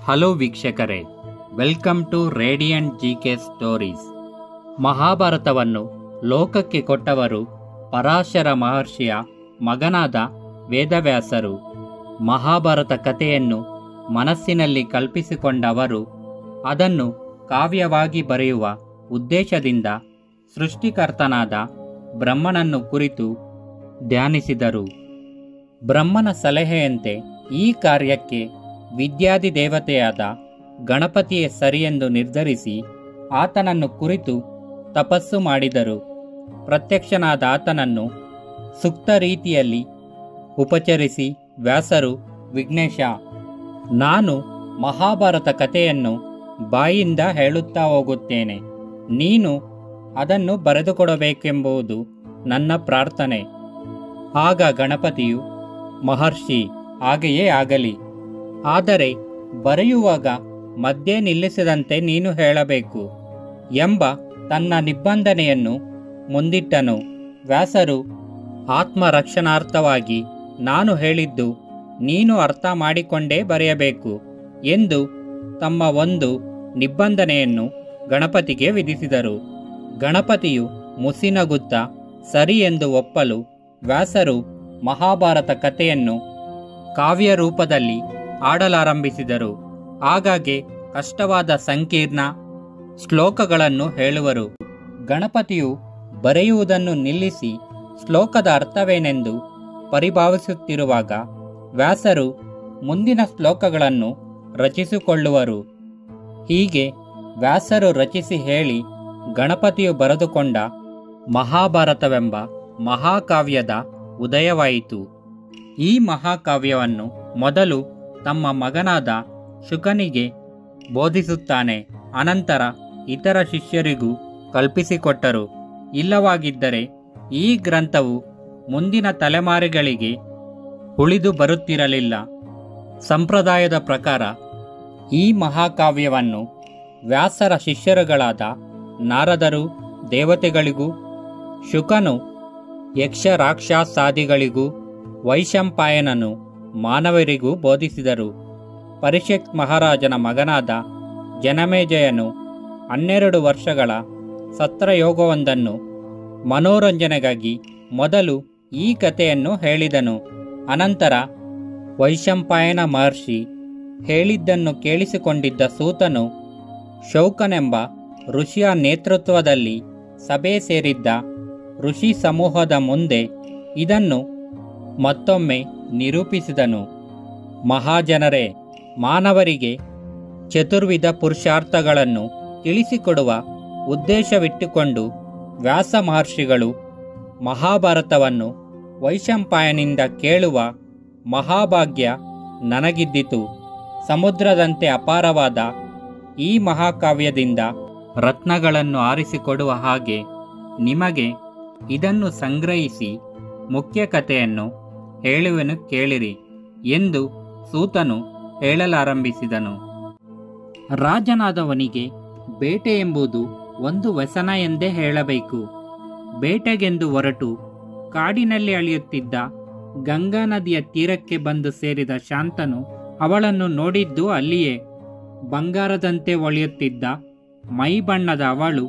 Hello ವೀಕ್ಷಕರೇ, welcome to radiant GK stories. ಮಹಾಭಾರತವನ್ನು ಲೋಕಕ್ಕೆ ಕೊಟ್ಟವರು ಪರಾಶರ ಮಹರ್ಷಿಯ ಮಗನಾದ ವೇದವ್ಯಾಸರು. ಮಹಾಭಾರತ ಕಥೆಯನ್ನು ಮನಸ್ಸಿನಲ್ಲಿ ಕಲ್ಪಿಸಿಕೊಂಡವರು ಅದನ್ನು ಕಾವ್ಯವಾಗಿ ಬರೆಯುವ ಉದ್ದೇಶದಿಂದ ಸೃಷ್ಟಿಕರ್ತನಾದ ಬ್ರಹ್ಮನನ್ನು ಕುರಿತು ಧ್ಯಾನಿಸಿದರು. ಬ್ರಹ್ಮನ ಸಲಹೆಯಂತೆ ಈ ಕಾರ್ಯಕ್ಕೆ ವಿದ್ಯಾದಿ ದೇವತೆಯಾದ ಗಣಪತಿಯೇ ಸರಿಯೆಂದು ನಿರ್ಧರಿಸಿ ಆತನನ್ನು ಕುರಿತು ತಪಸ್ಸು ಮಾಡಿದರು. ಪ್ರತ್ಯಕ್ಷನಾದ ಆತನನ್ನು ಸೂಕ್ತ ರೀತಿಯಲ್ಲಿ ಉಪಚರಿಸಿ ವ್ಯಾಸರು, ವಿಘ್ನೇಶ, ನಾನು ಮಹಾಭಾರತ ಕಥೆಯನ್ನು ಬಾಯಿಂದ ಹೇಳುತ್ತಾ ಹೋಗುತ್ತೇನೆ, ನೀನು ಅದನ್ನು ಬರೆದುಕೊಡಬೇಕೆಂಬುದು ನನ್ನ ಪ್ರಾರ್ಥನೆ. ಆಗ ಗಣಪತಿಯು, ಮಹರ್ಷಿ, ಹಾಗೆಯೇ ಆಗಲಿ, ಆದರೆ ಬರೆಯುವಾಗ ಮಧ್ಯೆ ನಿಲ್ಲಿಸದಂತೆ ನೀನು ಹೇಳಬೇಕು ಎಂಬ ತನ್ನ ನಿಬಂಧನೆಯನ್ನು ಮುಂದಿಟ್ಟನು. ವ್ಯಾಸರು ಆತ್ಮರಕ್ಷಣಾರ್ಥವಾಗಿ ನಾನು ಹೇಳಿದ್ದು ನೀನು ಅರ್ಥ ಮಾಡಿಕೊಂಡೇ ಬರೆಯಬೇಕು ಎಂದು ತಮ್ಮ ಒಂದು ನಿಬಂಧನೆಯನ್ನು ಗಣಪತಿಗೆ ವಿಧಿಸಿದರು. ಗಣಪತಿಯು ಮುಸಿನಗುತ್ತಾ ಸರಿ ಎಂದು ಒಪ್ಪಲು ವ್ಯಾಸರು ಮಹಾಭಾರತ ಕಥೆಯನ್ನು ಕಾವ್ಯ ರೂಪದಲ್ಲಿ ಆಡಲಾರಂಭಿಸಿದರು. ಆಗಾಗ್ಗೆ ಕಷ್ಟವಾದ ಸಂಕೀರ್ಣ ಶ್ಲೋಕಗಳನ್ನು ಹೇಳುವರು. ಗಣಪತಿಯು ಬರೆಯುವುದನ್ನು ನಿಲ್ಲಿಸಿ ಶ್ಲೋಕದ ಅರ್ಥವೇನೆಂದು ಪರಿಭಾವಿಸುತ್ತಿರುವಾಗ ವ್ಯಾಸರು ಮುಂದಿನ ಶ್ಲೋಕಗಳನ್ನು ರಚಿಸಿಕೊಳ್ಳುವರು. ಹೀಗೆ ವ್ಯಾಸರು ರಚಿಸಿ ಹೇಳಿ ಗಣಪತಿಯು ಬರೆದುಕೊಂಡ ಮಹಾಭಾರತವೆಂಬ ಮಹಾಕಾವ್ಯದ ಉದಯವಾಯಿತು. ಈ ಮಹಾಕಾವ್ಯವನ್ನು ಮೊದಲು ತಮ್ಮ ಮಗನಾದ ಶುಕನಿಗೆ ಬೋಧಿಸುತ್ತಾನೆ. ಅನಂತರ ಇತರ ಶಿಷ್ಯರಿಗೂ ಕಲ್ಪಿಸಿಕೊಟ್ಟರು. ಇಲ್ಲವಾಗಿದ್ದರೆ ಈ ಗ್ರಂಥವು ಮುಂದಿನ ತಲೆಮಾರುಗಳಿಗೆ ಉಳಿದು ಬರುತ್ತಿರಲಿಲ್ಲ. ಸಂಪ್ರದಾಯದ ಪ್ರಕಾರ ಈ ಮಹಾಕಾವ್ಯವನ್ನು ವ್ಯಾಸರ ಶಿಷ್ಯರುಗಳಾದ ನಾರದರು ದೇವತೆಗಳಿಗೂ, ಶುಕನು ಯಕ್ಷ ರಾಕ್ಷಸಾದಿಗಳಿಗೂ, ವೈಶಂಪಾಯನನು ಮಾನವರಿಗೂ ಬೋಧಿಸಿದರು. ಪರೀಕ್ಷಿತ್ ಮಹಾರಾಜನ ಮಗನಾದ ಜನಮೇಜಯನು 12 ವರ್ಷಗಳ ಸತ್ರಯೋಗವೊಂದನ್ನು ಮನೋರಂಜನೆಗಾಗಿ ಮೊದಲು ಈ ಕಥೆಯನ್ನು ಹೇಳಿದನು. ಅನಂತರ ವೈಶಂಪಾಯನ ಮಹರ್ಷಿ ಹೇಳಿದ್ದನ್ನು ಕೇಳಿಸಿಕೊಂಡಿದ್ದ ಸೂತನು ಶೌಕನೆಂಬ ಋಷಿಯ ನೇತೃತ್ವದಲ್ಲಿ ಸಭೆ ಸೇರಿದ್ದ ಋಷಿ ಸಮೂಹದ ಮುಂದೆ ಇದನ್ನು ಮತ್ತೊಮ್ಮೆ ನಿರೂಪಿಸಿದನು. ಮಹಾಜನರೇ, ಮಾನವರಿಗೆ ಚತುರ್ವಿಧ ಪುರುಷಾರ್ಥಗಳನ್ನು ತಿಳಿಸಿಕೊಡುವ ಉದ್ದೇಶವಿಟ್ಟುಕೊಂಡು ವ್ಯಾಸ ಮಹರ್ಷಿಗಳು ಮಹಾಭಾರತವನ್ನು ವೈಶಂಪಾಯನಿಂದ ಕೇಳುವ ಮಹಾಭಾಗ್ಯ ನನಗಿದ್ದಿತು. ಸಮುದ್ರದಂತೆ ಅಪಾರವಾದ ಈ ಮಹಾಕಾವ್ಯದಿಂದ ರತ್ನಗಳನ್ನು ಆರಿಸಿಕೊಡುವ ಹಾಗೆ ನಿಮಗೆ ಇದನ್ನು ಸಂಗ್ರಹಿಸಿ ಮುಖ್ಯ ಕಥೆಯನ್ನು ಹೇಳುವೆನು, ಕೇಳಿರಿ ಎಂದು ಸೂತನು ಹೇಳಲಾರಂಭಿಸಿದನು. ರಾಜನಾದವನಿಗೆ ಬೇಟೆ ಎಂಬುದು ಒಂದು ವ್ಯಸನ ಎಂದೇ ಹೇಳಬೇಕು. ಬೇಟೆಗೆಂದು ಹೊರಟು ಕಾಡಿನಲ್ಲಿ ಅಳೆಯುತ್ತಿದ್ದ ಗಂಗಾ ನದಿಯ ತೀರಕ್ಕೆ ಬಂದು ಸೇರಿದ ಶಾಂತನು ಅವಳನ್ನು ನೋಡಿದ್ದು ಅಲ್ಲಿಯೇ. ಬಂಗಾರದಂತೆ ಹೊಳೆಯುತ್ತಿದ್ದ ಮೈ ಬಣ್ಣದ ಅವಳು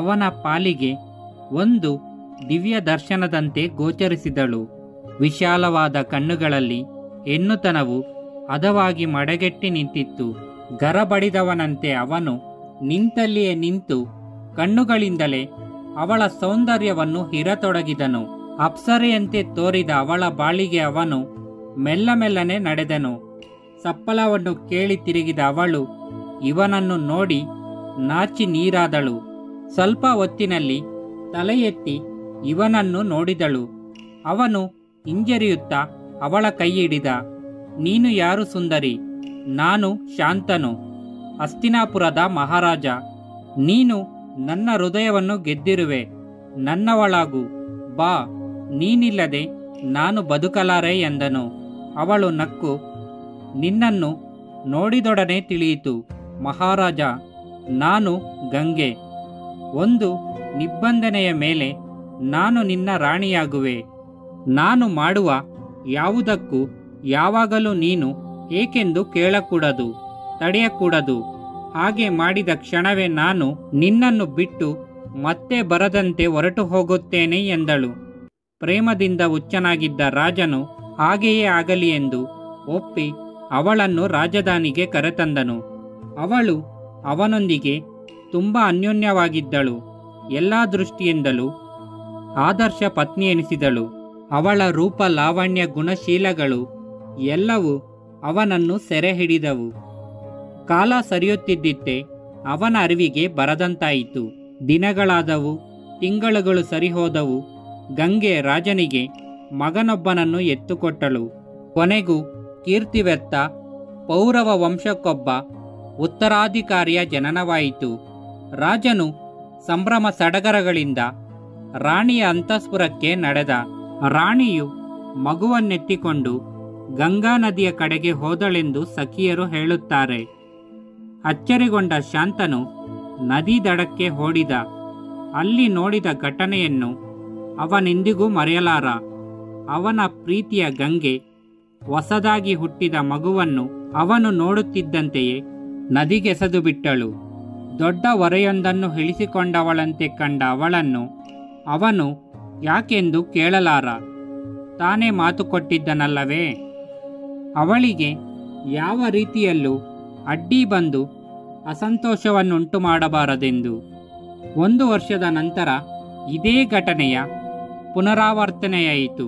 ಅವನ ಪಾಲಿಗೆ ಒಂದು ದಿವ್ಯ ದರ್ಶನದಂತೆ ಗೋಚರಿಸಿದಳು. ವಿಶಾಲವಾದ ಕಣ್ಣುಗಳಲ್ಲಿ ಹೆಣ್ಣುತನವು ಹದವಾಗಿ ಮಡಗೆಟ್ಟಿ ನಿಂತಿತ್ತು. ಗರಬಡಿದವನಂತೆ ಅವನು ನಿಂತಲ್ಲಿಯೇ ನಿಂತು ಕಣ್ಣುಗಳಿಂದಲೇ ಅವಳ ಸೌಂದರ್ಯವನ್ನು ಹಿರತೊಡಗಿದನು. ಅಪ್ಸರೆಯಂತೆ ತೋರಿದ ಅವಳ ಬಾಳಿಗೆ ಅವನು ಮೆಲ್ಲ ಮೆಲ್ಲನೆ ನಡೆದನು. ಸಪ್ಪಳವನ್ನು ಕೇಳಿ ತಿರುಗಿದ ಅವಳು ಇವನನ್ನು ನೋಡಿ ನಾಚಿ ನೀರಾದಳು. ಸ್ವಲ್ಪ ಹೊತ್ತಿನಲ್ಲಿ ತಲೆ ಎತ್ತಿ ಇವನನ್ನು ನೋಡಿದಳು. ಅವನು ಹಿಂಜರಿಯುತ್ತಾ ಅವಳ ಕೈ ಹಿಡಿದ. ನೀನು ಯಾರು ಸುಂದರಿ? ನಾನು ಶಾಂತನು, ಹಸ್ತಿನಾಪುರದ ಮಹಾರಾಜ. ನೀನು ನನ್ನ ಹೃದಯವನ್ನು ಗೆದ್ದಿರುವೆ. ನನ್ನವಳಾಗು, ಬಾ, ನೀನಿಲ್ಲದೆ ನಾನು ಬದುಕಲಾರೆ ಎಂದನು. ಅವಳು ನಕ್ಕು, ನಿನ್ನನ್ನು ನೋಡಿದೊಡನೆ ತಿಳಿಯಿತು ಮಹಾರಾಜ, ನಾನು ಗಂಗೆ. ಒಂದು ನಿಬಂಧನೆಯ ಮೇಲೆ ನಾನು ನಿನ್ನ ರಾಣಿಯಾಗುವೆ. ನಾನು ಮಾಡುವ ಯಾವುದಕ್ಕೂ ಯಾವಾಗಲೂ ನೀನು ಏಕೆಂದು ಕೇಳಕೂಡದು. ತಡೆಯಕೂಡದು. ಹಾಗೆ ಮಾಡಿದ ಕ್ಷಣವೇ ನಾನು ನಿನ್ನನ್ನು ಬಿಟ್ಟು ಮತ್ತೆ ಬರದಂತೆ ಹೊರಟು ಹೋಗುತ್ತೇನೆ ಎಂದಳು. ಪ್ರೇಮದಿಂದ ಹುಚ್ಚನಾಗಿದ್ದ ರಾಜನು ಹಾಗೆಯೇ ಆಗಲಿ ಎಂದು ಒಪ್ಪಿ ಅವಳನ್ನು ರಾಜಧಾನಿಗೆ ಕರೆತಂದನು. ಅವಳು ಅವನೊಂದಿಗೆ ತುಂಬ ಅನ್ಯೋನ್ಯವಾಗಿದ್ದಳು. ಎಲ್ಲ ದೃಷ್ಟಿಯಿಂದಲೂ ಆದರ್ಶ ಪತ್ನಿ ಎನಿಸಿದಳು. ಅವಳ ರೂಪ, ಲಾವಣ್ಯ, ಗುಣಶೀಲಗಳು ಎಲ್ಲವೂ ಅವನನ್ನು ಸೆರೆ ಹಿಡಿದವು. ಕಾಲ ಸರಿಯುತ್ತಿದ್ದಂತೆ ಅವನ ಅರಿವಿಗೆ ಬರದಂತಾಯಿತು. ದಿನಗಳಾದವು, ತಿಂಗಳುಗಳು ಸರಿಹೋದವು. ಗಂಗೆ ರಾಜನಿಗೆ ಮಗನೊಬ್ಬನನ್ನು ಎತ್ತುಕೊಟ್ಟಳು. ಕೊನೆಗೂ ಕೀರ್ತಿ ವ್ಯರ್ಥ ಪೌರವ ವಂಶಕ್ಕೊಬ್ಬ ಉತ್ತರಾಧಿಕಾರಿಯ ಜನನವಾಯಿತು. ರಾಜನು ಸಂಭ್ರಮ ಸಡಗರಗಳಿಂದ ರಾಣಿಯ ಅಂತಃಪುರಕ್ಕೆ ನಡೆದ. ರಾಣಿಯು ಮಗುವನ್ನೆತ್ತಿಕೊಂಡು ಗಂಗಾ ನದಿಯ ಕಡೆಗೆ ಹೋದಳೆಂದು ಸಖಿಯರು ಹೇಳುತ್ತಾರೆ. ಅಚ್ಚರಿಗೊಂಡ ಶಾಂತನು ನದಿ ದಡಕ್ಕೆ ಓಡಿದ. ಅಲ್ಲಿ ನೋಡಿದ ಘಟನೆಯನ್ನು ಅವನೆಂದಿಗೂ ಮರೆಯಲಾರ. ಅವನ ಪ್ರೀತಿಯ ಗಂಗೆ ಹೊಸದಾಗಿ ಹುಟ್ಟಿದ ಮಗುವನ್ನು ಅವನು ನೋಡುತ್ತಿದ್ದಂತೆಯೇ ನದಿಗೆಸೆದು ಬಿಟ್ಟಳು. ದೊಡ್ಡ ಹೊರೆಯೊಂದನ್ನು ಇಳಿಸಿಕೊಂಡವಳಂತೆ ಕಂಡ ಅವಳನ್ನು ಅವನು ಯಾಕೆಂದು ಕೇಳಲಾರ. ತಾನೇ ಮಾತು ಕೊಟ್ಟಿದ್ದನಲ್ಲವೇ, ಅವಳಿಗೆ ಯಾವ ರೀತಿಯಲ್ಲೂ ಅಡ್ಡಿ ಬಂದು ಅಸಂತೋಷವನ್ನುಂಟು ಮಾಡಬಾರದೆಂದು. 1 ವರ್ಷದ ನಂತರ ಇದೇ ಘಟನೆಯ ಪುನರಾವರ್ತನೆಯಾಯಿತು.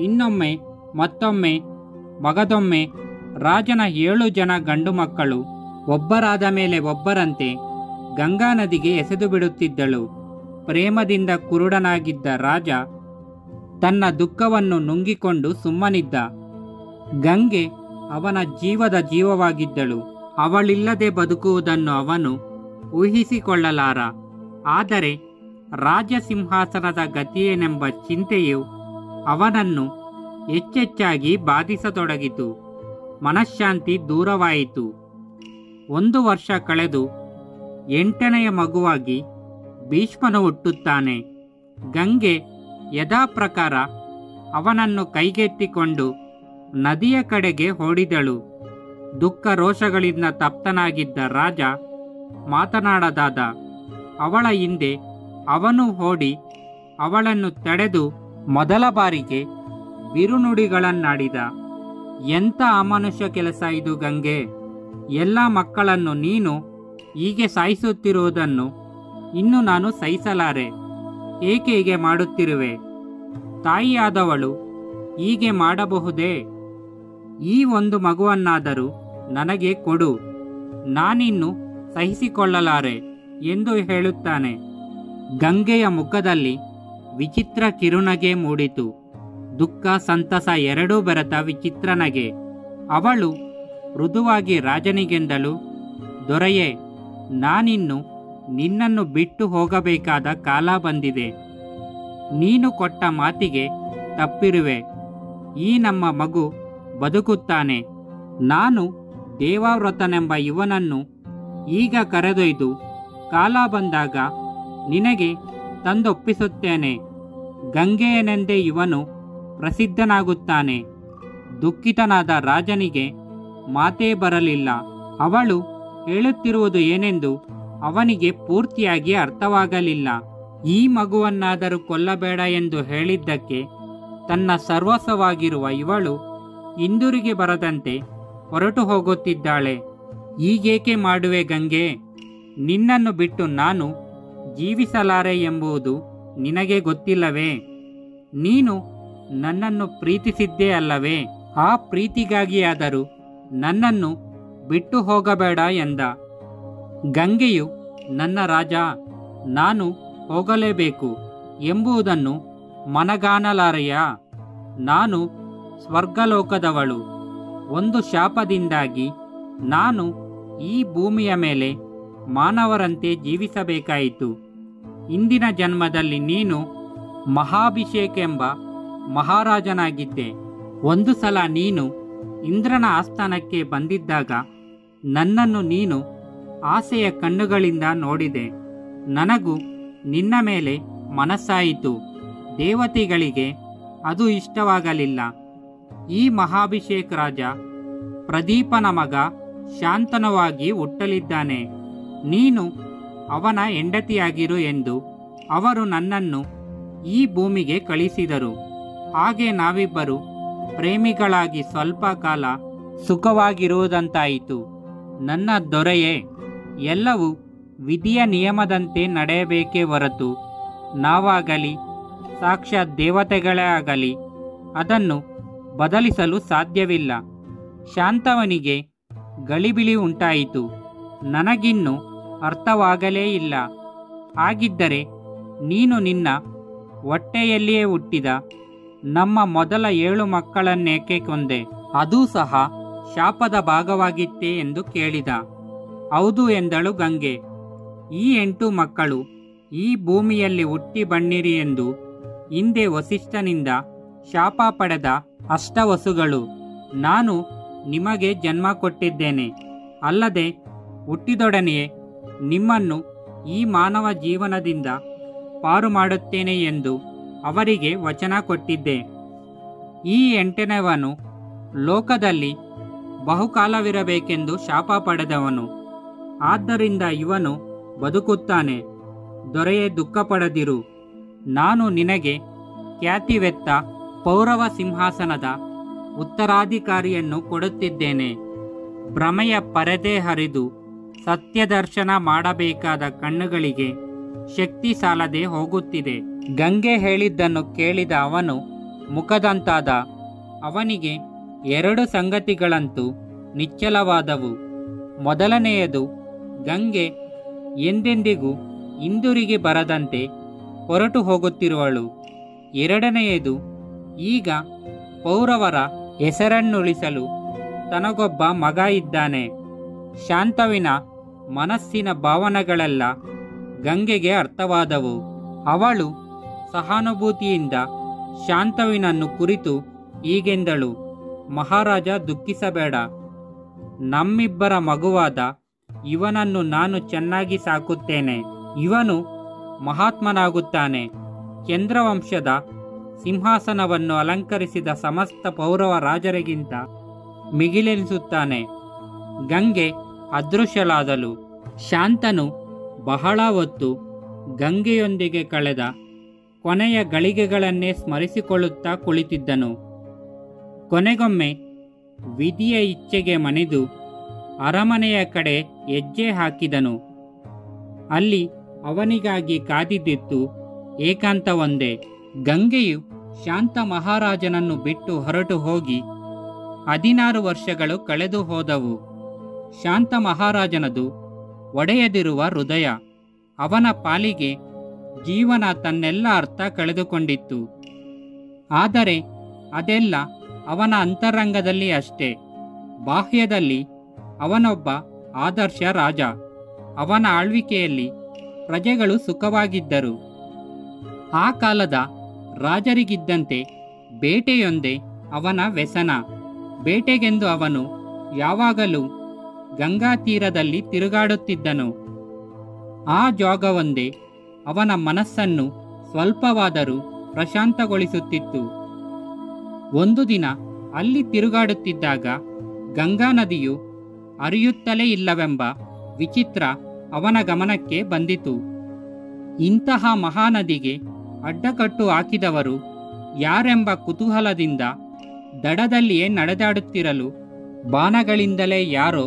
ಇನ್ನೊಮ್ಮೆ, ಮತ್ತೊಮ್ಮೆ, ಮಗದೊಮ್ಮೆ ರಾಜನ 7 ಜನ ಗಂಡು ಮಕ್ಕಳು ಒಬ್ಬರಾದ ಮೇಲೆ ಒಬ್ಬರಂತೆ ಗಂಗಾ ನದಿಗೆ ಎಸೆದು ಬಿಡುತ್ತಿದ್ದಳು. ಪ್ರೇಮದಿಂದ ಕುರುಡನಾಗಿದ್ದ ರಾಜ ತನ್ನ ದುಃಖವನ್ನು ನುಂಗಿಕೊಂಡು ಸುಮ್ಮನಿದ್ದ. ಗಂಗೆ ಅವನ ಜೀವದ ಜೀವವಾಗಿದ್ದಳು. ಅವಳಿಲ್ಲದೆ ಬದುಕುವುದನ್ನು ಅವನು ಊಹಿಸಿಕೊಳ್ಳಲಾರ. ಆದರೆ ರಾಜಸಿಂಹಾಸನದ ಗತಿಯೇನೆಂಬ ಚಿಂತೆಯು ಅವನನ್ನು ಹೆಚ್ಚೆಚ್ಚಾಗಿ ಬಾಧಿಸತೊಡಗಿತು. ಮನಃಶಾಂತಿ ದೂರವಾಯಿತು. 1 ವರ್ಷ ಕಳೆದು 8ನೆಯ ಮಗುವಾಗಿ ಭೀಷ್ಮನು ಹುಟ್ಟುತ್ತಾನೆ. ಗಂಗೆ ಯಥಾಪ್ರಕಾರ ಅವನನ್ನು ಕೈಗೆತ್ತಿಕೊಂಡು ನದಿಯ ಕಡೆಗೆ ಓಡಿದಳು. ದುಃಖ ರೋಷಗಳಿಂದ ತಪ್ತನಾಗಿದ್ದ ರಾಜ ಮಾತನಾಡದಾದ. ಅವಳ ಹಿಂದೆ ಅವನು ಓಡಿ ಅವಳನ್ನು ತಡೆದು ಮೊದಲ ಬಾರಿಗೆ ಬಿರುನುಡಿಗಳನ್ನಾಡಿದ. ಎಂಥ ಅಮಾನುಷ್ಯ ಕೆಲಸ ಇದು ಗಂಗೆ! ಎಲ್ಲ ಮಕ್ಕಳನ್ನು ನೀನು ಹೀಗೆ ಸಾಯಿಸುತ್ತಿರುವುದನ್ನು ಇನ್ನು ನಾನು ಸಹಿಸಲಾರೆ. ಏಕೆ ಹೀಗೆ ಮಾಡುತ್ತಿರುವೆ? ತಾಯಿಯಾದವಳು ಹೀಗೆ ಮಾಡಬಹುದೇ? ಈ ಒಂದು ಮಗುವನ್ನಾದರೂ ನನಗೆ ಕೊಡು, ನಾನಿನ್ನು ಸಹಿಸಿಕೊಳ್ಳಲಾರೆ ಎಂದು ಹೇಳುತ್ತಾನೆ. ಗಂಗೆಯ ಮುಖದಲ್ಲಿ ವಿಚಿತ್ರ ಕಿರುನಗೆ ಮೂಡಿತು. ದುಃಖ, ಸಂತಸ ಎರಡೂ ಬೆರೆತ ವಿಚಿತ್ರ ನಗೆ. ಅವಳು ಮೃದುವಾಗಿ ರಾಜನಿಗೆಂದಳು, ದೊರೆಯೇ, ನಾನಿನ್ನು ನಿನ್ನನ್ನು ಬಿಟ್ಟು ಹೋಗಬೇಕಾದ ಕಾಲ ಬಂದಿದೆ. ನೀನು ಕೊಟ್ಟ ಮಾತಿಗೆ ತಪ್ಪಿರುವೆ. ಈ ನಮ್ಮ ಮಗು ಬದುಕುತ್ತಾನೆ. ನಾನು ದೇವವ್ರತನೆಂಬ ಇವನನ್ನು ಈಗ ಕರೆದೊಯ್ದು ಕಾಲ ಬಂದಾಗ ನಿನಗೆ ತಂದೊಪ್ಪಿಸುತ್ತೇನೆ. ಗಂಗೆಯನೆಂದೇ ಇವನು ಪ್ರಸಿದ್ಧನಾಗುತ್ತಾನೆ. ದುಃಖಿತನಾದ ರಾಜನಿಗೆ ಮಾತೇ ಬರಲಿಲ್ಲ. ಅವಳು ಹೇಳುತ್ತಿರುವುದು ಏನೆಂದು ಅವನಿಗೆ ಪೂರ್ತಿಯಾಗಿ ಅರ್ಥವಾಗಲಿಲ್ಲ. ಈ ಮಗುವನ್ನಾದರೂ ಕೊಲ್ಲಬೇಡ ಎಂದು ಹೇಳಿದ್ದಕ್ಕೆ ತನ್ನ ಸರ್ವಸ್ವವಾಗಿರುವ ಇವಳು ಹಿಂದಿರುಗಿ ಬರದಂತೆ ಹೊರಟು ಹೋಗುತ್ತಿದ್ದಾಳೆ. ಈಗೇಕೆ ಮಾಡುವೆ ಗಂಗೆ? ನಿನ್ನನ್ನು ಬಿಟ್ಟು ನಾನು ಜೀವಿಸಲಾರೆ ಎಂಬುದು ನಿನಗೆ ಗೊತ್ತಿಲ್ಲವೇ? ನೀನು ನನ್ನನ್ನು ಪ್ರೀತಿಸಿದ್ದೇ ಅಲ್ಲವೇ? ಆ ಪ್ರೀತಿಗಾಗಿಯಾದರೂ ನನ್ನನ್ನು ಬಿಟ್ಟು ಹೋಗಬೇಡ ಎಂದ. ಗಂಗೆಯು, ನನ್ನ ರಾಜ, ನಾನು ಹೋಗಲೇಬೇಕು ಎಂಬುದನ್ನು ಮನಗಾಣಲಾರೆಯಾ? ನಾನು ಸ್ವರ್ಗಲೋಕದವಳು. ಒಂದು ಶಾಪದಿಂದಾಗಿ ನಾನು ಈ ಭೂಮಿಯ ಮೇಲೆ ಮಾನವರಂತೆ ಜೀವಿಸಬೇಕಾಯಿತು. ಇಂದಿನ ಜನ್ಮದಲ್ಲಿ ನೀನು ಮಹಾಭಿಷೇಕ್ ಎಂಬ ಮಹಾರಾಜನಾಗಿದ್ದೆ. ಒಂದು ಸಲ ನೀನು ಇಂದ್ರನ ಆಸ್ಥಾನಕ್ಕೆ ಬಂದಿದ್ದಾಗ ನನ್ನನ್ನು ನೀನು ಆಸೆಯ ಕಣ್ಣುಗಳಿಂದ ನೋಡಿದೆ. ನನಗೂ ನಿನ್ನ ಮೇಲೆ ಮನಸ್ಸಾಯಿತು. ದೇವತೆಗಳಿಗೆ ಅದು ಇಷ್ಟವಾಗಲಿಲ್ಲ. ಈ ಮಹಾಭಿಷೇಕ್ ರಾಜ ಪ್ರದೀಪನ ಮಗ ಶಾಂತನವಾಗಿ ಹುಟ್ಟಲಿದ್ದಾನೆ. ನೀನು ಅವನ ಹೆಂಡತಿಯಾಗಿರು ಎಂದು ಅವರು ನನ್ನನ್ನು ಈ ಭೂಮಿಗೆ ಕಳಿಸಿದರು. ಹಾಗೆ ನಾವಿಬ್ಬರು ಪ್ರೇಮಿಗಳಾಗಿ ಸ್ವಲ್ಪ ಕಾಲ ಸುಖವಾಗಿರುವುದಂತಾಯಿತು. ನನ್ನ ದೊರೆಯೇ, ಎಲ್ಲವೂ ವಿಧಿಯ ನಿಯಮದಂತೆ ನಡೆಯಬೇಕೇ ಹೊರತು ನಾವಾಗಲಿ ಸಾಕ್ಷಾತ್ ದೇವತೆಗಳೇ ಆಗಲಿ ಅದನ್ನು ಬದಲಿಸಲು ಸಾಧ್ಯವಿಲ್ಲ. ಶಾಂತವನಿಗೆ ಗಳಿಬಿಳಿ ಉಂಟಾಯಿತು. ನನಗಿನ್ನೂ ಅರ್ಥವಾಗಲೇ ಇಲ್ಲ. ಹಾಗಿದ್ದರೆ ನೀನು ನಿನ್ನ ಹೊಟ್ಟೆಯಲ್ಲಿಯೇ ಹುಟ್ಟಿದ ನಮ್ಮ ಮೊದಲ 7 ಮಕ್ಕಳನ್ನೇಕೆ ಕೊಂದೆ? ಅದೂ ಸಹ ಶಾಪದ ಭಾಗವಾಗಿತ್ತೇ ಎಂದು ಕೇಳಿದ. ಹೌದು ಎಂದಳು ಗಂಗೆ. ಈ 8 ಮಕ್ಕಳು ಈ ಭೂಮಿಯಲ್ಲಿ ಹುಟ್ಟಿ ಬಣ್ಣಿರಿ ಎಂದು ಹಿಂದೆ ವಸಿಷ್ಠನಿಂದ ಶಾಪ ಪಡೆದ ಅಷ್ಟವಸುಗಳು. ನಾನು ನಿಮಗೆ ಜನ್ಮ ಕೊಟ್ಟಿದ್ದೇನೆ. ಅಲ್ಲದೆ ಹುಟ್ಟಿದೊಡನೆಯೇ ನಿಮ್ಮನ್ನು ಈ ಮಾನವ ಜೀವನದಿಂದ ಪಾರು ಮಾಡುತ್ತೇನೆ ಎಂದು ಅವರಿಗೆ ವಚನ ಕೊಟ್ಟಿದ್ದೆ. ಈ 8ನೇವನು ಲೋಕದಲ್ಲಿ ಬಹುಕಾಲವಿರಬೇಕೆಂದು ಶಾಪ ಪಡೆದವನು. ಆದ್ದರಿಂದ ಇವನು ಬದುಕುತ್ತಾನೆ. ದೊರೆಯೇ, ದುಃಖ ಪಡದಿರು. ನಾನು ನಿನಗೆ ಖ್ಯಾತಿವೆತ್ತ ಪೌರವ ಸಿಂಹಾಸನದ ಉತ್ತರಾಧಿಕಾರಿಯನ್ನು ಕೊಡುತ್ತಿದ್ದೇನೆ. ಭ್ರಮೆಯ ಪರದೆ ಹರಿದು ಸತ್ಯದರ್ಶನ ಮಾಡಬೇಕಾದ ಕಣ್ಣುಗಳಿಗೆ ಶಕ್ತಿ ಸಾಲದೆ ಹೋಗುತ್ತಿದೆ. ಗಂಗೆ ಹೇಳಿದ್ದನ್ನು ಕೇಳಿದ ಅವನು ಮುಖದಂತಾದ. ಅವನಿಗೆ 2 ಸಂಗತಿಗಳಂತೂ ನಿಚ್ಚಲವಾದವು. ಮೊದಲನೆಯದು, ಗಂಗೆ ಎಂದೆಂದಿಗೂ ಹಿಂದಿರುಗಿ ಬರದಂತೆ ಹೊರಟು ಹೋಗುತ್ತಿರುವಳು. ಎರಡನೆಯದು, ಈಗ ಪೌರವರ ಹೆಸರನ್ನುಳಿಸಲು ತನಗೊಬ್ಬ ಮಗ ಇದ್ದಾನೆ. ಶಾಂತವಿನ ಮನಸ್ಸಿನ ಭಾವನೆಗಳೆಲ್ಲ ಗಂಗೆಗೆ ಅರ್ಥವಾದವು. ಅವಳು ಸಹಾನುಭೂತಿಯಿಂದ ಶಾಂತವಿನನ್ನು ಕುರಿತು ಹೀಗೆಂದಳು: ಮಹಾರಾಜ, ದುಃಖಿಸಬೇಡ. ನಮ್ಮಿಬ್ಬರ ಮಗುವಾದ ಇವನನ್ನು ನಾನು ಚೆನ್ನಾಗಿ ಸಾಕುತ್ತೇನೆ. ಇವನು ಮಹಾತ್ಮನಾಗುತ್ತಾನೆ. ಚಂದ್ರವಂಶದ ಸಿಂಹಾಸನವನ್ನು ಅಲಂಕರಿಸಿದ ಸಮಸ್ತ ಪೌರವ ರಾಜರಿಗಿಂತ ಮಿಗಿಲೆನಿಸುತ್ತಾನೆ. ಗಂಗೆ ಅದೃಶ್ಯಳಾದಳು. ಶಾಂತನು ಬಹಳ ಹೊತ್ತು ಗಂಗೆಯೊಂದಿಗೆ ಕಳೆದ ಕೊನೆಯ ಗಳಿಗೆಗಳನ್ನೇ ಸ್ಮರಿಸಿಕೊಳ್ಳುತ್ತಾ ಕುಳಿತಿದ್ದನು. ಕೊನೆಗೊಮ್ಮೆ ವಿಧಿಯ ಇಚ್ಛೆಗೆ ಮಣಿದು ಅರಮನೆಯ ಕಡೆ ಹೆಜ್ಜೆ ಹಾಕಿದನು. ಅಲ್ಲಿ ಅವನಿಗಾಗಿ ಕಾದಿದ್ದಿತ್ತು ಏಕಾಂತವೊಂದೇ. ಗಂಗೆಯು ಶಾಂತ ಮಹಾರಾಜನನ್ನು ಬಿಟ್ಟು ಹೊರಟು ಹೋಗಿ 16 ವರ್ಷಗಳು ಕಳೆದು ಹೋದವು. ಶಾಂತ ಮಹಾರಾಜನದು ಒಡೆಯದಿರುವ ಹೃದಯ. ಅವನ ಪಾಲಿಗೆ ಜೀವನ ತನ್ನೆಲ್ಲ ಅರ್ಥ ಕಳೆದುಕೊಂಡಿತ್ತು. ಆದರೆ ಅದೆಲ್ಲ ಅವನ ಅಂತರಂಗದಲ್ಲಿ ಅಷ್ಟೇ. ಬಾಹ್ಯದಲ್ಲಿ ಅವನೊಬ್ಬ ಆದರ್ಶ ರಾಜ. ಅವನ ಆಳ್ವಿಕೆಯಲ್ಲಿ ಪ್ರಜೆಗಳು ಸುಖವಾಗಿದ್ದರು. ಆ ಕಾಲದ ರಾಜರಿಗಿದ್ದಂತೆ ಬೇಟೆಯೊಂದೇ ಅವನ ವ್ಯಸನ. ಬೇಟೆಗೆಂದು ಅವನು ಯಾವಾಗಲೂ ಗಂಗಾ ತೀರದಲ್ಲಿ ತಿರುಗಾಡುತ್ತಿದ್ದನು. ಆ ಜಾಗವೊಂದೇ ಅವನ ಮನಸ್ಸನ್ನು ಸ್ವಲ್ಪವಾದರೂ ಪ್ರಶಾಂತಗೊಳಿಸುತ್ತಿತ್ತು. ಒಂದು ದಿನ ಅಲ್ಲಿ ತಿರುಗಾಡುತ್ತಿದ್ದಾಗ ಗಂಗಾ ನದಿಯು ಹರಿಯುತ್ತಲೇ ಇಲ್ಲವೆಂಬ ವಿಚಿತ್ರ ಅವನ ಗಮನಕ್ಕೆ ಬಂದಿತು. ಇಂತಹ ಮಹಾನದಿಗೆ ಅಡ್ಡಕಟ್ಟು ಹಾಕಿದವರು ಯಾರೆಂಬ ಕುತೂಹಲದಿಂದ ದಡದಲ್ಲಿಯೇ ನಡೆದಾಡುತ್ತಿರಲು ಬಾಣಗಳಿಂದಲೇ ಯಾರೋ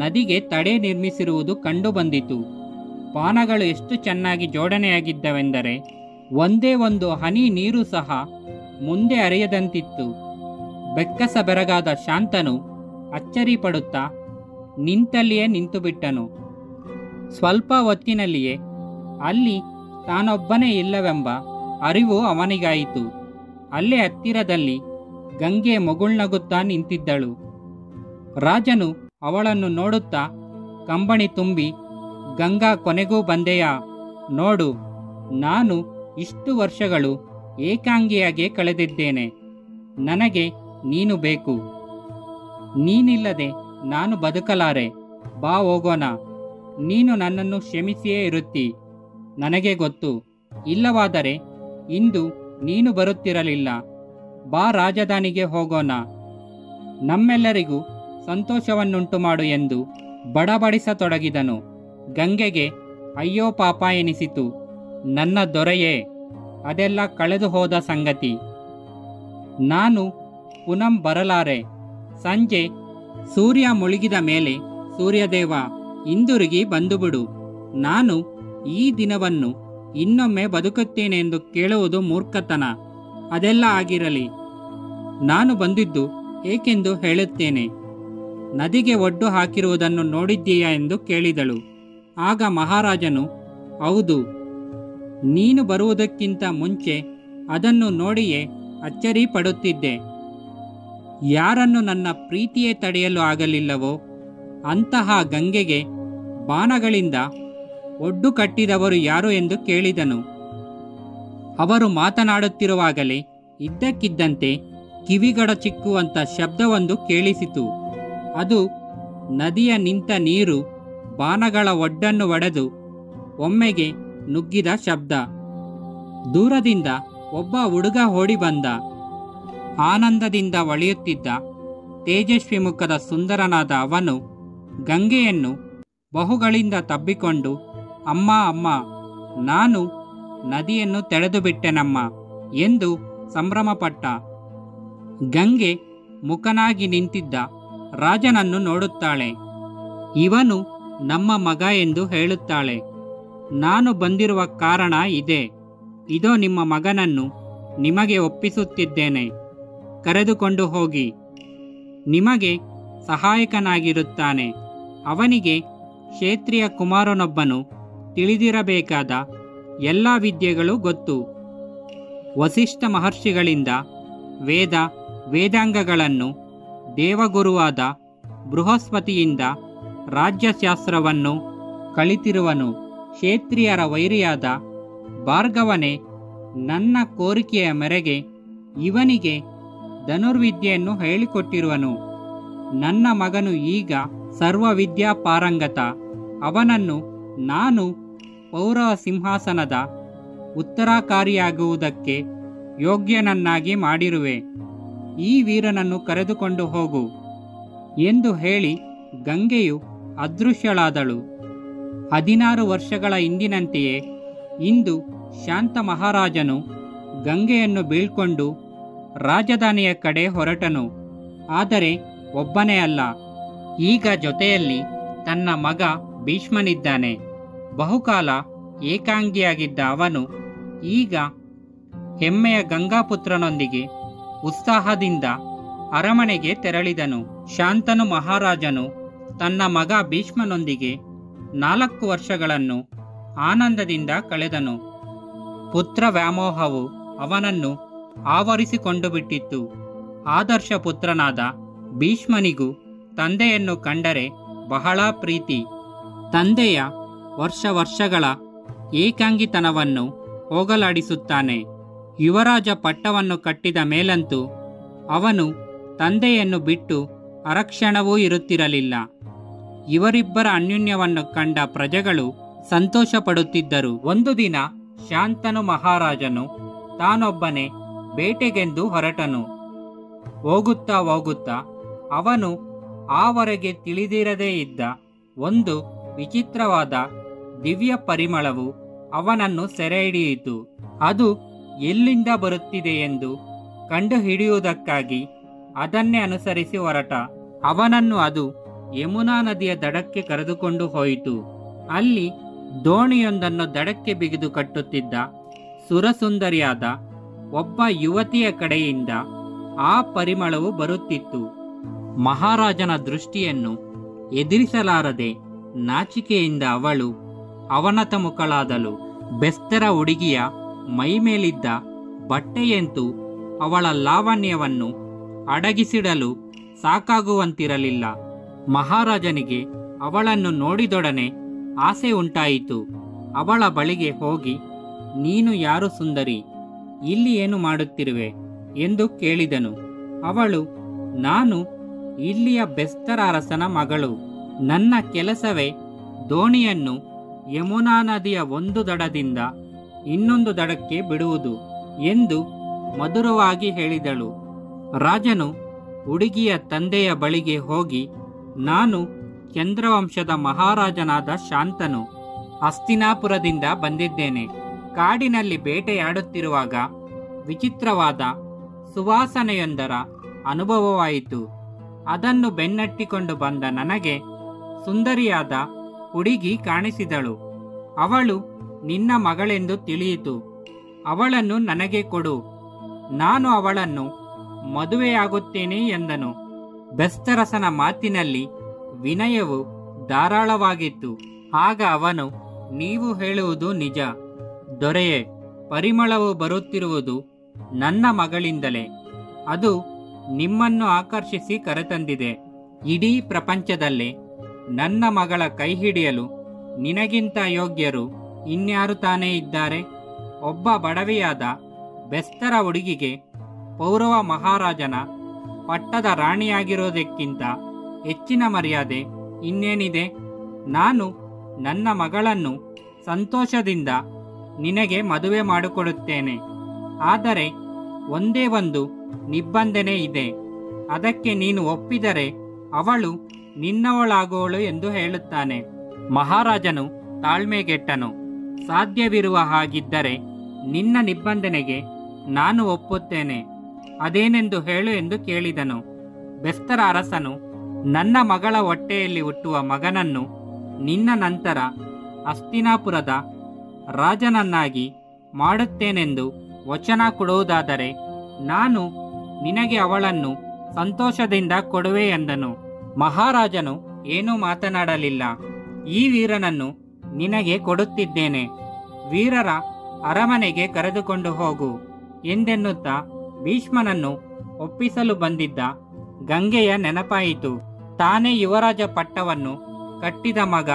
ನದಿಗೆ ತಡೆ ನಿರ್ಮಿಸಿರುವುದು ಕಂಡುಬಂದಿತು. ಬಾಣಗಳು ಎಷ್ಟು ಚೆನ್ನಾಗಿ ಜೋಡಣೆಯಾಗಿದ್ದವೆಂದರೆ ಒಂದೇ ಒಂದು ಹನಿ ನೀರು ಸಹ ಮುಂದೆ ಹರಿಯದಂತಿತ್ತು. ಬೆಕ್ಕಸ ಬೆರಗಾದ ಶಾಂತನು ಅಚ್ಚರಿ ಪಡುತ್ತಾ ನಿಂತಲ್ಲಿಯೇ ನಿಂತುಬಿಟ್ಟನು. ಸ್ವಲ್ಪ ಹೊತ್ತಿನಲ್ಲಿಯೇ ಅಲ್ಲಿ ತಾನೊಬ್ಬನೇ ಇಲ್ಲವೆಂಬ ಅರಿವು ಅವನಿಗಾಯಿತು. ಅಲ್ಲೇ ಹತ್ತಿರದಲ್ಲಿ ಗಂಗೆ ಮುಗುಳ್ನಗುತ್ತಾ ನಿಂತಿದ್ದಳು. ರಾಜನು ಅವಳನ್ನು ನೋಡುತ್ತಾ ಕಂಬನಿ ತುಂಬಿ, ಗಂಗಾ, ಕೊನೆಗೂ ಬಂದೆಯಾ? ನೋಡು, ನಾನು ಇಷ್ಟು ವರ್ಷಗಳು ಏಕಾಂಗಿಯಾಗಿ ಕಳೆದಿದ್ದೇನೆ. ನನಗೆ ನೀನು ಬೇಕು. ನೀನಿಲ್ಲದೆ ನಾನು ಬದುಕಲಾರೆ. ಬಾ, ಹೋಗೋಣ. ನೀನು ನನ್ನನ್ನು ಕ್ಷಮಿಸಿಯೇ ಇರುತ್ತಿ, ನನಗೆ ಗೊತ್ತು. ಇಲ್ಲವಾದರೆ ಇಂದು ನೀನು ಬರುತ್ತಿರಲಿಲ್ಲ. ಬಾ, ರಾಜಧಾನಿಗೆ ಹೋಗೋಣ. ನಮ್ಮೆಲ್ಲರಿಗೂ ಸಂತೋಷವನ್ನುಂಟು ಮಾಡು ಎಂದು ಬಡಬಡಿಸತೊಡಗಿದನು. ಗಂಗೆಗೆ ಅಯ್ಯೋ ಪಾಪ ಎನಿಸಿತು. ನನ್ನ ದೊರೆಯೇ, ಅದೆಲ್ಲ ಕಳೆದು ಹೋದ ಸಂಗತಿ. ನಾನು ಪುನಃ ಬರಲಾರೆ. ಸಂಜೆ ಸೂರ್ಯ ಮುಳುಗಿದ ಮೇಲೆ ಸೂರ್ಯದೇವ ಹಿಂದಿರುಗಿ ಬಂದುಬಿಡು. ನಾನು ಈ ದಿನವನ್ನು ಇನ್ನೊಮ್ಮೆ ಬದುಕುತ್ತೇನೆ ಎಂದು ಕೇಳುವುದು ಮೂರ್ಖತನ. ಅದೆಲ್ಲ ಆಗಿರಲಿ, ನಾನು ಬಂದಿದ್ದು ಏಕೆಂದು ಹೇಳುತ್ತೇನೆ. ನದಿಗೆ ಒಡ್ಡು ಹಾಕಿರುವುದನ್ನು ನೋಡಿದ್ದೀಯಾ ಎಂದು ಕೇಳಿದಳು. ಆಗ ಮಹಾರಾಜನು, ಹೌದು, ನೀನು ಬರುವುದಕ್ಕಿಂತ ಮುಂಚೆ ಅದನ್ನು ನೋಡಿಯೇ ಅಚ್ಚರಿ ಪಡುತ್ತಿದ್ದೆ. ಯಾರನ್ನು ನನ್ನ ಪ್ರೀತಿಯೇ ತಡೆಯಲು ಆಗಲಿಲ್ಲವೋ ಅಂತಹ ಗಂಗೆಗೆ ಬಾಣಗಳಿಂದ ಒಡ್ಡು ಕಟ್ಟಿದವರು ಯಾರು ಎಂದು ಕೇಳಿದನು. ಅವರು ಮಾತನಾಡುತ್ತಿರುವಾಗಲೇ ಇದ್ದಕ್ಕಿದ್ದಂತೆ ಕಿವಿಗಡ ಚಿಕ್ಕುವಂಥ ಶಬ್ದವೊಂದು ಕೇಳಿಸಿತು. ಅದು ನದಿಯ ನಿಂತ ನೀರು ಬಾಣಗಳ ಒಡ್ಡನ್ನು ಒಡೆದು ಒಮ್ಮೆಗೆ ನುಗ್ಗಿದ ಶಬ್ದ. ದೂರದಿಂದ ಒಬ್ಬ ಹುಡುಗ ಓಡಿ ಬಂದ. ಆನಂದದಿಂದ ಹೊಳೆಯುತ್ತಿದ್ದ ತೇಜಸ್ವಿ ಮುಖದ ಸುಂದರನಾದ ಅವನು ಗಂಗೆಯನ್ನು ಬಹುಗಳಿಂದ ತಬ್ಬಿಕೊಂಡು, ಅಮ್ಮ ಅಮ್ಮ, ನಾನು ನದಿಯನ್ನು ತೆಳೆದು ಬಿಟ್ಟೆನಮ್ಮ ಎಂದು ಸಂಭ್ರಮಪಟ್ಟ. ಗಂಗೆ ಮುಖನಾಗಿ ನಿಂತಿದ್ದ ರಾಜನನ್ನು ನೋಡುತ್ತಾಳೆ. ಇವನು ನಮ್ಮ ಮಗ ಎಂದು ಹೇಳುತ್ತಾಳೆ. ನಾನು ಬಂದಿರುವ ಕಾರಣ ಇದೆ. ಇದೋ ನಿಮ್ಮ ಮಗನನ್ನು ನಿಮಗೆ ಒಪ್ಪಿಸುತ್ತಿದ್ದೇನೆ. ಕರೆದುಕೊಂಡು ಹೋಗಿ. ನಿಮಗೆ ಸಹಾಯಕನಾಗಿರುತ್ತಾನೆ. ಅವನಿಗೆ ಕ್ಷೇತ್ರಿಯ ಕುಮಾರನೊಬ್ಬನು ತಿಳಿದಿರಬೇಕಾದ ಎಲ್ಲ ವಿದ್ಯೆಗಳು ಗೊತ್ತು. ವಸಿಷ್ಠ ಮಹರ್ಷಿಗಳಿಂದ ವೇದಾಂಗಗಳನ್ನು, ದೇವಗುರುವಾದ ಬೃಹಸ್ಪತಿಯಿಂದ ರಾಜ್ಯಶಾಸ್ತ್ರವನ್ನು ಕಲಿತಿರುವನು. ಕ್ಷೇತ್ರಿಯರ ವೈರಿಯಾದ ಭಾರ್ಗವನೇ ನನ್ನ ಕೋರಿಕೆಯ ಮೇರೆಗೆ ಇವನಿಗೆ ಧನುರ್ವಿದ್ಯೆಯನ್ನು ಹೇಳಿಕೊಟ್ಟಿರುವನು. ನನ್ನ ಮಗನು ಈಗ ಸರ್ವವಿದ್ಯಾ ಪಾರಂಗತ. ಅವನನ್ನು ನಾನು ಪೌರವ ಸಿಂಹಾಸನದ ಉತ್ತರಾಕಾರಿಯಾಗುವುದಕ್ಕೆ ಯೋಗ್ಯನನ್ನಾಗಿ ಮಾಡಿರುವೆ. ಈ ವೀರನನ್ನು ಕರೆದುಕೊಂಡು ಹೋಗು ಎಂದು ಹೇಳಿ ಗಂಗೆಯು ಅದೃಶ್ಯಳಾದಳು. 16 ವರ್ಷಗಳ ಹಿಂದಿನಂತೆಯೇ ಇಂದು ಶಾಂತ ಮಹಾರಾಜನು ಗಂಗೆಯನ್ನು ಬೀಳ್ಕೊಂಡು ರಾಜಧಾನಿಯ ಕಡೆ ಹೊರಟನು. ಆದರೆ ಒಬ್ಬನೇ ಅಲ್ಲ, ಈಗ ಜೊತೆಯಲ್ಲಿ ತನ್ನ ಮಗ ಭೀಷ್ಮನಿದ್ದಾನೆ. ಬಹುಕಾಲ ಏಕಾಂಗಿಯಾಗಿದ್ದ ಅವನು ಈಗ ಹೆಮ್ಮೆಯ ಗಂಗಾಪುತ್ರನೊಂದಿಗೆ ಉತ್ಸಾಹದಿಂದ ಅರಮನೆಗೆ ತೆರಳಿದನು. ಶಾಂತನು ಮಹಾರಾಜನು ತನ್ನ ಮಗ ಭೀಷ್ಮನೊಂದಿಗೆ 4 ವರ್ಷಗಳನ್ನು ಆನಂದದಿಂದ ಕಳೆದನು. ಪುತ್ರ ವ್ಯಾಮೋಹವು ಅವನನ್ನು ಆವರಿಸಿಕೊಂಡು ಬಿಟ್ಟಿತ್ತು. ಆದರ್ಶ ಪುತ್ರನಾದ ಭೀಷ್ಮನಿಗೂ ತಂದೆಯನ್ನು ಕಂಡರೆ ಬಹಳ ಪ್ರೀತಿ. ತಂದೆಯ ವರ್ಷಗಳ ಏಕಾಂಗಿತನವನ್ನು ಹೋಗಲಾಡಿಸುತ್ತಾನೆ. ಯುವರಾಜ ಪಟ್ಟವನ್ನು ಕಟ್ಟಿದ ಮೇಲಂತೂ ಅವನು ತಂದೆಯನ್ನು ಬಿಟ್ಟು ಅರಕ್ಷಣವೂ ಇರುತ್ತಿರಲಿಲ್ಲ. ಇವರಿಬ್ಬರ ಅನ್ಯೋನ್ಯವನ್ನು ಕಂಡ ಪ್ರಜೆಗಳು ಸಂತೋಷ ಪಡುತ್ತಿದ್ದರು. ಒಂದು ದಿನ ಶಾಂತನು ಮಹಾರಾಜನು ತಾನೊಬ್ಬನೇ ಬೇಟೆಗೆಂದು ಹೊರಟನು. ಹೋಗುತ್ತಾ ಅವನು ಆವರೆಗೆ ತಿಳಿದಿರದೇ ಇದ್ದ ಒಂದು ವಿಚಿತ್ರವಾದ ದಿವ್ಯ ಪರಿಮಳವು ಅವನನ್ನು ಸೆರೆ ಹಿಡಿಯಿತು. ಅದು ಎಲ್ಲಿಂದ ಬರುತ್ತಿದೆ ಎಂದು ಕಂಡುಹಿಡಿಯುವುದಕ್ಕಾಗಿ ಅದನ್ನೇ ಅನುಸರಿಸಿ ಹೊರಟ. ಅವನನ್ನು ಅದು ಯಮುನಾ ನದಿಯ ದಡಕ್ಕೆ ಕರೆದುಕೊಂಡು ಹೋಯಿತು. ಅಲ್ಲಿ ದೋಣಿಯೊಂದನ್ನು ದಡಕ್ಕೆ ಬಿಗಿದು ಕಟ್ಟುತ್ತಿದ್ದ ಸುರಸುಂದರಿಯಾದ ಒಬ್ಬ ಯುವತಿಯ ಕಡೆಯಿಂದ ಆ ಪರಿಮಳವು ಬರುತ್ತಿತ್ತು. ಮಹಾರಾಜನ ದೃಷ್ಟಿಯನ್ನು ಎದುರಿಸಲಾರದೆ ನಾಚಿಕೆಯಿಂದ ಅವಳು ಅವನತ ಮುಖಳಾದಳು. ಬೆಸ್ತರ ಹುಡುಗಿಯ ಮೈಮೇಲಿದ್ದ ಬಟ್ಟೆಯಂತೂ ಅವಳ ಲಾವಣ್ಯವನ್ನು ಅಡಗಿಸಿಡಲು ಸಾಕಾಗುವಂತಿರಲಿಲ್ಲ. ಮಹಾರಾಜನಿಗೆ ಅವಳನ್ನು ನೋಡಿದೊಡನೆ ಆಸೆ ಉಂಟಾಯಿತು. ಅವಳ ಬಳಿಗೆ ಹೋಗಿ, ನೀನು ಯಾರು ಸುಂದರಿ? ಇಲ್ಲಿ ಏನು ಮಾಡುತ್ತಿರುವೆ ಎಂದು ಕೇಳಿದನು. ಅವಳು, ನಾನು ಇಲ್ಲಿಯ ಬೆಸ್ತರ ಅರಸನ ಮಗಳು. ನನ್ನ ಕೆಲಸವೇ ದೋಣಿಯನ್ನು ಯಮುನಾ ನದಿಯ ಒಂದು ದಡದಿಂದ ಇನ್ನೊಂದು ದಡಕ್ಕೆ ಬಿಡುವುದು ಎಂದು ಮಧುರವಾಗಿ ಹೇಳಿದಳು. ರಾಜನು ಹುಡುಗಿಯ ತಂದೆಯ ಬಳಿಗೆ ಹೋಗಿ, ನಾನು ಚಂದ್ರವಂಶದ ಮಹಾರಾಜನಾದ ಶಾಂತನು ಹಸ್ತಿನಾಪುರದಿಂದ ಬಂದಿದ್ದೇನೆ. ಕಾಡಿನಲ್ಲಿ ಬೇಟೆಯಾಡುತ್ತಿರುವಾಗ ವಿಚಿತ್ರವಾದ ಸುವಾಸನೆಯೊಂದರ ಅನುಭವವಾಯಿತು. ಅದನ್ನು ಬೆನ್ನಟ್ಟಿಕೊಂಡು ಬಂದ ನನಗೆ ಸುಂದರಿಯಾದ ಹುಡುಗಿ ಕಾಣಿಸಿದಳು. ಅವಳು ನಿನ್ನ ಮಗಳೆಂದು ತಿಳಿಯಿತು. ಅವಳನ್ನು ನನಗೆ ಕೊಡು, ನಾನು ಅವಳನ್ನು ಮದುವೆಯಾಗುತ್ತೇನೆ ಎಂದನು. ಬೆಸ್ತರಸನ ಮಾತಿನಲ್ಲಿ ವಿನಯವು ಧಾರಾಳವಾಗಿತ್ತು. ಆಗ ಅವನು, ನೀವು ಹೇಳುವುದು ನಿಜ ದೊರೆಯೇ. ಪರಿಮಳವು ಬರುತ್ತಿರುವುದು ನನ್ನ ಮಗಳಿಂದಲೇ. ಅದು ನಿಮ್ಮನ್ನು ಆಕರ್ಷಿಸಿ ಕರೆತಂದಿದೆ. ಇಡೀ ಪ್ರಪಂಚದಲ್ಲೇ ನನ್ನ ಮಗಳ ಕೈ ಹಿಡಿಯಲು ನಿನಗಿಂತ ಯೋಗ್ಯರು ಇನ್ಯಾರು ತಾನೇ ಇದ್ದಾರೆ? ಒಬ್ಬ ಬಡವಿಯಾದ ಬೆಸ್ತರ ಹುಡುಗಿಗೆ ಪೌರವ ಮಹಾರಾಜನ ಪಟ್ಟದ ರಾಣಿಯಾಗಿರೋದಕ್ಕಿಂತ ಹೆಚ್ಚಿನ ಮರ್ಯಾದೆ ಇನ್ನೇನಿದೆ? ನಾನು ನನ್ನ ಮಗಳನ್ನು ಸಂತೋಷದಿಂದ ನಿನಗೆ ಮದುವೆ ಮಾಡಿಕೊಡುತ್ತೇನೆ. ಆದರೆ ಒಂದೇ ಒಂದು ನಿಬಂಧನೆ ಇದೆ. ಅದಕ್ಕೆ ನೀನು ಒಪ್ಪಿದರೆ ಅವಳು ನಿನ್ನವಳಾಗುವಳು ಎಂದು ಹೇಳುತ್ತಾನೆ. ಮಹಾರಾಜನು ತಾಳ್ಮೆಗೆಟ್ಟನು. ಸಾಧ್ಯವಿರುವ ಹಾಗಿದ್ದರೆ ನಿನ್ನ ನಿಬಂಧನೆಗೆ ನಾನು ಒಪ್ಪುತ್ತೇನೆ. ಅದೇನೆಂದು ಹೇಳು ಎಂದು ಕೇಳಿದನು. ಬೆಸ್ತರ ಅರಸನು, ನನ್ನ ಮಗಳ ಹೊಟ್ಟೆಯಲ್ಲಿ ಹುಟ್ಟುವ ಮಗನನ್ನು ನಿನ್ನ ನಂತರ ಹಸ್ತಿನಾಪುರದ ರಾಜನನ್ನಾಗಿ ಮಾಡುತ್ತೇನೆಂದು ವಚನ ಕೊಡುವುದಾದರೆ ನಾನು ನಿನಗೆ ಅವಳನ್ನು ಸಂತೋಷದಿಂದ ಕೊಡುವೆ ಎಂದನು. ಮಹಾರಾಜನು ಏನೂ ಮಾತನಾಡಲಿಲ್ಲ. ಈ ವೀರನನ್ನು ನಿನಗೆ ಕೊಡುತ್ತಿದ್ದೇನೆ, ವೀರರ ಅರಮನೆಗೆ ಕರೆದುಕೊಂಡು ಹೋಗು ಎಂದೆನ್ನುತ್ತಾ ಭೀಷ್ಮನನ್ನು ಒಪ್ಪಿಸಲು ಬಂದಿದ್ದ ಗಂಗೆಯ ನೆನಪಾಯಿತು. ತಾನೇ ಯುವರಾಜ ಪಟ್ಟವನ್ನು ಕಟ್ಟಿದ ಮಗ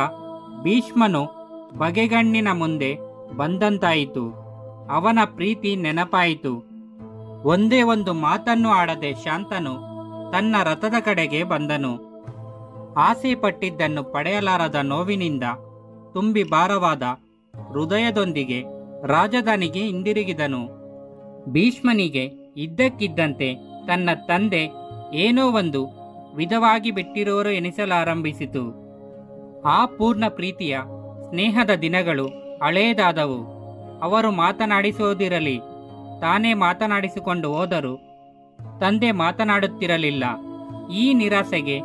ಭೀಷ್ಮನು ಬಗೆಗಣ್ಣಿನ ಮುಂದೆ ಬಂದಂತಾಯಿತು. ಅವನ ಪ್ರೀತಿ ನೆನಪಾಯಿತು. ಒಂದೇ ಒಂದು ಮಾತನ್ನು ಆಡದೆ ಶಾಂತನು ತನ್ನ ರಥದ ಕಡೆಗೆ ಬಂದನು. ಆಸೆ ಪಟ್ಟಿದ್ದನ್ನು ಪಡೆಯಲಾರದ ನೋವಿನಿಂದ ತುಂಬಿ ಭಾರವಾದ ಹೃದಯದೊಂದಿಗೆ ರಾಜಧಾನಿಗೆ ಹಿಂದಿರುಗಿದನು. ಭೀಷ್ಮನಿಗೆ ಇದ್ದಕ್ಕಿದ್ದಂತೆ ತನ್ನ ತಂದೆ ಏನೋ ಒಂದು ವಿಧವಾಗಿ ಬಿಟ್ಟಿರೋರು ಎನಿಸಲಾರಂಭಿಸಿತು. ಆ ಪೂರ್ಣ ಪ್ರೀತಿಯ ಸ್ನೇಹದ ದಿನಗಳು ಹಳೆಯದಾದವು. ಅವರು ಮಾತನಾಡಿಸುವುದಿರಲಿ, ತಾನೇ ಮಾತನಾಡಿಸಿಕೊಂಡು ಹೋದರೂ ತಂದೆ ಮಾತನಾಡುತ್ತಿರಲಿಲ್ಲ. ಈ ನಿರಾಸೆಗೆ,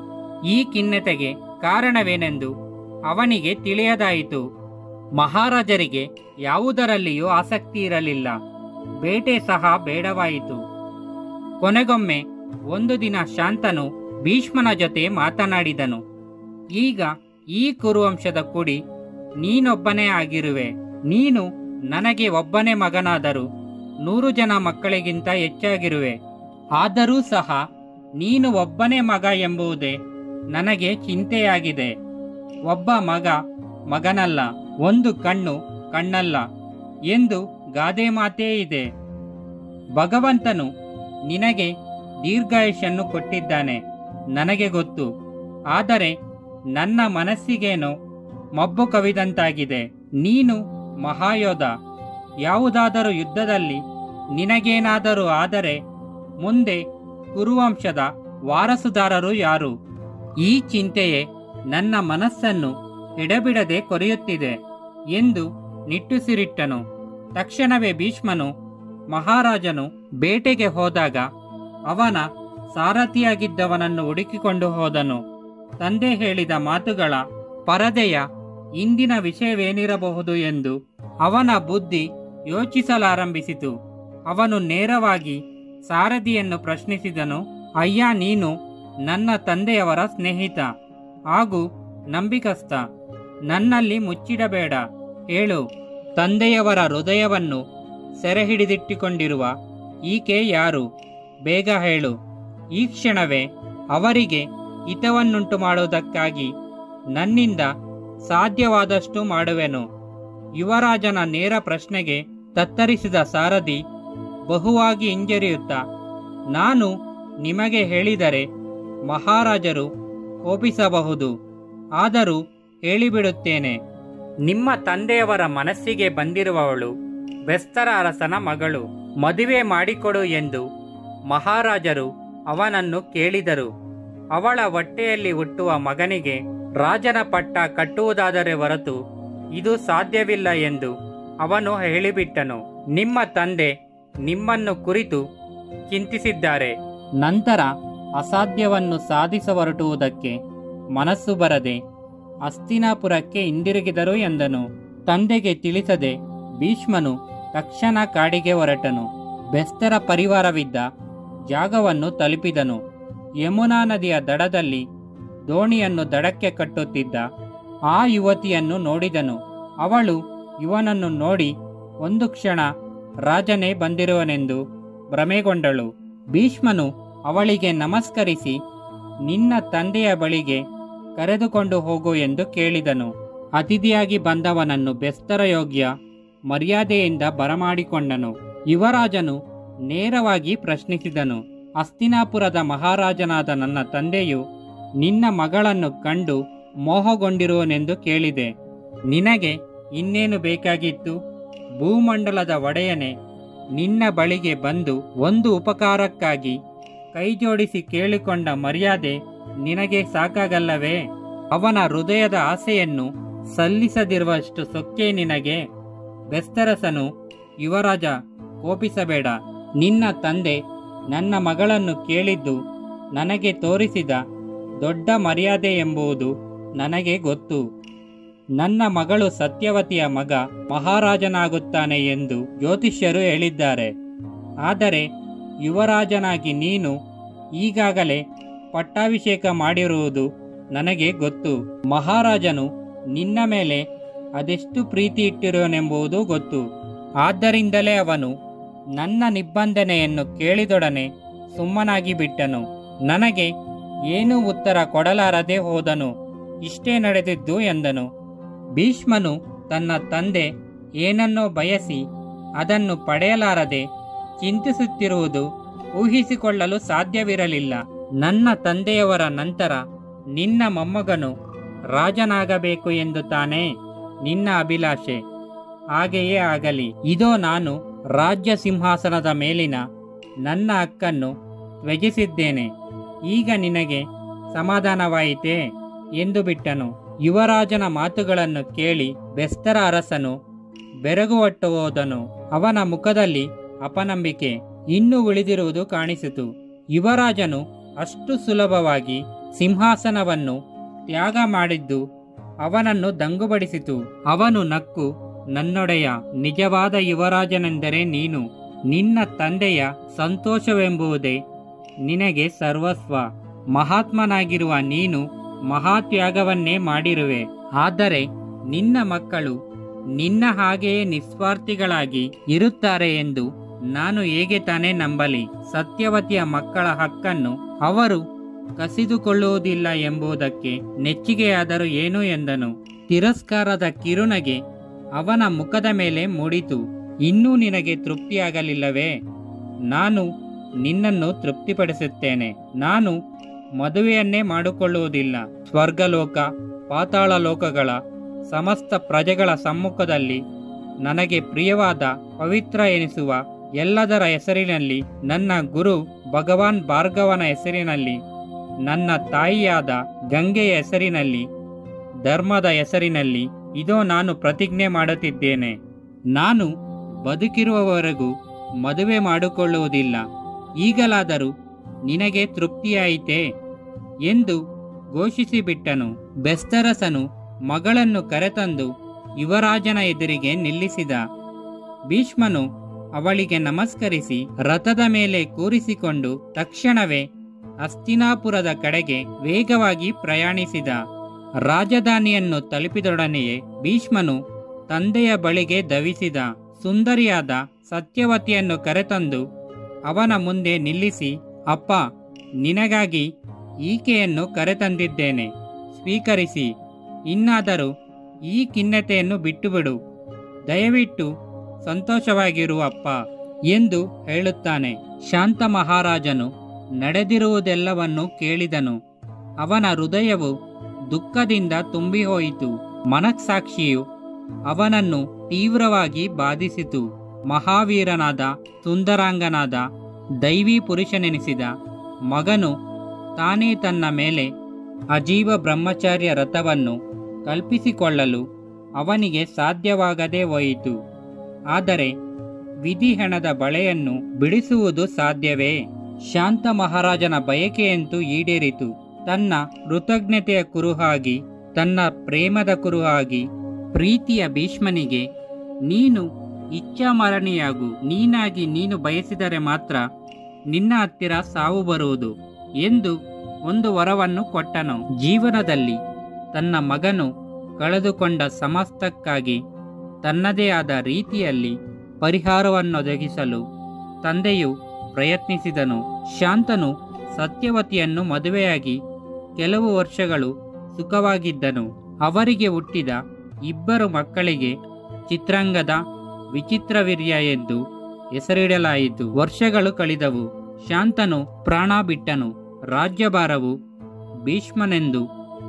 ಈ ಖಿನ್ನತೆಗೆ ಕಾರಣವೇನೆಂದು ಅವನಿಗೆ ತಿಳಿಯದಾಯಿತು. ಮಹಾರಾಜರಿಗೆ ಯಾವುದರಲ್ಲಿಯೂ ಆಸಕ್ತಿ ಇರಲಿಲ್ಲ. ಬೇಟೆ ಸಹ ಬೇಡವಾಯಿತು. ಕೊನೆಗೊಮ್ಮೆ ಒಂದು ದಿನ ಶಾಂತನು ಭೀಷ್ಮನ ಜೊತೆ ಮಾತನಾಡಿದನು. ಈಗ ಈ ಕುರುವಂಶದ ಕುಡಿ ನೀನೊಬ್ಬನೇ ಆಗಿರುವೆ. ನೀನು ನನಗೆ ಒಬ್ಬನೇ ಮಗನಾದರೂ 100 ಜನ ಮಕ್ಕಳಿಗಿಂತ ಹೆಚ್ಚಾಗಿರುವೆ. ಆದರೂ ಸಹ ನೀನು ಒಬ್ಬನೇ ಮಗ ಎಂಬುದೇ ನನಗೆ ಚಿಂತೆಯಾಗಿದೆ. ಒಬ್ಬ ಮಗ ಮಗನಲ್ಲ, ಒಂದು ಕಣ್ಣು ಕಣ್ಣಲ್ಲ ಎಂದು ಗಾದೆ ಮಾತೇ ಇದೆ. ಭಗವಂತನು ನಿನಗೆ ದೀರ್ಘಾಯುಷ್ಯನ್ನು ಕೊಟ್ಟಿದ್ದಾನೆ, ನನಗೆ ಗೊತ್ತು. ಆದರೆ ನನ್ನ ಮನಸ್ಸಿಗೇನೋ ಮಬ್ಬು ಕವಿದಂತಾಗಿದೆ. ನೀನು ಮಹಾಯೋಧ. ಯಾವುದಾದರೂ ಯುದ್ಧದಲ್ಲಿ ನಿನಗೇನಾದರೂ ಆದರೆ ಮುಂದೆ ಕುರುವಂಶದ ವಾರಸುದಾರರು ಯಾರು? ಈ ಚಿಂತೆಯೇ ನನ್ನ ಮನಸ್ಸನ್ನು ಎಡೆಬಿಡದೆ ಕೊರೆಯುತ್ತಿದೆ ಎಂದು ನಿಟ್ಟುಸಿರಿಟ್ಟನು. ತಕ್ಷಣವೇ ಭೀಷ್ಮನು ಮಹಾರಾಜನು ಬೇಟೆಗೆ ಹೋದಾಗ ಅವನ ಸಾರಥಿಯಾಗಿದ್ದವನನ್ನು ಹುಡುಕಿಕೊಂಡು ಹೋದನು. ತಂದೆ ಹೇಳಿದ ಮಾತುಗಳ ಪರದೆಯ ಇಂದಿನ ವಿಷಯವೇನಿರಬಹುದು ಎಂದು ಅವನ ಬುದ್ಧಿ ಯೋಚಿಸಲಾರಂಭಿಸಿತು. ಅವನು ನೇರವಾಗಿ ಸಾರಥಿಯನ್ನು ಪ್ರಶ್ನಿಸಿದನು. ಅಯ್ಯ, ನೀನು ನನ್ನ ತಂದೆಯವರ ಸ್ನೇಹಿತ ಹಾಗೂ ನಂಬಿಕಸ್ಥ. ನನ್ನಲ್ಲಿ ಮುಚ್ಚಿಡಬೇಡ, ಹೇಳು. ತಂದೆಯವರ ಹೃದಯವನ್ನು ಸೆರೆ ಹಿಡಿದಿಟ್ಟುಕೊಂಡಿರುವ ಈಕೆ ಯಾರು? ಬೇಗ ಹೇಳು. ಈ ಕ್ಷಣವೇ ಅವರಿಗೆ ಹಿತವನ್ನುಂಟು ಮಾಡುವುದಕ್ಕಾಗಿ ನನ್ನಿಂದ ಸಾಧ್ಯವಾದಷ್ಟು ಮಾಡುವೆನು. ಯುವರಾಜನ ನೇರ ಪ್ರಶ್ನೆಗೆ ತತ್ತರಿಸಿದ ಸಾರಥಿ ಬಹುವಾಗಿ ಹಿಂಜರಿಯುತ್ತಾ, ನಾನು ನಿಮಗೆ ಹೇಳಿದರೆ ಮಹಾರಾಜರು ಕೋಪಿಸಬಹುದು. ಆದರೂ ಹೇಳಿಬಿಡುತ್ತೇನೆ. ನಿಮ್ಮ ತಂದೆಯವರ ಮನಸ್ಸಿಗೆ ಬಂದಿರುವವಳು ಬೆಸ್ತರ ಅರಸನ ಮಗಳು. ಮದುವೆ ಮಾಡಿಕೊಡು ಎಂದು ಮಹಾರಾಜರು ಅವನನ್ನು ಕೇಳಿದರು. ಅವಳ ಹೊಟ್ಟೆಯಲ್ಲಿ ಹುಟ್ಟುವ ಮಗನಿಗೆ ರಾಜನ ಪಟ್ಟ ಕಟ್ಟುವುದಾದರೆ ಹೊರತು ಇದು ಸಾಧ್ಯವಿಲ್ಲ ಎಂದು ಅವನು ಹೇಳಿಬಿಟ್ಟನು. ನಿಮ್ಮ ತಂದೆ ನಿಮ್ಮನ್ನು ಕುರಿತು ಚಿಂತಿಸಿದ್ದಾರೆ. ನಂತರ ಅಸಾಧ್ಯವನ್ನು ಸಾಧಿಸಹೊರಟುವುದಕ್ಕೆ ಮನಸ್ಸು ಬರದೆ ಹಸ್ತಿನಾಪುರಕ್ಕೆ ಹಿಂದಿರುಗಿದರು ಎಂದನು. ತಂದೆಗೆ ತಿಳಿಸದೆ ಭೀಷ್ಮನು ತಕ್ಷಣ ಕಾಡಿಗೆ ಹೊರಟನು. ಬೆಸ್ತರ ಪರಿವಾರವಿದ್ದ ಜಾಗವನ್ನು ತಲುಪಿದನು. ಯಮುನಾ ನದಿಯ ದಡದಲ್ಲಿ ದೋಣಿಯನ್ನು ದಡಕ್ಕೆ ಕಟ್ಟುತ್ತಿದ್ದ ಆ ಯುವತಿಯನ್ನು ನೋಡಿದನು. ಅವಳು ಇವನನ್ನು ನೋಡಿ ಒಂದು ಕ್ಷಣ ರಾಜನೇ ಬಂದಿರುವನೆಂದು ಭ್ರಮೆಗೊಂಡಳು. ಭೀಷ್ಮನು ಅವಳಿಗೆ ನಮಸ್ಕರಿಸಿ, ನಿನ್ನ ತಂದೆಯ ಬಳಿಗೆ ಕರೆದುಕೊಂಡು ಹೋಗು ಎಂದು ಕೇಳಿದನು. ಅತಿಥಿಯಾಗಿ ಬಂದವನನ್ನು ಬೆಸ್ತರ ಯೋಗ್ಯ ಮರ್ಯಾದೆಯಿಂದ ಬರಮಾಡಿಕೊಂಡನು. ಯುವರಾಜನು ನೇರವಾಗಿ ಪ್ರಶ್ನಿಸಿದನು, ಹಸ್ತಿನಾಪುರದ ಮಹಾರಾಜನಾದ ನನ್ನ ತಂದೆಯು ನಿನ್ನ ಮಗಳನ್ನು ಕಂಡು ಮೋಹಗೊಂಡಿರುವನೆಂದು ಕೇಳಿದೆ. ನಿನಗೆ ಇನ್ನೇನು ಬೇಕಾಗಿತ್ತು? ಭೂಮಂಡಲದ ಒಡೆಯನೆ ನಿನ್ನ ಬಳಿಗೆ ಬಂದು ಒಂದು ಉಪಕಾರಕ್ಕಾಗಿ ಕೈಜೋಡಿಸಿ ಕೇಳಿಕೊಂಡ ಮರ್ಯಾದೆ ನಿನಗೆ ಸಾಕಾಗಲ್ಲವೇ? ಅವನ ಹೃದಯದ ಆಸೆಯನ್ನು ಸಲ್ಲಿಸದಿರುವಷ್ಟು ಸೊಕ್ಕೆ ನಿನಗೆ? ಬೆಸ್ತರಸನು, ಯುವರಾಜ, ಕೋಪಿಸಬೇಡ. ನಿನ್ನ ತಂದೆ ನನ್ನ ಮಗಳನ್ನು ಕೇಳಿದ್ದು ನನಗೆ ತೋರಿಸಿದ ದೊಡ್ಡ ಮರ್ಯಾದೆ ಎಂಬುದು ನನಗೆ ಗೊತ್ತು. ನನ್ನ ಮಗಳು ಸತ್ಯವತಿಯ ಮಗ ಮಹಾರಾಜನಾಗುತ್ತಾನೆ ಎಂದು ಜ್ಯೋತಿಷ್ಯರು ಹೇಳಿದ್ದಾರೆ. ಆದರೆ ಯುವರಾಜನಾಗಿ ನೀನು ಈಗಾಗಲೇ ಪಟ್ಟಾಭಿಷೇಕ ಮಾಡಿರುವುದು ನನಗೆ ಗೊತ್ತು. ಮಹಾರಾಜನು ನಿನ್ನ ಮೇಲೆ ಅದೆಷ್ಟು ಪ್ರೀತಿ ಇಟ್ಟಿರುವನೆಂಬುದು ಗೊತ್ತು. ಆದ್ದರಿಂದಲೇ ಅವನು ನನ್ನ ನಿಬಂಧನೆಯನ್ನು ಕೇಳಿದೊಡನೆ ಸುಮ್ಮನಾಗಿ ಬಿಟ್ಟನು. ನನಗೆ ಏನೂ ಉತ್ತರ ಕೊಡಲಾರದೆ ಹೋದನು. ಇಷ್ಟೇ ನಡೆದಿದ್ದು ಎಂದನು. ಭೀಷ್ಮನು ತನ್ನ ತಂದೆ ಏನನ್ನೋ ಬಯಸಿ ಅದನ್ನು ಪಡೆಯಲಾರದೆ ಚಿಂತಿಸುತ್ತಿರುವುದು ಊಹಿಸಿಕೊಳ್ಳಲು ಸಾಧ್ಯವಿರಲಿಲ್ಲ. ನನ್ನ ತಂದೆಯವರ ನಂತರ ನಿನ್ನ ಮೊಮ್ಮಗನು ರಾಜನಾಗಬೇಕು ಎಂದು ತಾನೇ ನಿನ್ನ ಅಭಿಲಾಷೆ. ಹಾಗೆಯೇ ಆಗಲಿ. ಇದೋ ನಾನು ರಾಜ್ಯ ಸಿಂಹಾಸನದ ಮೇಲಿನ ನನ್ನ ಹಕ್ಕನ್ನು ತ್ಯಜಿಸಿದ್ದೇನೆ. ಈಗ ನಿನಗೆ ಸಮಾಧಾನವಾಯಿತೇ ಎಂದು ಬಿಟ್ಟನು. ಯುವರಾಜನ ಮಾತುಗಳನ್ನು ಕೇಳಿ ಬೆಸ್ತರ ಅರಸನು ಬೆರಗುವಟ್ಟು ಹೋದನು. ಅವನ ಮುಖದಲ್ಲಿ ಅಪನಂಬಿಕೆ ಇನ್ನೂ ಉಳಿದಿರುವುದು ಕಾಣಿಸಿತು. ಯುವರಾಜನು ಅಷ್ಟು ಸುಲಭವಾಗಿ ಸಿಂಹಾಸನವನ್ನು ತ್ಯಾಗ ಮಾಡಿದ್ದು ಅವನನ್ನು ದಂಗುಬಡಿಸಿತು. ಅವನು ನಕ್ಕು, ನನ್ನೊಡೆಯ, ನಿಜವಾದ ಯುವರಾಜನೆಂದರೆ ನೀನು. ನಿನ್ನ ತಂದೆಯ ಸಂತೋಷವೆಂಬುದೇ ನಿನಗೆ ಸರ್ವಸ್ವ. ಮಹಾತ್ಮನಾಗಿರುವ ನೀನು ಮಹಾತ್ಯಾಗವನ್ನೇ ಮಾಡಿರುವೆ. ಆದರೆ ನಿನ್ನ ಮಕ್ಕಳು ನಿನ್ನ ಹಾಗೆಯೇ ನಿಸ್ವಾರ್ಥಿಗಳಾಗಿ ಇರುತ್ತಾರೆ ಎಂದು ನಾನು ಹೇಗೆ ತಾನೇ ನಂಬಲಿ? ಸತ್ಯವತಿಯ ಮಕ್ಕಳ ಹಕ್ಕನ್ನು ಅವರು ಕಸಿದುಕೊಳ್ಳುವುದಿಲ್ಲ ಎಂಬುದಕ್ಕೆ ನೆಚ್ಚಿಗೆಯಾದರೂ ಏನು ಎಂದನು. ತಿರಸ್ಕಾರದ ಕಿರುನಗೆ ಅವನ ಮುಖದ ಮೇಲೆ ಮೂಡಿತು. ಇನ್ನೂ ನಿನಗೆ ತೃಪ್ತಿಯಾಗಲಿಲ್ಲವೇ? ನಾನು ನಿನ್ನನ್ನು ತೃಪ್ತಿಪಡಿಸುತ್ತೇನೆ. ನಾನು ಮದುವೆಯನ್ನೇ ಮಾಡಿಕೊಳ್ಳುವುದಿಲ್ಲ. ಸ್ವರ್ಗಲೋಕ ಪಾತಾಳ ಲೋಕಗಳ ಸಮಸ್ತ ಪ್ರಜೆಗಳ ಸಮ್ಮುಖದಲ್ಲಿ ನನಗೆ ಪ್ರಿಯವಾದ ಪವಿತ್ರ ಎನಿಸುವ ಎಲ್ಲದರ ಹೆಸರಿನಲ್ಲಿ, ನನ್ನ ಗುರು ಭಗವಾನ್ ಭಾರ್ಗವನ ಹೆಸರಿನಲ್ಲಿ, ನನ್ನ ತಾಯಿಯಾದ ಗಂಗೆಯ ಹೆಸರಿನಲ್ಲಿ, ಧರ್ಮದ ಹೆಸರಿನಲ್ಲಿ ಇದೋ ನಾನು ಪ್ರತಿಜ್ಞೆ ಮಾಡುತ್ತಿದ್ದೇನೆ. ನಾನು ಬದುಕಿರುವವರೆಗೂ ಮದುವೆ ಮಾಡಿಕೊಳ್ಳುವುದಿಲ್ಲ. ಈಗಲಾದರೂ ನಿನಗೆ ತೃಪ್ತಿಯಾಯಿತೇ ಎಂದು ಘೋಷಿಸಿಬಿಟ್ಟನು. ಬೆಸ್ತರಸನು ಮಗಳನ್ನು ಕರೆತಂದು ಯುವರಾಜನ ಎದುರಿಗೆ ನಿಲ್ಲಿಸಿದ. ಭೀಷ್ಮನು ಅವಳಿಗೆ ನಮಸ್ಕರಿಸಿ ರಥದ ಮೇಲೆ ಕೂರಿಸಿಕೊಂಡು ತಕ್ಷಣವೇ ಹಸ್ತಿನಾಪುರದ ಕಡೆಗೆ ವೇಗವಾಗಿ ಪ್ರಯಾಣಿಸಿದ. ರಾಜಧಾನಿಯನ್ನು ತಲುಪಿದೊಡನೆಯೇ ಭೀಷ್ಮನು ತಂದೆಯ ಬಳಿಗೆ ಧವಿಸಿದ. ಸುಂದರಿಯಾದ ಸತ್ಯವತಿಯನ್ನು ಕರೆತಂದು ಅವನ ಮುಂದೆ ನಿಲ್ಲಿಸಿ, ಅಪ್ಪ, ನಿನಗಾಗಿ ಈಕೆಯನ್ನು ಕರೆತಂದಿದ್ದೇನೆ, ಸ್ವೀಕರಿಸಿ. ಇನ್ನಾದರೂ ಈ ಖಿನ್ನತೆಯನ್ನು ಬಿಟ್ಟುಬಿಡು. ದಯವಿಟ್ಟು ಸಂತೋಷವಾಗಿರು ಅಪ್ಪ ಎಂದು ಹೇಳುತ್ತಾನೆ. ಶಾಂತ ಮಹಾರಾಜನು ನಡೆದಿರುವುದೆಲ್ಲವನ್ನು ಕೇಳಿದನು. ಅವನ ಹೃದಯವು ದುಃಖದಿಂದ ತುಂಬಿಹೋಯಿತು. ಮನಸ್ಸಾಕ್ಷಿಯು ಅವನನ್ನು ತೀವ್ರವಾಗಿ ಬಾಧಿಸಿತು. ಮಹಾವೀರನಾದ ಸುಂದರಾಂಗನಾದ ದೈವಿ ಪುರುಷನೆನಿಸಿದ ಮಗನು ತಾನೇ ತನ್ನ ಮೇಲೆ ಅಜೀವ ಬ್ರಹ್ಮಚಾರ್ಯ ವ್ರತವನ್ನು ಕಲ್ಪಿಸಿಕೊಳ್ಳಲು ಅವನಿಗೆ ಸಾಧ್ಯವಾಗದೇ ಹೋಯಿತು. ಆದರೆ ವಿಧಿ ಹೆಣದ ಬಳೆಯನ್ನು ಬಿಡಿಸುವುದು ಸಾಧ್ಯವೇ? ಶಾಂತ ಮಹಾರಾಜನ ಬಯಕೆಯಂತೂ ಈಡೇರಿತು. ತನ್ನ ಕೃತಜ್ಞತೆಯ ಕುರುಹಾಗಿ, ತನ್ನ ಪ್ರೇಮದ ಕುರುಹಾಗಿ ಪ್ರೀತಿಯ ಭೀಷ್ಮನಿಗೆ, ನೀನು ಇಚ್ಛಾಮರಣಿಯಾಗು, ನೀನಾಗಿ ನೀನು ಬಯಸಿದರೆ ಮಾತ್ರ ನಿನ್ನ ಹತ್ತಿರ ಸಾವು ಬರುವುದು ಎಂದು ಒಂದು ವರವನ್ನು ಕೊಟ್ಟನು. ಜೀವನದಲ್ಲಿ ತನ್ನ ಮಗನು ಕಳೆದುಕೊಂಡ ಸಮಸ್ತಕ್ಕಾಗಿ ತನ್ನದೇ ಆದ ರೀತಿಯಲ್ಲಿ ಪರಿಹಾರವನ್ನೊದಗಿಸಲು ತಂದೆಯು ಪ್ರಯತ್ನಿಸಿದನು. ಶಾಂತನು ಸತ್ಯವತಿಯನ್ನು ಮದುವೆಯಾಗಿ ಕೆಲವು ವರ್ಷಗಳು ಸುಖವಾಗಿದ್ದನು. ಅವರಿಗೆ ಹುಟ್ಟಿದ 2 ಮಕ್ಕಳಿಗೆ ಚಿತ್ರಾಂಗದ, ವಿಚಿತ್ರವೀರ್ಯ ಎಂದು ಹೆಸರಿಡಲಾಯಿತು. ವರ್ಷಗಳು ಕಳೆದವು. ಶಾಂತನು ಪ್ರಾಣ ಬಿಟ್ಟನು. ರಾಜ್ಯಭಾರವು ಭೀಷ್ಮನೆಂದು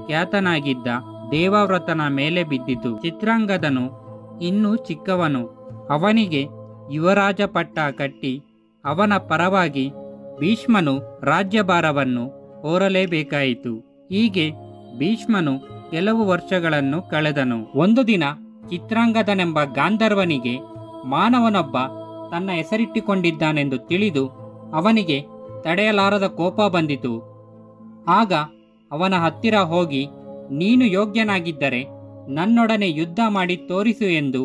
ಖ್ಯಾತನಾಗಿದ್ದ ದೇವವ್ರತನ ಮೇಲೆ ಬಿದ್ದಿತು. ಚಿತ್ರಾಂಗದನು ಇನ್ನೂ ಚಿಕ್ಕವನು. ಅವನಿಗೆ ಯುವರಾಜ ಪಟ್ಟ ಕಟ್ಟಿ ಅವನ ಪರವಾಗಿ ಭೀಷ್ಮನು ರಾಜ್ಯಭಾರವನ್ನು ಹೊರಲೇಬೇಕಾಯಿತು. ಹೀಗೆ ಭೀಷ್ಮನು ಕೆಲವು ವರ್ಷಗಳನ್ನು ಕಳೆದನು. ಒಂದು ದಿನ ಚಿತ್ರಾಂಗದನೆಂಬ ಗಾಂಧರ್ವನಿಗೆ ಮಾನವನೊಬ್ಬ ತನ್ನ ಹೆಸರಿಟ್ಟುಕೊಂಡಿದ್ದಾನೆಂದು ತಿಳಿದು ಅವನಿಗೆ ತಡೆಯಲಾರದ ಕೋಪ ಬಂದಿತು. ಆಗ ಅವನ ಹತ್ತಿರ ಹೋಗಿ, ನೀನು ಯೋಗ್ಯನಾಗಿದ್ದರೆ ನನ್ನೊಡನೆ ಯುದ್ಧ ಮಾಡಿ ತೋರಿಸು ಎಂದು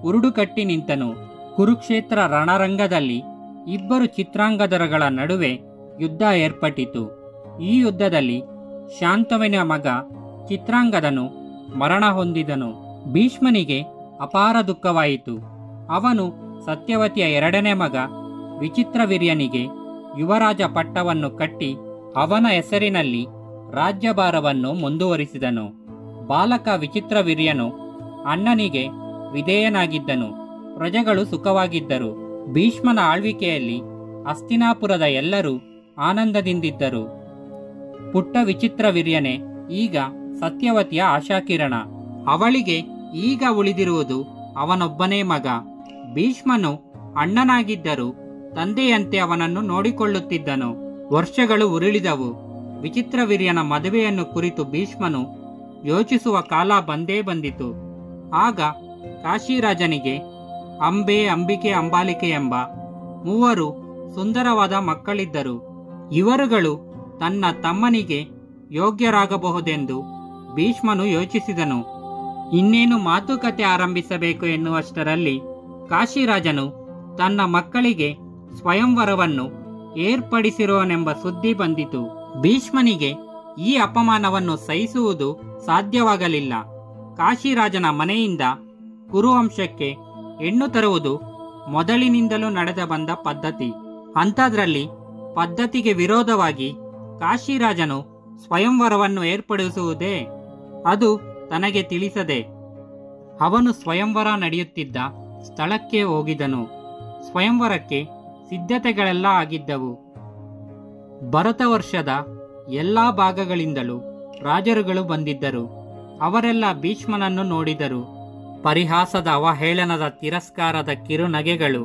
ಉರುಡುಕಟ್ಟಿ ನಿಂತನು. ಕುರುಕ್ಷೇತ್ರ ರಣರಂಗದಲ್ಲಿ 2 ಚಿತ್ರಾಂಗದರುಗಳ ನಡುವೆ ಯುದ್ಧ ಏರ್ಪಟ್ಟಿತು. ಈ ಯುದ್ಧದಲ್ಲಿ ಶಾಂತವನ ಮಗ ಚಿತ್ರಾಂಗದನು ಮರಣ ಹೊಂದಿದನು. ಭೀಷ್ಮನಿಗೆ ಅಪಾರ ದುಃಖವಾಯಿತು. ಅವನು ಸತ್ಯವತಿಯ 2ನೇ ಮಗ ವಿಚಿತ್ರವೀರ್ಯನಿಗೆ ಯುವರಾಜ ಪಟ್ಟವನ್ನು ಕಟ್ಟಿ ಅವನ ಹೆಸರಿನಲ್ಲಿ ರಾಜ್ಯಭಾರವನ್ನು ಮುಂದುವರಿಸಿದನು. ಬಾಲಕ ವಿಚಿತ್ರವೀರ್ಯನು ಅಣ್ಣನಿಗೆ ವಿಧೇಯನಾಗಿದ್ದನು. ಪ್ರಜೆಗಳು ಸುಖವಾಗಿದ್ದರು. ಭೀಷ್ಮನ ಆಳ್ವಿಕೆಯಲ್ಲಿ ಹಸ್ತಿನಾಪುರದ ಎಲ್ಲರೂ ಆನಂದದಿಂದಿದ್ದರು. ಪುಟ್ಟ ವಿಚಿತ್ರವೀರ್ಯನೇ ಈಗ ಸತ್ಯವತಿಯ ಆಶಾಕಿರಣ. ಅವಳಿಗೆ ಈಗ ಉಳಿದಿರುವುದು ಅವನೊಬ್ಬನೇ ಮಗ. ಭೀಷ್ಮನು ಅಣ್ಣನಾಗಿದ್ದರೂ ತಂದೆಯಂತೆ ಅವನನ್ನು ನೋಡಿಕೊಳ್ಳುತ್ತಿದ್ದನು. ವರ್ಷಗಳು ಉರುಳಿದವು. ವಿಚಿತ್ರವೀರ್ಯನ ಮದುವೆಯನ್ನು ಕುರಿತು ಭೀಷ್ಮನು ಯೋಚಿಸುವ ಕಾಲ ಬಂದೇ ಬಂದಿತು. ಆಗ ಕಾಶಿರಾಜನಿಗೆ ಅಂಬೆ, ಅಂಬಿಕೆ, ಅಂಬಾಲಿಕೆ ಎಂಬ 3 ಸುಂದರವಾದ ಮಕ್ಕಳಿದ್ದರು. ಇವರುಗಳು ತನ್ನ ತಮ್ಮನಿಗೆ ಯೋಗ್ಯರಾಗಬಹುದೆಂದು ಭೀಷ್ಮನು ಯೋಚಿಸಿದನು. ಇನ್ನೇನು ಮಾತುಕತೆ ಆರಂಭಿಸಬೇಕು ಎನ್ನುವಷ್ಟರಲ್ಲಿ ಕಾಶಿರಾಜನು ತನ್ನ ಮಕ್ಕಳಿಗೆ ಸ್ವಯಂವರವನ್ನು ಏರ್ಪಡಿಸಿರುವನೆಂಬ ಸುದ್ದಿ ಬಂದಿತು. ಭೀಷ್ಮನಿಗೆ ಈ ಅಪಮಾನವನ್ನು ಸಹಿಸುವುದು ಸಾಧ್ಯವಾಗಲಿಲ್ಲ. ಕಾಶಿರಾಜನ ಮನೆಯಿಂದ ಕುರುವಂಶಕ್ಕೆ ಹೆಣ್ಣು ತರುವುದು ಮೊದಲಿನಿಂದಲೂ ನಡೆದ ಬಂದ ಪದ್ಧತಿ. ಅಂಥದ್ರಲ್ಲಿ ಪದ್ಧತಿಗೆ ವಿರೋಧವಾಗಿ ಕಾಶಿರಾಜನು ಸ್ವಯಂವರವನ್ನು ಏರ್ಪಡಿಸುವುದೇ? ಅದು ತನಗೆ ತಿಳಿಸದೆ ಅವನು ಸ್ವಯಂವರ ನಡೆಯುತ್ತಿದ್ದ ಸ್ಥಳಕ್ಕೆ ಹೋಗಿದನು. ಸ್ವಯಂವರಕ್ಕೆ ಸಿದ್ಧತೆಗಳೆಲ್ಲ ಆಗಿದ್ದವು. ಭರತ ವರ್ಷದ ಎಲ್ಲಾ ಭಾಗಗಳಿಂದಲೂ ರಾಜರುಗಳು ಬಂದಿದ್ದರು. ಅವರೆಲ್ಲ ಭೀಷ್ಮನನ್ನು ನೋಡಿದರು. ಪರಿಹಾಸದ, ಅವಹೇಳನದ, ತಿರಸ್ಕಾರದ ಕಿರುನಗೆಗಳು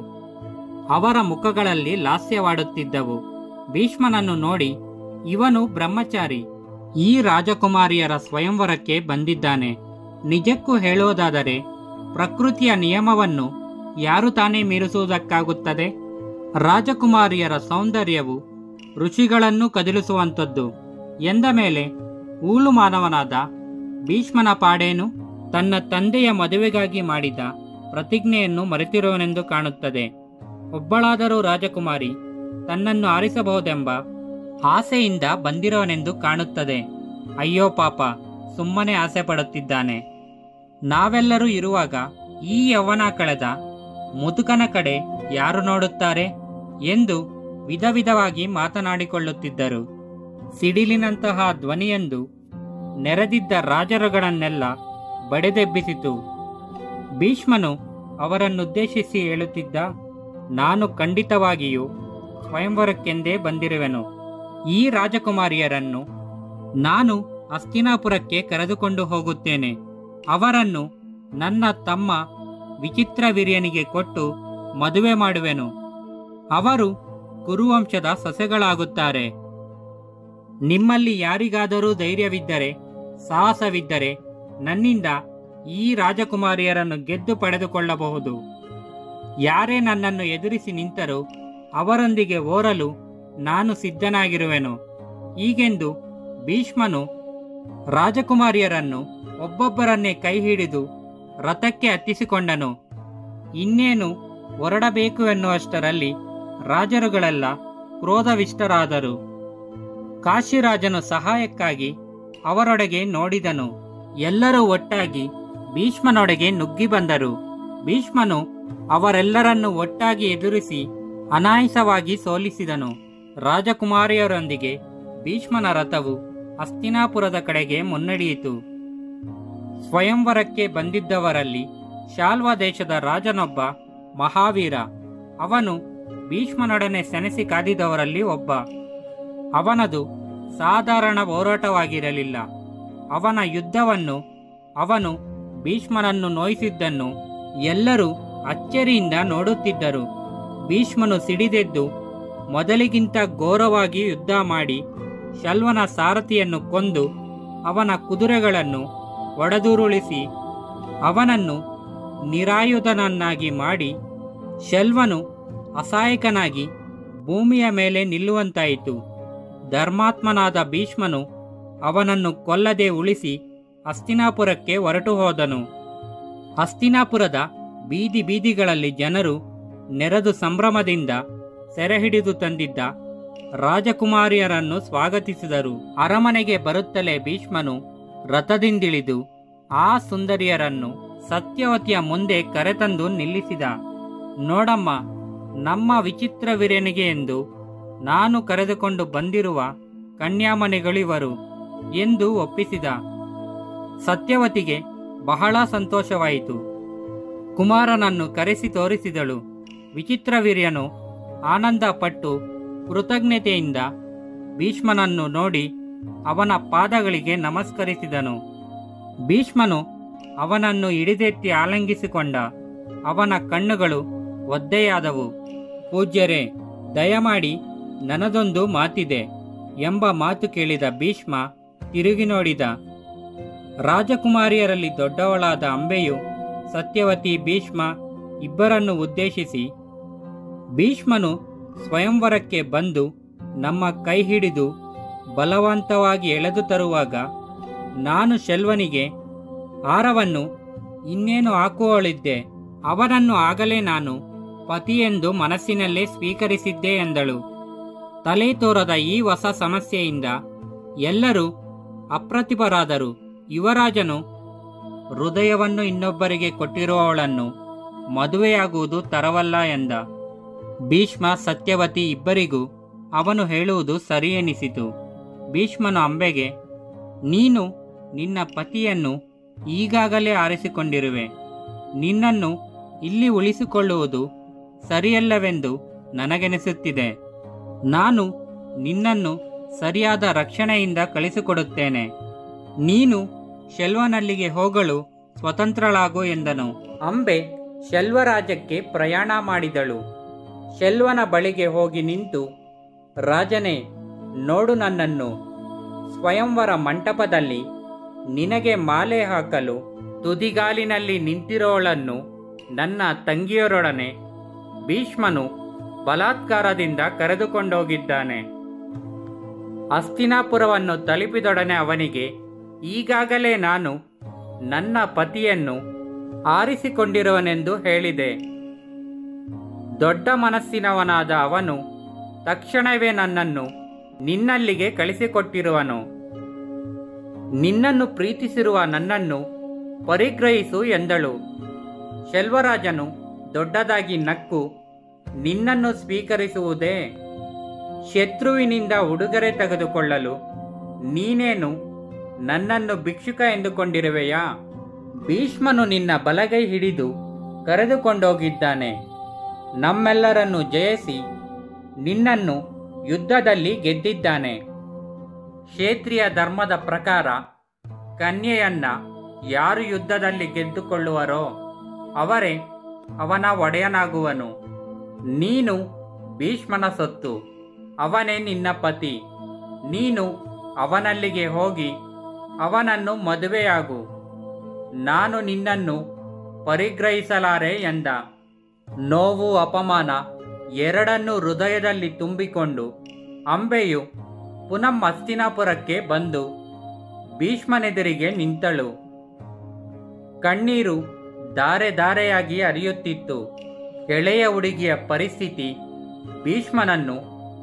ಅವರ ಮುಖಗಳಲ್ಲಿ ಲಾಸ್ಯವಾಡುತ್ತಿದ್ದವು. ಭೀಷ್ಮನನ್ನು ನೋಡಿ, ಇವನು ಬ್ರಹ್ಮಚಾರಿ, ಈ ರಾಜಕುಮಾರಿಯರ ಸ್ವಯಂವರಕ್ಕೆ ಬಂದಿದ್ದಾನೆ. ನಿಜಕ್ಕೂ ಹೇಳುವುದಾದರೆ ಪ್ರಕೃತಿಯ ನಿಯಮವನ್ನು ಯಾರು ತಾನೇ ಮೀರಿಸುವುದಕ್ಕಾಗುತ್ತದೆ? ರಾಜಕುಮಾರಿಯರ ಸೌಂದರ್ಯವು ಋಷಿಗಳನ್ನು ಕದಲಿಸುವಂಥದ್ದು ಎಂದ ಮೇಲೆ ಊಳು ಮಾನವನಾದ ಭೀಷ್ಮನ ಪಾಡೇನು? ತನ್ನ ತಂದೆಯ ಮದುವೆಗಾಗಿ ಮಾಡಿದ ಪ್ರತಿಜ್ಞೆಯನ್ನು ಮರೆತಿರುವನೆಂದು ಕಾಣುತ್ತದೆ. ಒಬ್ಬಳಾದರೂ ರಾಜಕುಮಾರಿ ತನ್ನನ್ನು ಆರಿಸಬಹುದೆಂಬ ಆಸೆಯಿಂದ ಬಂದಿರುವನೆಂದು ಕಾಣುತ್ತದೆ. ಅಯ್ಯೋ ಪಾಪ, ಸುಮ್ಮನೆ ಆಸೆ ಪಡುತ್ತಿದ್ದಾನೆ. ನಾವೆಲ್ಲರೂ ಇರುವಾಗ ಈ ಯೌವನ ಕಳೆದ ಮುದುಕನ ಕಡೆ ಯಾರು ನೋಡುತ್ತಾರೆ ಎಂದು ವಿಧ ವಿಧವಾಗಿ ಮಾತನಾಡಿಕೊಳ್ಳುತ್ತಿದ್ದರು. ಸಿಡಿಲಿನಂತಹ ಧ್ವನಿಯೊಂದು ನೆರೆದಿದ್ದ ರಾಜರುಗಳನ್ನೆಲ್ಲ ಬಡೆದೆಬ್ಬಿಸಿತು. ಭೀಷ್ಮನು ಅವರನ್ನುದ್ದೇಶಿಸಿ ಹೇಳುತ್ತಿದ್ದ, ನಾನು ಖಂಡಿತವಾಗಿಯೂ ಸ್ವಯಂವರಕ್ಕೆಂದೇ ಬಂದಿರುವೆನು. ಈ ರಾಜಕುಮಾರಿಯರನ್ನು ನಾನು ಹಸ್ತಿನಾಪುರಕ್ಕೆ ಕರೆದುಕೊಂಡು ಹೋಗುತ್ತೇನೆ. ಅವರನ್ನು ನನ್ನ ತಮ್ಮ ವಿಚಿತ್ರವೀರ್ಯನಿಗೆ ಕೊಟ್ಟು ಮದುವೆ ಮಾಡುವೆನು. ಅವರು ಕುರುವಂಶದ ಸೊಸೆಗಳಾಗುತ್ತಾರೆ. ನಿಮ್ಮಲ್ಲಿ ಯಾರಿಗಾದರೂ ಧೈರ್ಯವಿದ್ದರೆ, ಸಾಹಸವಿದ್ದರೆ ನನ್ನಿಂದ ಈ ರಾಜಕುಮಾರಿಯರನ್ನು ಗೆದ್ದು ಪಡೆದುಕೊಳ್ಳಬಹುದು. ಯಾರೇ ನನ್ನನ್ನು ಎದುರಿಸಿ ನಿಂತರೂ ಅವರೊಂದಿಗೆ ಹೋರಲು ನಾನು ಸಿದ್ಧನಾಗಿರುವೆನು. ಹೀಗೆಂದು ಭೀಷ್ಮನು ರಾಜಕುಮಾರಿಯರನ್ನು ಒಬ್ಬೊಬ್ಬರನ್ನೇ ಕೈ ಹಿಡಿದು ರಥಕ್ಕೆ ಹತ್ತಿಸಿಕೊಂಡನು. ಇನ್ನೇನು ಹೊರಡಬೇಕು ಎನ್ನುವಷ್ಟರಲ್ಲಿ ರಾಜರುಗಳೆಲ್ಲ ಕ್ರೋಧವಿಷ್ಟರಾದರು. ಕಾಶಿರಾಜನು ಸಹಾಯಕ್ಕಾಗಿ ಅವರೊಡೆಗೆ ನೋಡಿದನು. ಎಲ್ಲರೂ ಒಟ್ಟಾಗಿ ಭೀಷ್ಮನೊಡೆಗೆ ನುಗ್ಗಿ ಬಂದರು. ಭೀಷ್ಮನು ಅವರೆಲ್ಲರನ್ನು ಒಟ್ಟಾಗಿ ಎದುರಿಸಿ ಅನಾಯಾಸವಾಗಿ ಸೋಲಿಸಿದನು. ರಾಜಕುಮಾರಿಯರೊಂದಿಗೆ ಭೀಷ್ಮನ ರಥವು ಹಸ್ತಿನಾಪುರದ ಕಡೆಗೆ ಮುನ್ನಡೆಯಿತು. ಸ್ವಯಂವರಕ್ಕೆ ಬಂದಿದ್ದವರಲ್ಲಿ ಶಾಲ್ವ ದೇಶದ ರಾಜನೊಬ್ಬ ಮಹಾವೀರ. ಅವನು ಭೀಷ್ಮನೊಡನೆ ಸೆಣಸಿ ಕಾದಿದವರಲ್ಲಿ ಒಬ್ಬ. ಅವನದು ಸಾಧಾರಣ ಹೋರಾಟವಾಗಿರಲಿಲ್ಲ. ಅವನ ಯುದ್ಧವನ್ನು, ಅವನು ಭೀಷ್ಮನನ್ನು ನೋಯಿಸಿದ್ದನ್ನು ಎಲ್ಲರೂ ಅಚ್ಚರಿಯಿಂದ ನೋಡುತ್ತಿದ್ದರು. ಭೀಷ್ಮನು ಸಿಡಿದೆದ್ದು ಮೊದಲಿಗಿಂತ ಘೋರವಾಗಿ ಯುದ್ಧ ಮಾಡಿ ಶಲ್ವನ ಸಾರಥಿಯನ್ನು ಕೊಂದು ಅವನ ಕುದುರೆಗಳನ್ನು ಒಡೆದುರುಳಿಸಿ ಅವನನ್ನು ನಿರಾಯುಧನನ್ನಾಗಿ ಮಾಡಿ ಶಲ್ವನು ಅಸಹಾಯಕನಾಗಿ ಭೂಮಿಯ ಮೇಲೆ ನಿಲ್ಲುವಂತಾಯಿತು. ಧರ್ಮಾತ್ಮನಾದ ಭೀಷ್ಮನು ಅವನನ್ನು ಕೊಲ್ಲದೆ ಉಳಿಸಿ ಹಸ್ತಿನಾಪುರಕ್ಕೆ ಹೊರಟು ಹೋದನು. ಹಸ್ತಿನಾಪುರದ ಬೀದಿ ಬೀದಿಗಳಲ್ಲಿ ಜನರು ನೆರೆದು ಸಂಭ್ರಮದಿಂದ ಸೆರೆಹಿಡಿದು ತಂದಿದ್ದ ರಾಜಕುಮಾರಿಯರನ್ನು ಸ್ವಾಗತಿಸಿದರು. ಅರಮನೆಗೆ ಬರುತ್ತಲೇ ಭೀಷ್ಮನು ರಥದಿಂದಿಳಿದು ಆ ಸುಂದರಿಯರನ್ನು ಸತ್ಯವತಿಯ ಮುಂದೆ ಕರೆತಂದು ನಿಲ್ಲಿಸಿದ. ನೋಡಮ್ಮ, ನಮ್ಮ ವಿಚಿತ್ರ ವೀರನಿಗೆ ಎಂದು ನಾನು ಕರೆದುಕೊಂಡು ಬಂದಿರುವ ಕನ್ಯಾಮಣಿಗಳಿವರು ಎಂದು ಒಪ್ಪಿಸಿದ. ಸತ್ಯವತಿಗೆ ಬಹಳ ಸಂತೋಷವಾಯಿತು. ಕುಮಾರನನ್ನು ಕರೆಸಿ ತೋರಿಸಿದಳು. ವಿಚಿತ್ರವೀರ್ಯನು ಆನಂದ ಪಟ್ಟು ಕೃತಜ್ಞತೆಯಿಂದ ಭೀಷ್ಮನನ್ನು ನೋಡಿ ಅವನ ಪಾದಗಳಿಗೆ ನಮಸ್ಕರಿಸಿದನು. ಭೀಷ್ಮನು ಅವನನ್ನು ಹಿಡಿದೆತ್ತಿ ಆಲಿಂಗಿಸಿಕೊಂಡ. ಅವನ ಕಣ್ಣುಗಳು ಒದ್ದೆಯಾದವು. ಪೂಜ್ಯರೇ, ದಯಮಾಡಿ ನನ್ನದೊಂದು ಮಾತಿದೆ ಎಂಬ ಮಾತು ಕೇಳಿದ ಭೀಷ್ಮ ತಿರುಗಿ ನೋಡಿದ. ರಾಜಕುಮಾರಿಯರಲ್ಲಿ ದೊಡ್ಡವಳಾದ ಅಂಬೆಯು ಸತ್ಯವತಿ, ಭೀಷ್ಮ ಇಬ್ಬರನ್ನು ಉದ್ದೇಶಿಸಿ, ಭೀಷ್ಮನು ಸ್ವಯಂವರಕ್ಕೆ ಬಂದು ನಮ್ಮ ಕೈ ಹಿಡಿದು ಬಲವಂತವಾಗಿ ಎಳೆದು ತರುವಾಗ ನಾನು ಶಲ್ವನಿಗೆ ಹಾರವನ್ನು ಇನ್ನೇನು ಹಾಕುವಳಿದ್ದೆ. ಅವನನ್ನು ಆಗಲೇ ನಾನು ಪತಿಯೆಂದು ಮನಸ್ಸಿನಲ್ಲೇ ಸ್ವೀಕರಿಸಿದ್ದೆ ಎಂದಳು. ತಲೆ ತೋರದ ಈ ಹೊಸ ಸಮಸ್ಯೆಯಿಂದ ಎಲ್ಲರೂ ಅಪ್ರತಿಭರಾದರು. ಯುವರಾಜನು ಹೃದಯವನ್ನು ಇನ್ನೊಬ್ಬರಿಗೆ ಕೊಟ್ಟಿರುವವಳನ್ನು ಮದುವೆಯಾಗುವುದು ತರವಲ್ಲ ಎಂದ. ಭೀಷ್ಮ, ಸತ್ಯವತಿ ಇಬ್ಬರಿಗೂ ಅವನು ಹೇಳುವುದು ಸರಿ ಎನಿಸಿತು. ಭೀಷ್ಮನು ಅಂಬೆಗೆ, ನೀನು ನಿನ್ನ ಪತಿಯನ್ನು ಈಗಾಗಲೇ ಆರಿಸಿಕೊಂಡಿರುವೆ. ನಿನ್ನನ್ನು ಇಲ್ಲಿ ಉಳಿಸಿಕೊಳ್ಳುವುದು ಸರಿಯಲ್ಲವೆಂದು ನನಗೆನಿಸುತ್ತಿದೆ. ನಾನು ನಿನ್ನನ್ನು ಸರಿಯಾದ ರಕ್ಷಣೆಯಿಂದ ಕಳಿಸಿಕೊಡುತ್ತೇನೆ. ನೀನು ಶಲ್ವನಲ್ಲಿಗೆ ಹೋಗಲು ಸ್ವತಂತ್ರಳಾಗು ಎಂದನು. ಅಂಬೆ ಶಲ್ವರಾಜ್ಯಕ್ಕೆ ಪ್ರಯಾಣ ಮಾಡಿದಳು. ಶಲ್ವನ ಬಳಿಗೆ ಹೋಗಿ ನಿಂತು, ರಾಜನೇ, ನೋಡು ನನ್ನನ್ನು. ಸ್ವಯಂವರ ಮಂಟಪದಲ್ಲಿ ನಿನಗೆ ಮಾಲೆ ಹಾಕಲು ತುದಿಗಾಲಿನಲ್ಲಿ ನಿಂತಿರೋಳನ್ನು ನನ್ನ ತಂಗಿಯರೊಡನೆ ಭೀಷ್ಮನು ಬಲಾತ್ಕಾರದಿಂದ ಕರೆದುಕೊಂಡೋಗಿದ್ದಾನೆ. ಹಸ್ತಿನಾಪುರವನ್ನು ತಲುಪಿದೊಡನೆ ಅವನಿಗೆ, ಈಗಾಗಲೇ ನಾನು ನನ್ನ ಪತಿಯನ್ನು ಆರಿಸಿಕೊಂಡಿರುವನೆಂದು ಹೇಳಿದೆ. ದೊಡ್ಡ ಮನಸ್ಸಿನವನಾದ ಅವನು ತಕ್ಷಣವೇ ನನ್ನನ್ನು ನಿನ್ನಲ್ಲಿಗೆ ಕಳಿಸಿಕೊಟ್ಟಿರುವನು. ನಿನ್ನನ್ನು ಪ್ರೀತಿಸಿರುವ ನನ್ನನ್ನು ಪರಿಗ್ರಹಿಸು ಎಂದಳು. ಶಲ್ವರಾಜನು ದೊಡ್ಡದಾಗಿ ನಕ್ಕು, ನಿನ್ನನ್ನು ಸ್ವೀಕರಿಸುವುದೇ? ಶತ್ರುವಿನಿಂದ ಉಡುಗೊರೆ ತೆಗೆದುಕೊಳ್ಳಲು ನೀನೇನು ನನ್ನನ್ನು ಭಿಕ್ಷುಕ ಎಂದುಕೊಂಡಿರುವೆಯಾ? ಭೀಷ್ಮನು ನಿನ್ನ ಬಲಗೈ ಹಿಡಿದು ಕರೆದುಕೊಂಡೋಗಿದ್ದಾನೆ. ನಮ್ಮೆಲ್ಲರನ್ನು ಜಯಿಸಿ ನಿನ್ನನ್ನು ಯುದ್ಧದಲ್ಲಿ ಗೆದ್ದಿದ್ದಾನೆ. ಕ್ಷೇತ್ರೀಯ ಧರ್ಮದ ಪ್ರಕಾರ ಕನ್ಯೆಯನ್ನ ಯಾರು ಯುದ್ಧದಲ್ಲಿ ಗೆದ್ದುಕೊಳ್ಳುವರೋ ಅವರೇ ಅವನ ಒಡೆಯನಾಗುವನು. ನೀನು ಭೀಷ್ಮನ ಸೊತ್ತು, ಅವನೇ ನಿನ್ನ ಪತಿ. ನೀನು ಅವನಲ್ಲಿಗೆ ಹೋಗಿ ಅವನನ್ನು ಮದುವೆಯಾಗು. ನಾನು ನಿನ್ನನ್ನು ಪರಿಗ್ರಹಿಸಲಾರೆ ಎಂದ. ನೋವು ಅಪಮಾನ ಎರಡನ್ನೂ ಹೃದಯದಲ್ಲಿ ತುಂಬಿಕೊಂಡು ಅಂಬೆಯು ಪುನಃ ಹಸ್ತಿನಾಪುರಕ್ಕೆ ಬಂದು ಭೀಷ್ಮನೆದುರಿಗೆ ನಿಂತಳು. ಕಣ್ಣೀರು ಧಾರೆ ಧಾರೆಯಾಗಿ ಹರಿಯುತ್ತಿತ್ತು. ಎಳೆಯ ಹುಡುಗಿಯ ಪರಿಸ್ಥಿತಿ ಭೀಷ್ಮನನ್ನು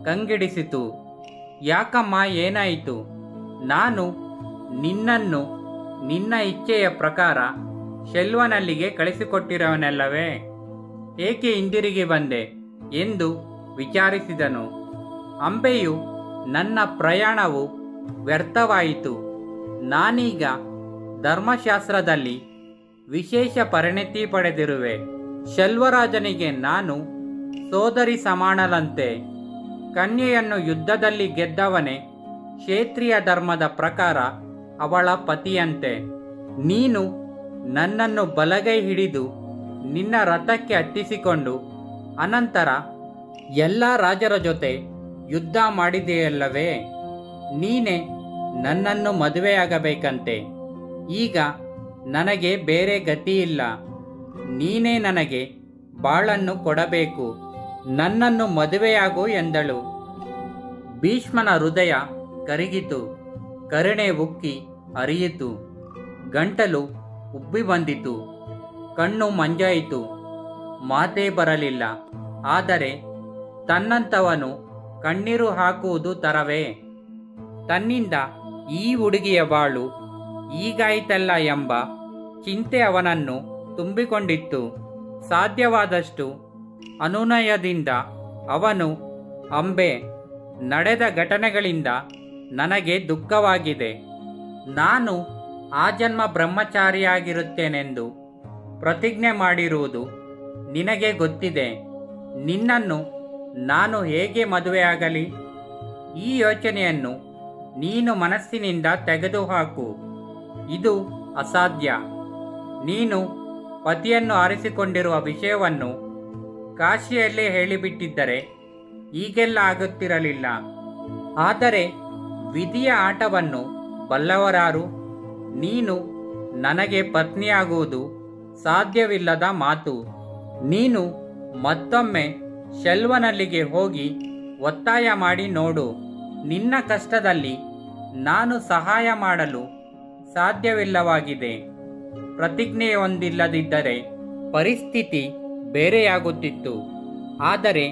ಕಂಗೆಡಿಸಿತು. ಯಾಕಮ್ಮ, ಏನಾಯಿತು? ನಾನು ನಿನ್ನನ್ನು ನಿನ್ನ ಇಚ್ಛೆಯ ಪ್ರಕಾರ ಶೆಲ್ವನಲ್ಲಿಗೆ ಕಳಿಸಿಕೊಟ್ಟಿರುವನಲ್ಲವೇ, ಏಕೆ ಹಿಂದಿರುಗಿ ಬಂದೆ ಎಂದು ವಿಚಾರಿಸಿದನು. ಅಂಬೆಯು, ನನ್ನ ಪ್ರಯಾಣವು ವ್ಯರ್ಥವಾಯಿತು. ನಾನೀಗ ಧರ್ಮಶಾಸ್ತ್ರದಲ್ಲಿ ವಿಶೇಷ ಪರಿಣತಿ ಪಡೆದಿರುವೆ. ಶೆಲ್ವರಾಜನಿಗೆ ನಾನು ಸೋದರಿ ಸಮಾನಳಂತೆ. ಕನ್ಯೆಯನ್ನು ಯುದ್ಧದಲ್ಲಿ ಗೆದ್ದವನೇ ಕ್ಷೇತ್ರೀಯ ಧರ್ಮದ ಪ್ರಕಾರ ಅವಳ ಪತಿಯಂತೆ. ನೀನು ನನ್ನನ್ನು ಬಲಗೈ ಹಿಡಿದು ನಿನ್ನ ರಥಕ್ಕೆ ಹತ್ತಿಸಿಕೊಂಡು ಅನಂತರ ಎಲ್ಲ ರಾಜರ ಜೊತೆ ಯುದ್ಧ ಮಾಡಿದೆಯಲ್ಲವೇ? ನೀನೇ ನನ್ನನ್ನು ಮದುವೆಯಾಗಬೇಕಂತೆ. ಈಗ ನನಗೆ ಬೇರೆ ಗತಿಯಿಲ್ಲ. ನೀನೇ ನನಗೆ ಬಾಳನ್ನು ಕೊಡಬೇಕು. ನನ್ನನ್ನು ಮದುವೆಯಾಗು ಎಂದಳು. ಭೀಷ್ಮನ ಹೃದಯ ಕರಗಿತು. ಕರುಣೆ ಉಕ್ಕಿ ಹರಿಯಿತು. ಗಂಟಲು ಉಬ್ಬಿ ಬಂದಿತು. ಕಣ್ಣು ಮಂಜಾಯಿತು. ಮಾತೇ ಬರಲಿಲ್ಲ. ಆದರೆ ತನ್ನಂತವನು ಕಣ್ಣೀರು ಹಾಕುವುದು ತರವೇ? ತನ್ನಿಂದ ಈ ಹುಡುಗಿಯ ಬಾಳು ಹೀಗಾಯಿತಲ್ಲ ಎಂಬ ಚಿಂತೆ ಅವನನ್ನು ತುಂಬಿಕೊಂಡಿತ್ತು. ಸಾಧ್ಯವಾದಷ್ಟು ಅನುನಯದಿಂದ ಅವನು, ಅಂಬೆ, ನಡೆದ ಘಟನೆಗಳಿಂದ ನನಗೆ ದುಃಖವಾಗಿದೆ. ನಾನು ಆಜನ್ಮ ಬ್ರಹ್ಮಚಾರಿಯಾಗಿರುತ್ತೇನೆಂದು ಪ್ರತಿಜ್ಞೆ ಮಾಡಿರುವುದು ನಿನಗೆ ಗೊತ್ತಿದೆ. ನಿನ್ನನ್ನು ನಾನು ಹೇಗೆ ಮದುವೆಯಾಗಲಿ? ಈ ಯೋಚನೆಯನ್ನು ನೀನು ಮನಸ್ಸಿನಿಂದ ತೆಗೆದುಹಾಕು. ಇದು ಅಸಾಧ್ಯ. ನೀನು ಪತಿಯನ್ನು ಆರಿಸಿಕೊಂಡಿರುವ ವಿಷಯವನ್ನು ಕಾಶಿಯಲ್ಲೇ ಹೇಳಿಬಿಟ್ಟಿದ್ದರೆ ಹೀಗೆಲ್ಲ ಆಗುತ್ತಿರಲಿಲ್ಲ. ಆದರೆ ವಿಧಿಯ ಆಟವನ್ನು ಬಲ್ಲವರಾರು? ನೀನು ನನಗೆ ಪತ್ನಿಯಾಗುವುದು ಸಾಧ್ಯವಿಲ್ಲದ ಮಾತು. ನೀನು ಮತ್ತೊಮ್ಮೆ ಶೆಲ್ವನಲ್ಲಿಗೆ ಹೋಗಿ ಒತ್ತಾಯ ಮಾಡಿ ನೋಡು. ನಿನ್ನ ಕಷ್ಟದಲ್ಲಿ ನಾನು ಸಹಾಯ ಮಾಡಲು ಸಾಧ್ಯವಿಲ್ಲವಾಗಿದೆ. ಪ್ರತಿಜ್ಞೆಯೊಂದಿಲ್ಲದಿದ್ದರೆ ಪರಿಸ್ಥಿತಿ ಬೇರೆಯಾಗುತ್ತಿತ್ತು. ಆದರೆ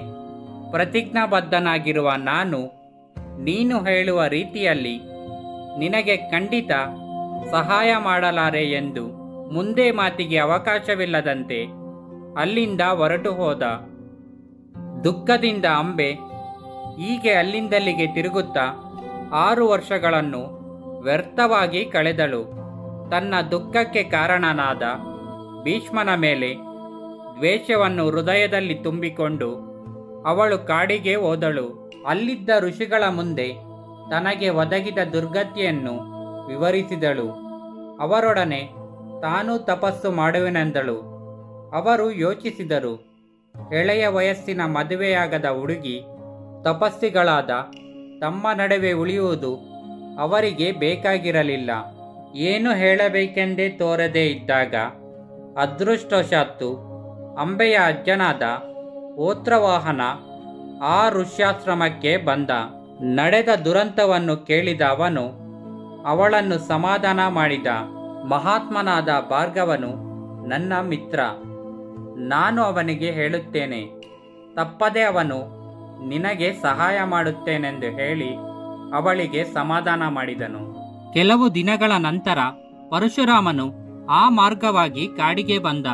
ಪ್ರತಿಜ್ಞಾಬದ್ಧನಾಗಿರುವ ನಾನು ನೀನು ಹೇಳುವ ರೀತಿಯಲ್ಲಿ ನಿನಗೆ ಖಂಡಿತ ಸಹಾಯ ಮಾಡಲಾರೆ ಎಂದು ಮುಂದೆ ಮಾತಿಗೆ ಅವಕಾಶವಿಲ್ಲದಂತೆ ಅಲ್ಲಿಂದ ಹೊರಟು ಹೋದ. ದುಃಖದಿಂದ ಅಂಬೆ ಹೀಗೆ ಅಲ್ಲಿಂದಲ್ಲಿಗೆ ತಿರುಗುತ್ತಾ 6 ವರ್ಷಗಳನ್ನು ವ್ಯರ್ಥವಾಗಿ ಕಳೆದಳು. ತನ್ನ ದುಃಖಕ್ಕೆ ಕಾರಣನಾದ ಭೀಷ್ಮನ ಮೇಲೆ ದ್ವೇಷವನ್ನು ಹೃದಯದಲ್ಲಿ ತುಂಬಿಕೊಂಡು ಅವಳು ಕಾಡಿಗೆ ಹೋದಳು. ಅಲ್ಲಿದ್ದ ಋಷಿಗಳ ಮುಂದೆ ತನಗೆ ಒದಗಿದ ದುರ್ಗತಿಯನ್ನು ವಿವರಿಸಿದಳು. ಅವರೊಡನೆ ತಾನೂ ತಪಸ್ಸು ಮಾಡುವೆನೆಂದಳು. ಅವರು ಯೋಚಿಸಿದರು. ಎಳೆಯ ವಯಸ್ಸಿನ ಮದುವೆಯಾಗದ ಹುಡುಗಿ ತಪಸ್ಸಿಗಳಾದ ತಮ್ಮ ನಡುವೆ ಉಳಿಯುವುದು ಅವರಿಗೆ ಬೇಕಾಗಿರಲಿಲ್ಲ. ಏನು ಹೇಳಬೇಕೆಂದೇ ತೋರದೇ ಇದ್ದಾಗ ಅದೃಷ್ಟವಶಾತ್ತು ಅಂಬೆಯ ಅಜ್ಜನಾದ ಓತ್ರವಾಹನ ಆ ಋಷ್ಯಾಶ್ರಮಕ್ಕೆ ಬಂದ. ನಡೆದ ದುರಂತವನ್ನು ಕೇಳಿದ ಅವನು ಅವಳನ್ನು ಸಮಾಧಾನ ಮಾಡಿದ. ಮಹಾತ್ಮನಾದ ಭಾರ್ಗವನು ನನ್ನ ಮಿತ್ರ. ನಾನು ಅವನಿಗೆ ಹೇಳುತ್ತೇನೆ, ತಪ್ಪದೆ ಅವನು ನಿನಗೆ ಸಹಾಯ ಮಾಡುತ್ತೇನೆಂದು ಹೇಳಿ ಅವಳಿಗೆ ಸಮಾಧಾನ ಮಾಡಿದನು. ಕೆಲವು ದಿನಗಳ ನಂತರ ಪರಶುರಾಮನು ಆ ಮಾರ್ಗವಾಗಿ ಕಾಡಿಗೆ ಬಂದ.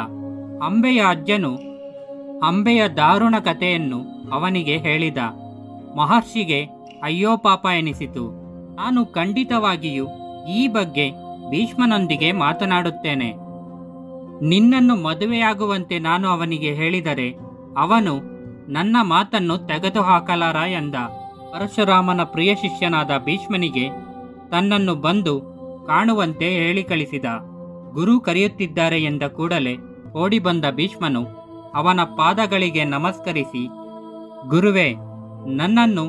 ಅಂಬೆಯ ಅಜ್ಜನು ಅಂಬೆಯ ದಾರುಣ ಕಥೆಯನ್ನು ಅವನಿಗೆ ಹೇಳಿದ. ಮಹರ್ಷಿಗೆ ಅಯ್ಯೋ ಪಾಪ ಎನಿಸಿತು. ನಾನು ಖಂಡಿತವಾಗಿಯೂ ಈ ಬಗ್ಗೆ ಭೀಷ್ಮನೊಂದಿಗೆ ಮಾತನಾಡುತ್ತೇನೆ. ನಿನ್ನನ್ನು ಮದುವೆಯಾಗುವಂತೆ ನಾನು ಅವನಿಗೆ ಹೇಳಿದರೆ ಅವನು ನನ್ನ ಮಾತನ್ನು ತೆಗೆದುಹಾಕಲಾರ ಎಂದ. ಪರಶುರಾಮನ ಪ್ರಿಯ ಶಿಷ್ಯನಾದ ಭೀಷ್ಮನಿಗೆ ತನ್ನನ್ನು ಬಂದು ಕಾಣುವಂತೆ ಹೇಳಿ ಕಳಿಸಿದ. ಗುರು ಕರೆಯುತ್ತಿದ್ದಾರೆ ಎಂದ ಕೂಡಲೇ ಓಡಿ ಬಂದ ಭೀಷ್ಮನು ಅವನ ಪಾದಗಳಿಗೆ ನಮಸ್ಕರಿಸಿ, ಗುರುವೇ, ನನ್ನನ್ನು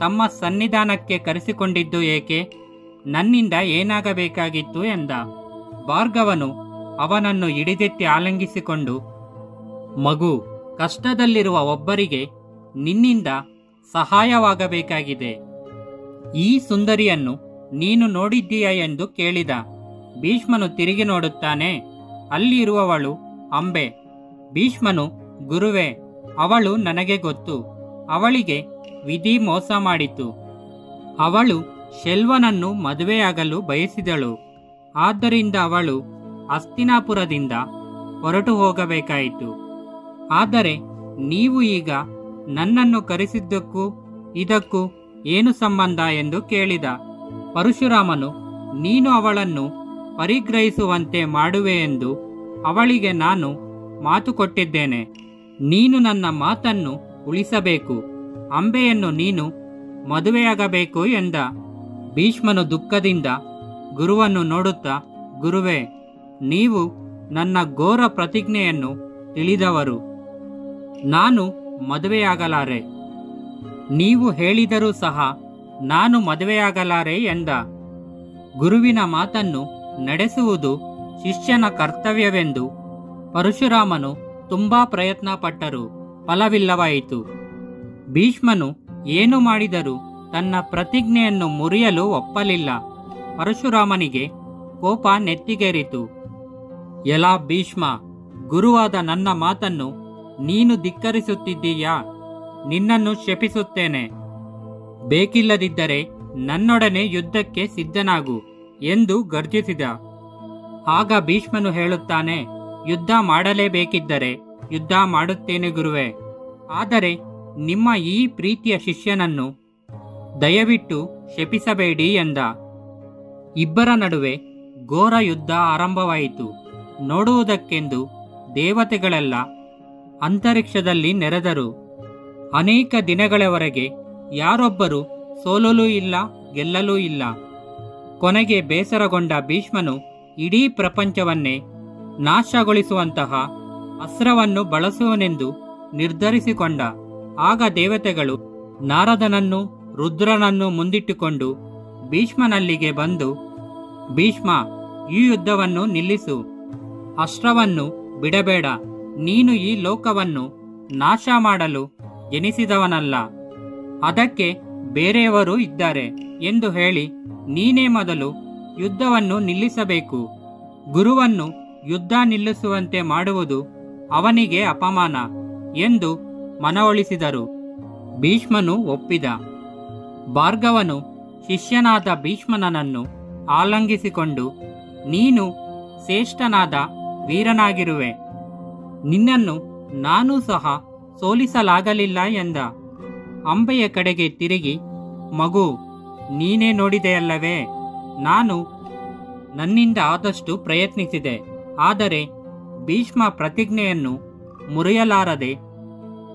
ತಮ್ಮ ಸನ್ನಿಧಾನಕ್ಕೆ ಕರೆಸಿಕೊಂಡಿದ್ದು ಏಕೆ ನನ್ನಿಂದ ಏನಾಗಬೇಕಾಗಿತ್ತು ಎಂದ. ಭಾರ್ಗವನು ಅವನನ್ನು ಹಿಡಿದೆತ್ತಿ ಆಲಿಂಗಿಸಿಕೊಂಡು, ಮಗು, ಕಷ್ಟದಲ್ಲಿರುವ ಒಬ್ಬರಿಗೆ ನಿನ್ನಿಂದ ಸಹಾಯವಾಗಬೇಕಾಗಿದೆ. ಈ ಸುಂದರಿಯನ್ನು ನೀನು ನೋಡಿದ್ದೀಯಾ ಎಂದು ಕೇಳಿದ. ಭೀಷ್ಮನು ತಿರುಗಿ ನೋಡುತ್ತಾನೆ. ಅಲ್ಲಿ ಇರುವವಳು ಅಂಬೆ. ಭೀಷ್ಮನು, ಗುರುವೇ, ಅವಳು ನನಗೆ ಗೊತ್ತು. ಅವಳಿಗೆ ವಿಧಿ ಮೋಸ ಮಾಡಿತು. ಅವಳು ಶೆಲ್ವನನ್ನು ಮದುವೆಯಾಗಲು ಬಯಸಿದಳು. ಆದ್ದರಿಂದ ಅವಳು ಹಸ್ತಿನಾಪುರದಿಂದ ಹೊರಟು ಹೋಗಬೇಕಾಯಿತು. ಆದರೆ ನೀವು ಈಗ ನನ್ನನ್ನು ಕರೆಸಿದ್ದಕ್ಕೂ ಇದಕ್ಕೂ ಏನು ಸಂಬಂಧ ಎಂದು ಕೇಳಿದ. ಪರಶುರಾಮನು, ನೀನು ಅವಳನ್ನು ಪರಿಗ್ರಹಿಸುವಂತೆ ಮಾಡುವೆ ಎಂದು ಅವಳಿಗೆ ನಾನು ಮಾತು ಕೊಟ್ಟಿದ್ದೇನೆ. ನೀನು ನನ್ನ ಮಾತನ್ನು ಉಳಿಸಬೇಕು. ಅಂಬೆಯನ್ನು ನೀನು ಮದುವೆಯಾಗಬೇಕು ಎಂದ. ಭೀಷ್ಮನು ದುಃಖದಿಂದ ಗುರುವನ್ನು ನೋಡುತ್ತಾ, ಗುರುವೇ, ನೀವು ನನ್ನ ಘೋರ ಪ್ರತಿಜ್ಞೆಯನ್ನು ತಿಳಿದವರು. ನಾನು ಮದುವೆಯಾಗಲಾರೆ. ನೀವು ಹೇಳಿದರೂ ಸಹ ನಾನು ಮದುವೆಯಾಗಲಾರೆ ಎಂದ. ಗುರುವಿನ ಮಾತನ್ನು ನಡೆಸುವುದು ಶಿಷ್ಯನ ಕರ್ತವ್ಯವೆಂದು ಪರಶುರಾಮನು ತುಂಬಾ ಪ್ರಯತ್ನ ಪಟ್ಟರೂ ಫಲವಿಲ್ಲವಾಯಿತು. ಭೀಷ್ಮನು ಏನು ಮಾಡಿದರೂ ತನ್ನ ಪ್ರತಿಜ್ಞೆಯನ್ನು ಮುರಿಯಲು ಒಪ್ಪಲಿಲ್ಲ. ಪರಶುರಾಮನಿಗೆ ಕೋಪ ನೆತ್ತಿಗೇರಿತು. ಎಲಾ ಭೀಷ್ಮ, ಗುರುವಾದ ನನ್ನ ಮಾತನ್ನು ನೀನು ಧಿಕ್ಕರಿಸುತ್ತಿದ್ದೀಯಾ? ನಿನ್ನನ್ನು ಶಪಿಸುತ್ತೇನೆ. ಬೇಕಿಲ್ಲದಿದ್ದರೆ ನನ್ನೊಡನೆ ಯುದ್ಧಕ್ಕೆ ಸಿದ್ಧನಾಗು ಎಂದು ಗರ್ಜಿಸಿದ. ಆಗ ಭೀಷ್ಮನು ಹೇಳುತ್ತಾನೆ, ಯುದ್ಧ ಮಾಡಲೇಬೇಕಿದ್ದರೆ ಯುದ್ಧ ಮಾಡುತ್ತೇನೆ ಗುರುವೇ. ಆದರೆ ನಿಮ್ಮ ಈ ಪ್ರೀತಿಯ ಶಿಷ್ಯನನ್ನು ದಯವಿಟ್ಟು ಶಪಿಸಬೇಡಿ ಎಂದ. ಇಬ್ಬರ ನಡುವೆ ಘೋರ ಯುದ್ಧ ಆರಂಭವಾಯಿತು. ನೋಡುವುದಕ್ಕೆಂದು ದೇವತೆಗಳೆಲ್ಲ ಅಂತರಿಕ್ಷದಲ್ಲಿ ನೆರೆದರು. ಅನೇಕ ದಿನಗಳವರೆಗೆ ಯಾರೊಬ್ಬರು ಸೋಲಲೂ ಇಲ್ಲ, ಗೆಲ್ಲಲೂ ಇಲ್ಲ. ಕೊನೆಗೆ ಬೇಸರಗೊಂಡ ಭೀಷ್ಮನು ಇಡೀ ಪ್ರಪಂಚವನ್ನೇ ನಾಶಗೊಳಿಸುವಂತಹ ಅಸ್ತ್ರವನ್ನು ಬಳಸುವನೆಂದು ನಿರ್ಧರಿಸಿಕೊಂಡ. ಆಗ ದೇವತೆಗಳು ನಾರದನನ್ನು ರುದ್ರನನ್ನು ಮುಂದಿಟ್ಟುಕೊಂಡು ಭೀಷ್ಮನಲ್ಲಿಗೆ ಬಂದು, ಭೀಷ್ಮ, ಈ ಯುದ್ಧವನ್ನು ನಿಲ್ಲಿಸು. ಅಸ್ತ್ರವನ್ನು ಬಿಡಬೇಡ. ನೀನು ಈ ಲೋಕವನ್ನು ನಾಶ ಮಾಡಲು ಜನಿಸಿದವನಲ್ಲ. ಅದಕ್ಕೆ ಬೇರೆಯವರು ಇದ್ದಾರೆ ಎಂದು ಹೇಳಿ ನೀನೇ ಮೊದಲು ಯುದ್ಧವನ್ನು ನಿಲ್ಲಿಸಬೇಕು. ಗುರುವನ್ನು ಯುದ್ಧ ನಿಲ್ಲಿಸುವಂತೆ ಮಾಡುವುದು ಅವನಿಗೆ ಅಪಮಾನ ಎಂದು ಮನವೊಲಿಸಿದರು. ಭೀಷ್ಮನು ಒಪ್ಪಿದ. ಭಾರ್ಗವನು ಶಿಷ್ಯನಾದ ಭೀಷ್ಮನನ್ನು ಆಲಂಗಿಸಿಕೊಂಡು, ನೀನು ಶ್ರೇಷ್ಠನಾದ ವೀರನಾಗಿರುವೆ. ನಿನ್ನನ್ನು ನಾನೂ ಸಹ ಸೋಲಿಸಲಾಗಲಿಲ್ಲ ಎಂದ. ಅಂಬೆಯ ಕಡೆಗೆ ತಿರುಗಿ, ಮಗು, ನೀನೇ ನೋಡಿದೆಯಲ್ಲವೇ, ನಾನು ನನ್ನಿಂದ ಆದಷ್ಟು ಪ್ರಯತ್ನಿಸಿದೆ. ಆದರೆ ಭೀಷ್ಮ ಪ್ರತಿಜ್ಞೆಯನ್ನು ಮುರಿಯಲಾರದೆ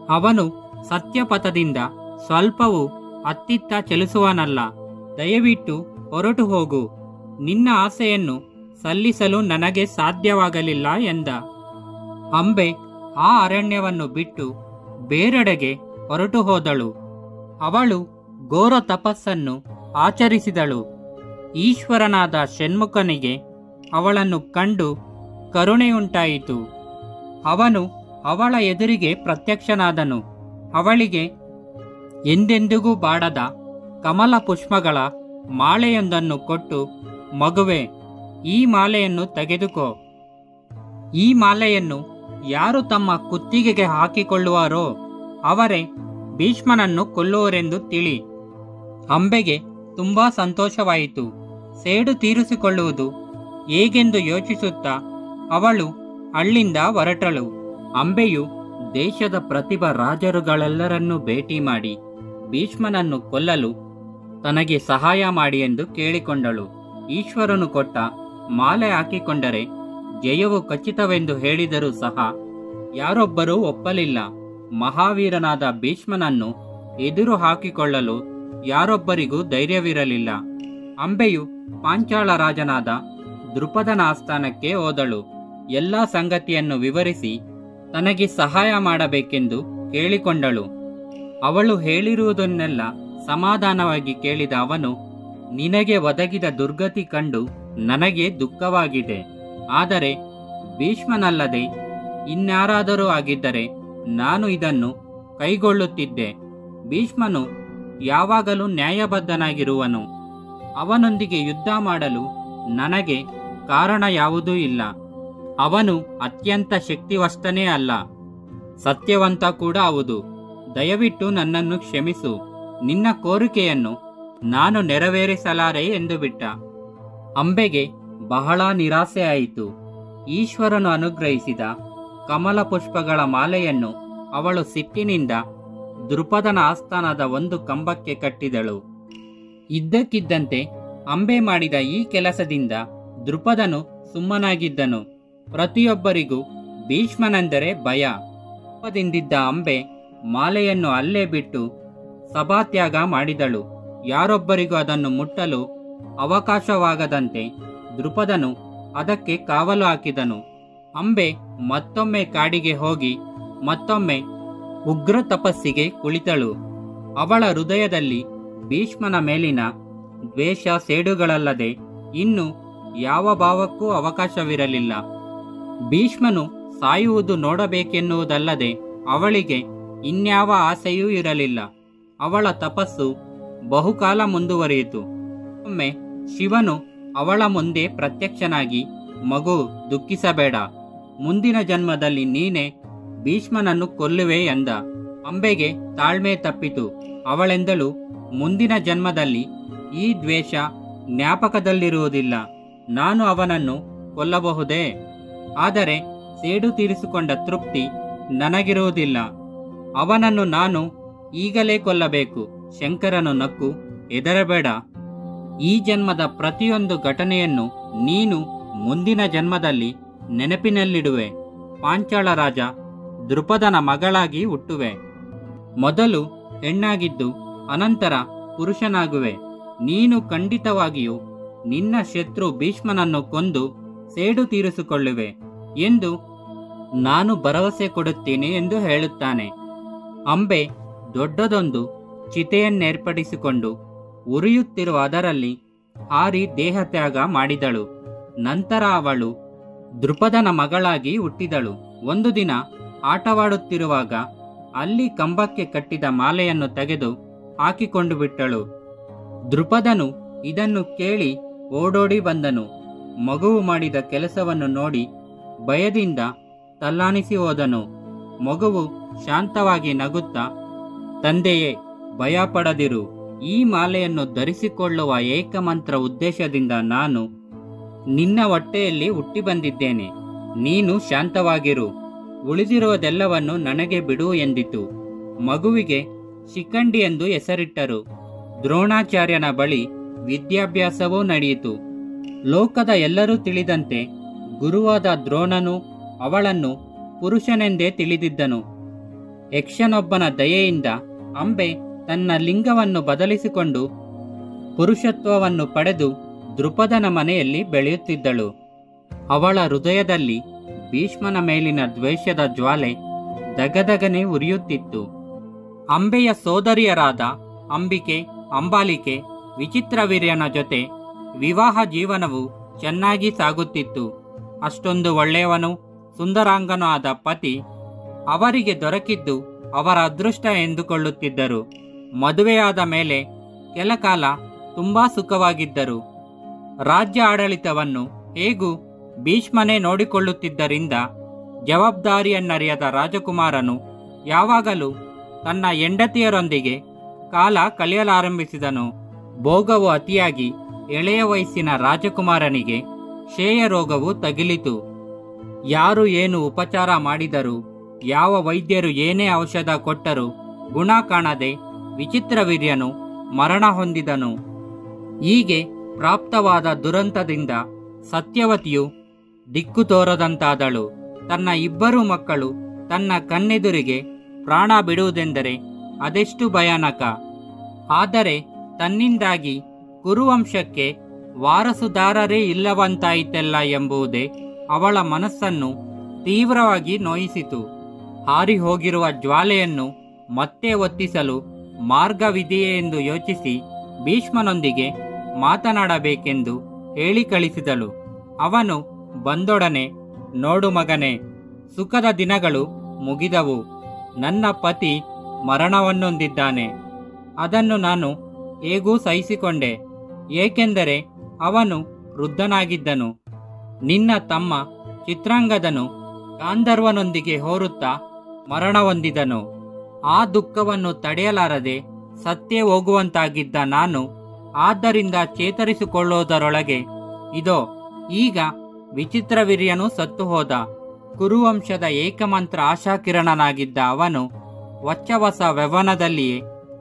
ಅವನು ಸತ್ಯಪಥದಿಂದ ಸ್ವಲ್ಪವೂ ಅತ್ತಿತ್ತ ಚಲಿಸುವನಲ್ಲ. ದಯವಿಟ್ಟು ಹೊರಟು ಹೋಗು. ನಿನ್ನ ಆಸೆಯನ್ನು ಸಲ್ಲಿಸಲು ನನಗೆ ಸಾಧ್ಯವಾಗಲಿಲ್ಲ ಎಂದ. ಅಂಬೆ ಆ ಅರಣ್ಯವನ್ನು ಬಿಟ್ಟು ಬೇರೆಡೆಗೆ ಹೊರಟು ಹೋದಳು. ಅವಳು ಘೋರ ತಪಸ್ಸನ್ನು ಆಚರಿಸಿದಳು. ಈಶ್ವರನಾದ ಷಣ್ಮುಖನಿಗೆ ಅವಳನ್ನು ಕಂಡು ಕರುಣೆಯುಂಟಾಯಿತು. ಅವನು ಅವಳ ಎದುರಿಗೆ ಪ್ರತ್ಯಕ್ಷನಾದನು. ಅವಳಿಗೆ ಎಂದೆಂದಿಗೂ ಬಾಡದ ಕಮಲ ಪುಷ್ಪಗಳ ಮಾಲೆಯೊಂದನ್ನು ಕೊಟ್ಟು, ಮಗುವೆ, ಈ ಮಾಲೆಯನ್ನು ತೆಗೆದುಕೋ. ಈ ಮಾಲೆಯನ್ನು ಯಾರು ತಮ್ಮ ಕುತ್ತಿಗೆಗೆ ಹಾಕಿಕೊಳ್ಳುವರೋ ಅವರೇ ಭೀಷ್ಮನನ್ನು ಕೊಲ್ಲುವರೆಂದು ತಿಳಿ. ಅಂಬೆಗೆ ತುಂಬಾ ಸಂತೋಷವಾಯಿತು. ಸೇಡು ತೀರಿಸಿಕೊಳ್ಳುವುದು ಹೇಗೆಂದು ಯೋಚಿಸುತ್ತಾ ಅವಳು ಅಲ್ಲಿಂದ ಹೊರಟಳು. ಅಂಬೆಯು ದೇಶದ ಪ್ರತಿಭಾ ರಾಜರುಗಳೆಲ್ಲರನ್ನೂ ಭೇಟಿ ಮಾಡಿ ಭೀಷ್ಮನನ್ನು ಕೊಲ್ಲಲು ತನಗೆ ಸಹಾಯ ಮಾಡಿ ಎಂದು ಕೇಳಿಕೊಂಡಳು. ಈಶ್ವರನು ಕೊಟ್ಟ ಮಾಲೆ ಹಾಕಿಕೊಂಡರೆ ಜಯವು ಖಚಿತವೆಂದು ಹೇಳಿದರೂ ಸಹ ಯಾರೊಬ್ಬರೂ ಒಪ್ಪಲಿಲ್ಲ. ಮಹಾವೀರನಾದ ಭೀಷ್ಮನನ್ನು ಎದುರು ಹಾಕಿಕೊಳ್ಳಲು ಯಾರೊಬ್ಬರಿಗೂ ಧೈರ್ಯವಿರಲಿಲ್ಲ. ಅಂಬೆಯು ಪಾಂಚಾಳ ರಾಜನಾದ ದೃಪದನ ಆಸ್ಥಾನಕ್ಕೆ ಹೋದಳು. ಎಲ್ಲ ಸಂಗತಿಯನ್ನು ವಿವರಿಸಿ ತನಗೆ ಸಹಾಯ ಮಾಡಬೇಕೆಂದು ಕೇಳಿಕೊಂಡಳು. ಅವಳು ಹೇಳಿರುವುದನ್ನೆಲ್ಲ ಸಮಾಧಾನವಾಗಿ ಕೇಳಿದ ಅವನು, ನಿನಗೆ ಒದಗಿದ ದುರ್ಗತಿ ಕಂಡು ನನಗೆ ದುಃಖವಾಗಿದೆ. ಆದರೆ ಭೀಷ್ಮನಲ್ಲದೆ ಇನ್ಯಾರಾದರೂ ಆಗಿದ್ದರೆ ನಾನು ಇದನ್ನು ಕೈಗೊಳ್ಳುತ್ತಿದ್ದೆ. ಭೀಷ್ಮನು ಯಾವಾಗಲೂ ನ್ಯಾಯಬದ್ಧನಾಗಿರುವನು. ಅವನೊಂದಿಗೆ ಯುದ್ಧ ಮಾಡಲು ನನಗೆ ಕಾರಣ ಯಾವುದೂ ಇಲ್ಲ. ಅವನು ಅತ್ಯಂತ ಶಕ್ತಿವಸ್ತನೇ ಅಲ್ಲ, ಸತ್ಯವಂತ ಕೂಡ ಹೌದು. ದಯವಿಟ್ಟು ನನ್ನನ್ನು ಕ್ಷಮಿಸು. ನಿನ್ನ ಕೋರಿಕೆಯನ್ನು ನಾನು ನೆರವೇರಿಸಲಾರೆ ಎಂದು ಬಿಟ್ಟ. ಅಂಬೆಗೆ ಬಹಳ ನಿರಾಸೆಯಾಯಿತು. ಈಶ್ವರನು ಅನುಗ್ರಹಿಸಿದ ಕಮಲ ಪುಷ್ಪಗಳ ಮಾಲೆಯನ್ನು ಅವಳು ಸಿಟ್ಟಿನಿಂದ ದೃಪದನ ಆಸ್ಥಾನದ ಒಂದು ಕಂಬಕ್ಕೆ ಕಟ್ಟಿದಳು. ಇದ್ದಕ್ಕಿದ್ದಂತೆ ಅಂಬೆ ಮಾಡಿದ ಈ ಕೆಲಸದಿಂದ ದೃಪದನು ಸುಮ್ಮನಾಗಿದ್ದನು. ಪ್ರತಿಯೊಬ್ಬರಿಗೂ ಭೀಷ್ಮನೆಂದರೆ ಭಯ. ಕೋಪದಿಂದಿದ್ದ ಅಂಬೆ ಮಾಲೆಯನ್ನು ಅಲ್ಲೇ ಬಿಟ್ಟು ಸಭಾತ್ಯಾಗ ಮಾಡಿದಳು. ಯಾರೊಬ್ಬರಿಗೂ ಅದನ್ನು ಮುಟ್ಟಲು ಅವಕಾಶವಾಗದಂತೆ ದೃಪದನು ಅದಕ್ಕೆ ಕಾವಲು ಹಾಕಿದನು. ಅಂಬೆ ಮತ್ತೊಮ್ಮೆ ಕಾಡಿಗೆ ಹೋಗಿ ಮತ್ತೊಮ್ಮೆ ಉಗ್ರ ತಪಸ್ಸಿಗೆ ಕುಳಿತಳು. ಅವಳ ಹೃದಯದಲ್ಲಿ ಭೀಷ್ಮನ ಮೇಲಿನ ದ್ವೇಷ ಸೇಡುಗಳಲ್ಲದೆ ಇನ್ನು ಯಾವ ಭಾವಕ್ಕೂ ಅವಕಾಶವಿರಲಿಲ್ಲ. ಭೀಷ್ಮನು ಸಾಯುವುದು ನೋಡಬೇಕೆನ್ನುವುದಲ್ಲದೆ ಅವಳಿಗೆ ಇನ್ಯಾವ ಆಸೆಯೂ ಇರಲಿಲ್ಲ. ಅವಳ ತಪಸ್ಸು ಬಹುಕಾಲ ಮುಂದುವರಿಯಿತು. ಒಮ್ಮೆ ಶಿವನು ಅವಳ ಮುಂದೆ ಪ್ರತ್ಯಕ್ಷನಾಗಿ, ಮಗು, ದುಃಖಿಸಬೇಡ, ಮುಂದಿನ ಜನ್ಮದಲ್ಲಿ ನೀನೇ ಭೀಷ್ಮನನ್ನು ಕೊಲ್ಲುವೆ ಎಂದ. ಅಂಬೆಗೆ ತಾಳ್ಮೆ ತಪ್ಪಿತು. ಅವಳೆಂದಳು, ಮುಂದಿನ ಜನ್ಮದಲ್ಲಿ ಈ ದ್ವೇಷ ಜ್ಞಾಪಕದಲ್ಲಿರುವುದಿಲ್ಲ. ನಾನು ಅವನನ್ನು ಕೊಲ್ಲಬಹುದೇ? ಆದರೆ ಸೇಡು ತೀರಿಸಿಕೊಂಡ ತೃಪ್ತಿ ನನಗಿರುವುದಿಲ್ಲ. ಅವನನ್ನು ನಾನು ಈಗಲೇ ಕೊಲ್ಲಬೇಕು. ಶಂಕರನು ನಕ್ಕು, ಹೆದರಬೇಡ, ಈ ಜನ್ಮದ ಪ್ರತಿಯೊಂದು ಘಟನೆಯನ್ನು ನೀನು ಮುಂದಿನ ಜನ್ಮದಲ್ಲಿ ನೆನಪಿನಲ್ಲಿಡುವೆ. ಪಾಂಚಾಳ ರಾಜ ದೃಪದನ ಮಗಳಾಗಿ ಹುಟ್ಟುವೆ. ಮೊದಲು ಹೆಣ್ಣಾಗಿದ್ದು ಅನಂತರ ಪುರುಷನಾಗುವೆ. ನೀನು ಖಂಡಿತವಾಗಿಯೂ ನಿನ್ನ ಶತ್ರು ಭೀಷ್ಮನನ್ನು ಕೊಂದು ಸೇಡು ತೀರಿಸಿಕೊಳ್ಳುವೆ ಎಂದು ನಾನು ಭರವಸೆ ಕೊಡುತ್ತೇನೆ ಎಂದು ಹೇಳುತ್ತಾನೆ. ಅಂಬೆ ದೊಡ್ಡದೊಂದು ಚಿತೆಯನ್ನೇರ್ಪಡಿಸಿಕೊಂಡು ಉರಿಯುತ್ತಿರುವ ಅದರಲ್ಲಿ ಹಾರಿ ದೇಹತ್ಯಾಗ ಮಾಡಿದಳು. ನಂತರ ಅವಳು ದೃಪದನ ಮಗಳಾಗಿ ಹುಟ್ಟಿದಳು. ಒಂದು ದಿನ ಆಟವಾಡುತ್ತಿರುವಾಗ ಅಲ್ಲಿ ಕಂಬಕ್ಕೆ ಕಟ್ಟಿದ ಮಾಲೆಯನ್ನು ತೆಗೆದು ಹಾಕಿಕೊಂಡು ಬಿಟ್ಟಳು. ದೃಪದನು ಇದನ್ನು ಕೇಳಿ ಓಡೋಡಿ ಬಂದನು. ಮಗುವು ಮಾಡಿದ ಕೆಲಸವನ್ನು ನೋಡಿ ಭಯದಿಂದ ತಲ್ಲಾಣಿಸಿ ಹೋದನು. ಮಗುವು ಶಾಂತವಾಗಿ ನಗುತ್ತಾ, ತಂದೆಯೇ, ಭಯಪಡದಿರು. ಈ ಮಾಲೆಯನ್ನು ಧರಿಸಿಕೊಳ್ಳುವ ಏಕಮಂತ್ರ ಉದ್ದೇಶದಿಂದ ನಾನು ನಿನ್ನ ಹೊಟ್ಟೆಯಲ್ಲಿ ಹುಟ್ಟಿ ಬಂದಿದ್ದೇನೆ. ನೀನು ಶಾಂತವಾಗಿರು. ಉಳಿದಿರುವುದೆಲ್ಲವನ್ನು ನನಗೆ ಬಿಡು ಎಂದಿತು. ಮಗುವಿಗೆ ಶಿಖಂಡಿ ಎಂದು ಹೆಸರಿಟ್ಟರು. ದ್ರೋಣಾಚಾರ್ಯನ ಬಳಿ ವಿದ್ಯಾಭ್ಯಾಸವೂ ನಡೆಯಿತು. ಲೋಕದ ಎಲ್ಲರೂ ತಿಳಿದಂತೆ ಗುರುವಾದ ದ್ರೋಣನು ಅವಳನ್ನು ಪುರುಷನೆಂದೇ ತಿಳಿದಿದ್ದನು. ಯಕ್ಷನೊಬ್ಬನ ದಯೆಯಿಂದ ಅಂಬೆ ತನ್ನ ಲಿಂಗವನ್ನು ಬದಲಿಸಿಕೊಂಡು ಪುರುಷತ್ವವನ್ನು ಪಡೆದು ದೃಪದನ ಮನೆಯಲ್ಲಿ ಬೆಳೆಯುತ್ತಿದ್ದಳು. ಅವಳ ಹೃದಯದಲ್ಲಿ ಭೀಷ್ಮನ ಮೇಲಿನ ದ್ವೇಷದ ಜ್ವಾಲೆ ದಗದಗನೆ ಉರಿಯುತ್ತಿತ್ತು. ಅಂಬೆಯ ಸೋದರಿಯರಾದ ಅಂಬಿಕೆ, ಅಂಬಾಲಿಕೆ, ವಿಚಿತ್ರವೀರ್ಯನ ಜೊತೆ ವಿವಾಹ ಜೀವನವು ಚೆನ್ನಾಗಿ ಸಾಗುತ್ತಿತ್ತು. ಅಷ್ಟೊಂದು ಒಳ್ಳೆಯವನು, ಸುಂದರಾಂಗನೂ ಆದ ಪತಿ ಅವರಿಗೆ ದೊರಕಿದ್ದು ಅವರ ಅದೃಷ್ಟ ಎಂದುಕೊಳ್ಳುತ್ತಿದ್ದರು. ಮದುವೆಯಾದ ಮೇಲೆ ಕೆಲಕಾಲ ತುಂಬಾ ಸುಖವಾಗಿದ್ದರು. ರಾಜ್ಯ ಆಡಳಿತವನ್ನು ಹೇಗೂ ಭೀಷ್ಮನೇ ನೋಡಿಕೊಳ್ಳುತ್ತಿದ್ದರಿಂದ ಜವಾಬ್ದಾರಿಯನ್ನರಿಯದ ರಾಜಕುಮಾರನು ಯಾವಾಗಲೂ ತನ್ನ ಹೆಂಡತಿಯರೊಂದಿಗೆ ಕಾಲ ಕಳೆಯಲಾರಂಭಿಸಿದನು. ಭೋಗವು ಅತಿಯಾಗಿ ಎಳೆಯ ವಯಸ್ಸಿನ ರಾಜಕುಮಾರನಿಗೆ ಕ್ಷಯ ರೋಗವು ತಗುಲಿತು. ಯಾರು ಏನು ಉಪಚಾರ ಮಾಡಿದರೂ, ಯಾವ ವೈದ್ಯರು ಏನೇ ಔಷಧ ಕೊಟ್ಟರೂ ಗುಣ ಕಾಣದೆ ವಿಚಿತ್ರವೀರ್ಯನು ಮರಣ ಹೊಂದಿದನು. ಹೀಗೆ ಪ್ರಾಪ್ತವಾದ ದುರಂತದಿಂದ ಸತ್ಯವತಿಯು ದಿಕ್ಕು ತೋರದಂತಾದಳು. ತನ್ನ ಇಬ್ಬರು ಮಕ್ಕಳು ತನ್ನ ಕಣ್ಣೆದುರಿಗೆ ಪ್ರಾಣ ಬಿಡುವುದೆಂದರೆ ಅದೆಷ್ಟು ಭಯಾನಕ. ಆದರೆ ತನ್ನಿಂದಾಗಿ ಕುರುವಂಶಕ್ಕೆ ವಾರಸುದಾರರೇ ಇಲ್ಲವಂತಾಯಿತೆಲ್ಲ ಎಂಬುದೇ ಅವಳ ಮನಸ್ಸನ್ನು ತೀವ್ರವಾಗಿ ನೋಯಿಸಿತು. ಹಾರಿ ಹೋಗಿರುವ ಜ್ವಾಲೆಯನ್ನು ಮತ್ತೆ ಒತ್ತಿಸಲು ಮಾರ್ಗವಿದೆಯೇ ಎಂದು ಯೋಚಿಸಿ ಭೀಷ್ಮನೊಂದಿಗೆ ಮಾತನಾಡಬೇಕೆಂದು ಹೇಳಿ ಕಳಿಸಿದಳು. ಅವನು ಬಂದೊಡನೆ, ನೋಡು ಮಗನೇ, ಸುಖದ ದಿನಗಳು ಮುಗಿದವು. ನನ್ನ ಪತಿ ಮರಣವನ್ನೊಂದಿದ್ದಾನೆ. ಅದನ್ನು ನಾನು ಹೇಗೂ ಸಹಿಸಿಕೊಂಡೆ, ಏಕೆಂದರೆ ಅವನು ವೃದ್ಧನಾಗಿದ್ದನು. ನಿನ್ನ ತಮ್ಮ ಚಿತ್ರಾಂಗದನು ಗಾಂಧರ್ವನೊಂದಿಗೆ ಹೋರುತ್ತಾ ಮರಣ ಹೊಂದಿದನು. ಆ ದುಃಖವನ್ನು ತಡೆಯಲಾರದೆ ಸತ್ತೇ ಹೋಗುವಂತಾಗಿದ್ದ ನಾನು ಆದ್ದರಿಂದ ಚೇತರಿಸಿಕೊಳ್ಳುವುದರೊಳಗೆ ಇದೋ ಈಗ ವಿಚಿತ್ರವೀರ್ಯನು ಸತ್ತು ಹೋದ. ಕುರುವಂಶದ ಏಕಮಂತ್ರ ಆಶಾಕಿರಣನಾಗಿದ್ದ ಅವನು ವಚ್ಚವಸ ವ್ಯವನದಲ್ಲಿಯೇ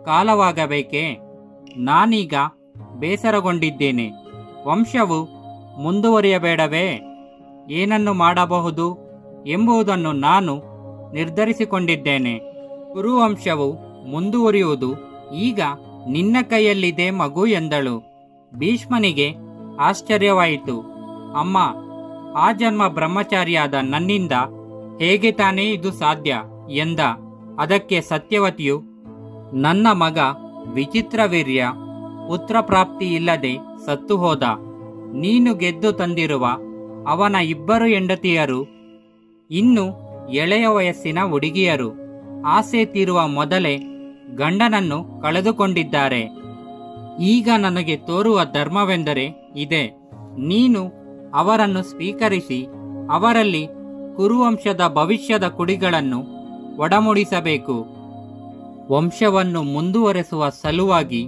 ಕಾಲವಾಗಬೇಕೇ? ನಾನೀಗ ಬೇಸರಗೊಂಡಿದ್ದೇನೆ. ವಂಶವು ಮುಂದುವರಿಯಬೇಡವೇ? ಏನನ್ನು ಮಾಡಬಹುದು ಎಂಬುದನ್ನು ನಾನು ನಿರ್ಧರಿಸಿಕೊಂಡಿದ್ದೇನೆ. ಕುರುವಂಶವು ಮುಂದುವರಿಯುವುದು ಈಗ ನಿನ್ನ ಕೈಯಲ್ಲಿದೆ ಮಗು ಎಂದಳು. ಭೀಷ್ಮನಿಗೆ ಆಶ್ಚರ್ಯವಾಯಿತು. ಅಮ್ಮ, ಆ ಜನ್ಮ ಬ್ರಹ್ಮಚಾರಿಯಾದ ನನ್ನಿಂದ ಹೇಗೆ ತಾನೇ ಇದು ಸಾಧ್ಯ ಎಂದ. ಅದಕ್ಕೆ ಸತ್ಯವತಿಯು, ನನ್ನ ಮಗ ವಿಚಿತ್ರವೀರ್ಯ ಪುತ್ರಪ್ರಾಪ್ತಿ ಇಲ್ಲದೆ ಸತ್ತು ಹೋದ. ನೀನು ಗೆದ್ದು ತಂದಿರುವ ಅವನ 2 ಹೆಂಡತಿಯರು ಇನ್ನು ಎಳೆಯ ವಯಸ್ಸಿನ ಹುಡುಗಿಯರು. ಆಸೆ ತೀರುವ ಮೊದಲೇ ಗಂಡನನ್ನು ಕಳೆದುಕೊಂಡಿದ್ದಾರೆ. ಈಗ ನನಗೆ ತೋರುವ ಧರ್ಮವೆಂದರೆ ಇದೆ. ನೀನು ಅವರನ್ನು ಸ್ವೀಕರಿಸಿ ಅವರಲ್ಲಿ ಕುರುವಂಶದ ಭವಿಷ್ಯದ ಕುಡಿಗಳನ್ನು ಒಡಮೂಡಿಸಬೇಕು. ವಂಶವನ್ನು ಮುಂದುವರೆಸುವ ಸಲುವಾಗಿ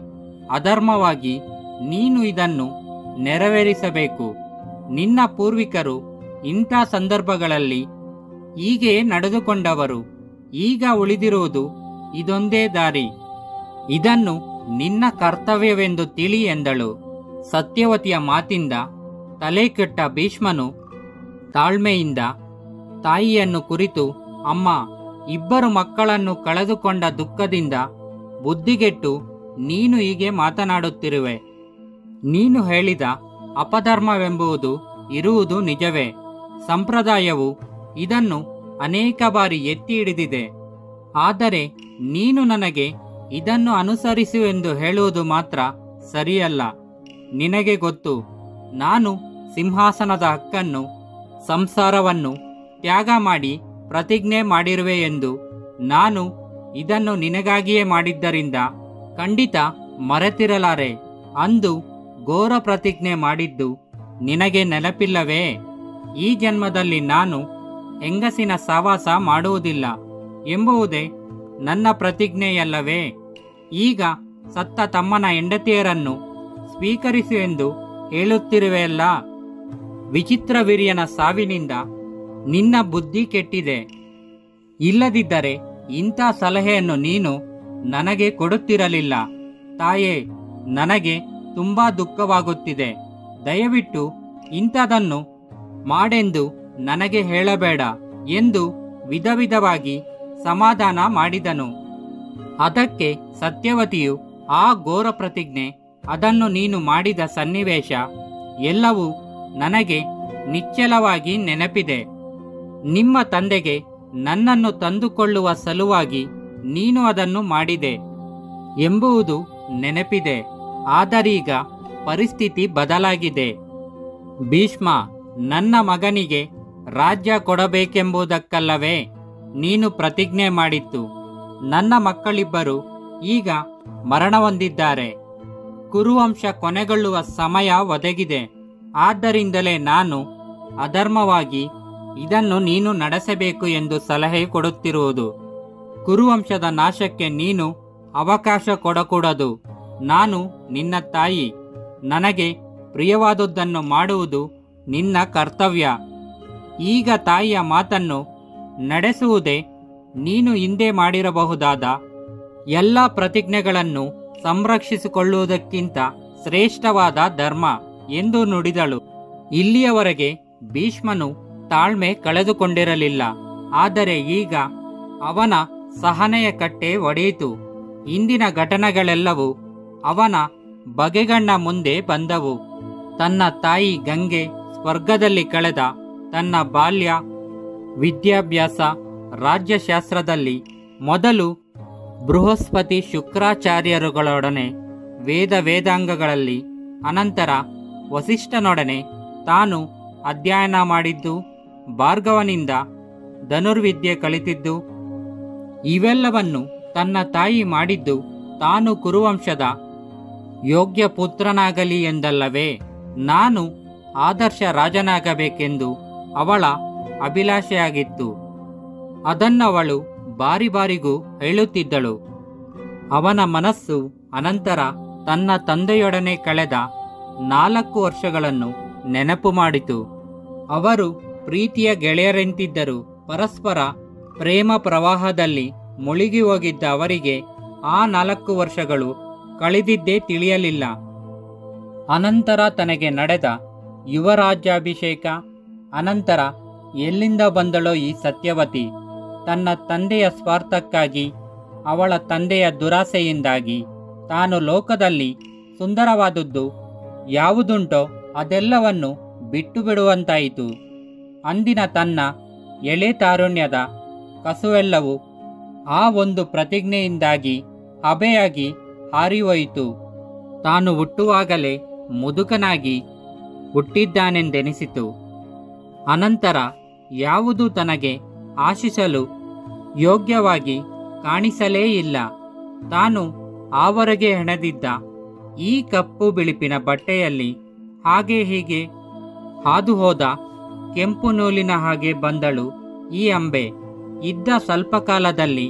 ಅಧರ್ಮವಾಗಿ ನೀನು ಇದನ್ನು ನೆರವೇರಿಸಬೇಕು. ನಿನ್ನ ಪೂರ್ವಿಕರು ಇಂಥ ಸಂದರ್ಭಗಳಲ್ಲಿ ಹೀಗೆ ನಡೆದುಕೊಂಡವರು. ಈಗ ಉಳಿದಿರುವುದು ಇದೊಂದೇ ದಾರಿ. ಇದನ್ನು ನಿನ್ನ ಕರ್ತವ್ಯವೆಂದು ತಿಳಿ ಎಂದಳು. ಸತ್ಯವತಿಯ ಮಾತಿಂದ ತಲೆ ಕೆಟ್ಟ ಭೀಷ್ಮನು ತಾಳ್ಮೆಯಿಂದ ತಾಯಿಯನ್ನು ಕುರಿತು, ಅಮ್ಮ, 2 ಮಕ್ಕಳನ್ನು ಕಳೆದುಕೊಂಡ ದುಃಖದಿಂದ ಬುದ್ಧಿಗೆಟ್ಟು ನೀನು ಹೀಗೆ ಮಾತನಾಡುತ್ತಿರುವೆ. ನೀನು ಹೇಳಿದ ಅಪಧರ್ಮವೆಂಬುದು ಇರುವುದು ನಿಜವೇ. ಸಂಪ್ರದಾಯವು ಇದನ್ನು ಅನೇಕ ಬಾರಿ ಎತ್ತಿ ಹಿಡಿದಿದೆ. ಆದರೆ ನೀನು ನನಗೆ ಇದನ್ನು ಅನುಸರಿಸು ಎಂದು ಹೇಳುವುದು ಮಾತ್ರ ಸರಿಯಲ್ಲ. ನಿನಗೆ ಗೊತ್ತು, ನಾನು ಸಿಂಹಾಸನದ ಹಕ್ಕನ್ನು ಸಂಸಾರವನ್ನು ತ್ಯಾಗ ಮಾಡಿ ಪ್ರತಿಜ್ಞೆ ಮಾಡಿರುವೆ ಎಂದು. ನಾನು ಇದನ್ನು ನಿನಗಾಗಿಯೇ ಮಾಡಿದ್ದರಿಂದ ಖಂಡಿತ ಮರೆತಿರಲಾರೆ. ಅಂದು ಘೋರ ಪ್ರತಿಜ್ಞೆ ಮಾಡಿದ್ದು ನಿನಗೆ ನೆನಪಿಲ್ಲವೇ? ಈ ಜನ್ಮದಲ್ಲಿ ನಾನು ಹೆಂಗಸಿನ ಸಹವಾಸ ಮಾಡುವುದಿಲ್ಲ ಎಂಬುದೇ ನನ್ನ ಪ್ರತಿಜ್ಞೆಯಲ್ಲವೇ? ಈಗ ಸತ್ತ ತಮ್ಮನ ಹೆಂಡತಿಯರನ್ನು ಸ್ವೀಕರಿಸು ಎಂದು ಹೇಳುತ್ತಿರುವೆಯಲ್ಲ. ವಿಚಿತ್ರವೀರ್ಯನ ಸಾವಿನಿಂದ ನಿನ್ನ ಬುದ್ಧಿ ಕೆಟ್ಟಿದೆ. ಇಲ್ಲದಿದ್ದರೆ ಇಂಥ ಸಲಹೆಯನ್ನು ನೀನು ನನಗೆ ಕೊಡುತ್ತಿರಲಿಲ್ಲ. ತಾಯೇ, ನನಗೆ ತುಂಬಾ ದುಃಖವಾಗುತ್ತಿದೆ. ದಯವಿಟ್ಟು ಇಂಥದನ್ನು ಮಾಡೆಂದು ನನಗೆ ಹೇಳಬೇಡ ಎಂದು ವಿಧವಾಗಿ ಸಮಾಧಾನ ಮಾಡಿದನು. ಅದಕ್ಕೆ ಸತ್ಯವತಿಯು, ಆ ಘೋರ ಪ್ರತಿಜ್ಞೆ, ಅದನ್ನು ನೀನು ಮಾಡಿದ ಸನ್ನಿವೇಶ ಎಲ್ಲವೂ ನನಗೆ ನಿಶ್ಚಲವಾಗಿ ನೆನಪಿದೆ. ನಿಮ್ಮ ತಂದೆಗೆ ನನ್ನನ್ನು ತಂದುಕೊಳ್ಳುವ ಸಲುವಾಗಿ ನೀನು ಅದನ್ನು ಮಾಡಿದೆ ಎಂಬುದು ನೆನಪಿದೆ. ಆದರೀಗ ಪರಿಸ್ಥಿತಿ ಬದಲಾಗಿದೆ. ಭೀಷ್ಮ, ನನ್ನ ಮಗನಿಗೆ ರಾಜ್ಯ ಕೊಡಬೇಕೆಂಬುದಕ್ಕಲ್ಲವೇ ನೀನು ಪ್ರತಿಜ್ಞೆ ಮಾಡಿತ್ತು? ನನ್ನ ಮಕ್ಕಳಿಬ್ಬರು ಈಗ ಮರಣ ಹೊಂದಿದ್ದಾರೆ. ಕುರುವಂಶ ಕೊನೆಗೊಳ್ಳುವ ಸಮಯ ಒದಗಿದೆ. ಆದ್ದರಿಂದಲೇ ನಾನು ಅಧರ್ಮವಾಗಿ ಇದನ್ನು ನೀನು ನಡೆಸಬೇಕು ಎಂದು ಸಲಹೆ ಕೊಡುತ್ತಿರುವುದು. ಕುರುವಂಶದ ನಾಶಕ್ಕೆ ನೀನು ಅವಕಾಶ ಕೊಡಕೂಡದು. ನಾನು ನಿನ್ನ ತಾಯಿ. ನನಗೆ ಪ್ರಿಯವಾದುದನ್ನು ಮಾಡುವುದು ನಿನ್ನ ಕರ್ತವ್ಯ. ಈಗ ತಾಯಿಯ ಮಾತನ್ನು ನಡೆಸುವುದೇ ನೀನು ಹಿಂದೆ ಮಾಡಿರಬಹುದಾದ ಎಲ್ಲ ಪ್ರತಿಜ್ಞೆಗಳನ್ನು ಸಂರಕ್ಷಿಸಿಕೊಳ್ಳುವುದಕ್ಕಿಂತ ಶ್ರೇಷ್ಠವಾದ ಧರ್ಮ ಎಂದು ನುಡಿದಳು. ಇಲ್ಲಿಯವರೆಗೆ ಭೀಷ್ಮನು ತಾಳ್ಮೆ ಕಳೆದುಕೊಂಡಿರಲಿಲ್ಲ. ಆದರೆ ಈಗ ಅವನ ಸಹನೆಯ ಕಟ್ಟೆ ಒಡೆಯಿತು. ಇಂದಿನ ಘಟನೆಗಳೆಲ್ಲವೂ ಅವನ ಬಗೆಗಣ್ಣ ಮುಂದೆ ಬಂದವು. ತನ್ನ ತಾಯಿ ಗಂಗೆ ಸ್ವರ್ಗದಲ್ಲಿ ಕಳೆದ ತನ್ನ ಬಾಲ್ಯ, ವಿದ್ಯಾಭ್ಯಾಸ, ರಾಜ್ಯಶಾಸ್ತ್ರದಲ್ಲಿ ಮೊದಲು ಬೃಹಸ್ಪತಿ ಶುಕ್ರಾಚಾರ್ಯರುಗಳೊಡನೆ ವೇದಾಂಗಗಳಲ್ಲಿ ಅನಂತರ ವಸಿಷ್ಠನೊಡನೆ ತಾನು ಅಧ್ಯಯನ ಮಾಡಿದ್ದು, ಭಾರ್ಗವನಿಂದ ಧನುರ್ವಿದ್ಯೆ ಕಲಿತಿದ್ದು, ಇವೆಲ್ಲವನ್ನು ತನ್ನ ತಾಯಿ ಮಾಡಿದ್ದು ತಾನು ಕುರುವಂಶದ ಯೋಗ್ಯ ಪುತ್ರನಾಗಲಿ ಎಂದಲ್ಲವೇ. ನಾನು ಆದರ್ಶ ರಾಜನಾಗಬೇಕೆಂದು ಅವಳ ಅಭಿಲಾಷೆಯಾಗಿತ್ತು. ಅದನ್ನವಳು ಬಾರಿ ಬಾರಿಗೂ ಹೇಳುತ್ತಿದ್ದಳು. ಅವನ ಮನಸ್ಸು ಅನಂತರ ತನ್ನ ತಂದೆಯೊಡನೆ ಕಳೆದ 4 ವರ್ಷಗಳನ್ನು ನೆನಪು ಮಾಡಿತು. ಅವರು ಪ್ರೀತಿಯ ಗೆಳೆಯರೆಂತಿದ್ದರು. ಪರಸ್ಪರ ಪ್ರೇಮ ಪ್ರವಾಹದಲ್ಲಿ ಮುಳುಗಿ ಹೋಗಿದ್ದ ಅವರಿಗೆ ಆ 4 ವರ್ಷಗಳು ಕಳೆದಿದ್ದೇ ತಿಳಿಯಲಿಲ್ಲ. ಅನಂತರ ತನಗೆ ನಡೆದ ಯುವರಾಜ್ಯಾಭಿಷೇಕ, ಅನಂತರ ಎಲ್ಲಿಂದ ಬಂದಳೋ ಈ ಸತ್ಯವತಿ, ತನ್ನ ತಂದೆಯ ಸ್ವಾರ್ಥಕ್ಕಾಗಿ, ಅವಳ ತಂದೆಯ ದುರಾಸೆಯಿಂದಾಗಿ ತಾನು ಲೋಕದಲ್ಲಿ ಸುಂದರವಾದದ್ದು ಯಾವುದುಂಟೋ ಅದೆಲ್ಲವನ್ನು ಬಿಟ್ಟು ಬಿಡುವಂತಾಯಿತು. ಅಂದಿನ ತನ್ನ ಎಳೆ ತಾರುಣ್ಯದ ಕಸುವೆಲ್ಲವೂ ಆ ಒಂದು ಪ್ರತಿಜ್ಞೆಯಿಂದಾಗಿ ಹಬೆಯಾಗಿ ಹಾರಿಹೋಯಿತು. ತಾನು ಹುಟ್ಟುವಾಗಲೇ ಮುದುಕನಾಗಿ ಹುಟ್ಟಿದ್ದಾನೆಂದೆನಿಸಿತು. ಅನಂತರ ಯಾವುದು ತನಗೆ ಆಶಿಸಲು ಯೋಗ್ಯವಾಗಿ ಕಾಣಿಸಲೇ ಇಲ್ಲ. ತಾನು ಆವರೆಗೆ ಹೆಣೆದಿದ್ದ ಈ ಕಪ್ಪು ಬಿಳುಪಿನ ಬಟ್ಟೆಯಲ್ಲಿ ಹಾಗೆ ಹೀಗೆ ಹಾದು ಹೋದ ಕೆಂಪು ನೂಲಿನ ಹಾಗೆ ಬಂದಳು ಈ ಅಂಬೆ. ಇದ್ದ ಸ್ವಲ್ಪ ಕಾಲದಲ್ಲಿ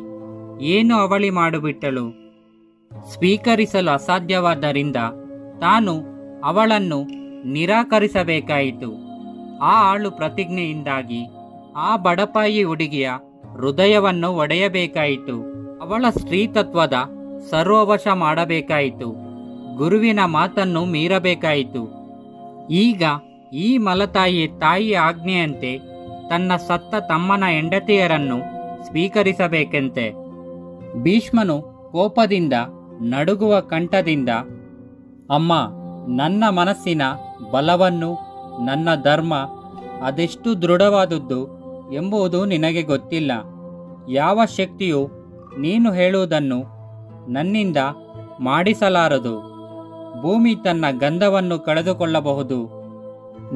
ಏನು ಅವಳಿ ಮಾಡಿಬಿಟ್ಟಳು. ಸ್ವೀಕರಿಸಲು ಅಸಾಧ್ಯವಾದ್ದರಿಂದ ತಾನು ಅವಳನ್ನು ನಿರಾಕರಿಸಬೇಕಾಯಿತು. ಆ ಆಳು ಪ್ರತಿಜ್ಞೆಯಿಂದಾಗಿ ಆ ಬಡಪಾಯಿ ಹುಡುಗಿಯ ಹೃದಯವನ್ನು ಒಡೆಯಬೇಕಾಯಿತು. ಅವಳ ಸ್ತ್ರೀತತ್ವದ ಸರ್ವವಶ ಮಾಡಬೇಕಾಯಿತು. ಗುರುವಿನ ಮಾತನ್ನು ಮೀರಬೇಕಾಯಿತು. ಈಗ ಈ ಮಲತಾಯಿ ತಾಯಿಯ ಆಜ್ಞೆಯಂತೆ ತನ್ನ ಸತ್ತ ತಮ್ಮನ ಹೆಂಡತಿಯರನ್ನು ಸ್ವೀಕರಿಸಬೇಕೆಂತೆ. ಭೀಷ್ಮನು ಕೋಪದಿಂದ ನಡುಗುವ ಕಂಠದಿಂದ, ಅಮ್ಮ, ನನ್ನ ಮನಸ್ಸಿನ ಬಲವನ್ನು, ನನ್ನ ಧರ್ಮ ಅದೆಷ್ಟು ದೃಢವಾದುದು ಎಂಬುದು ನಿನಗೆ ಗೊತ್ತಿಲ್ಲ. ಯಾವ ಶಕ್ತಿಯು ನೀನು ಹೇಳುವುದನ್ನು ನನ್ನಿಂದ ಮಾಡಿಸಲಾರದು. ಭೂಮಿ ತನ್ನ ಗಂಧವನ್ನು ಕಳೆದುಕೊಳ್ಳಬಹುದು,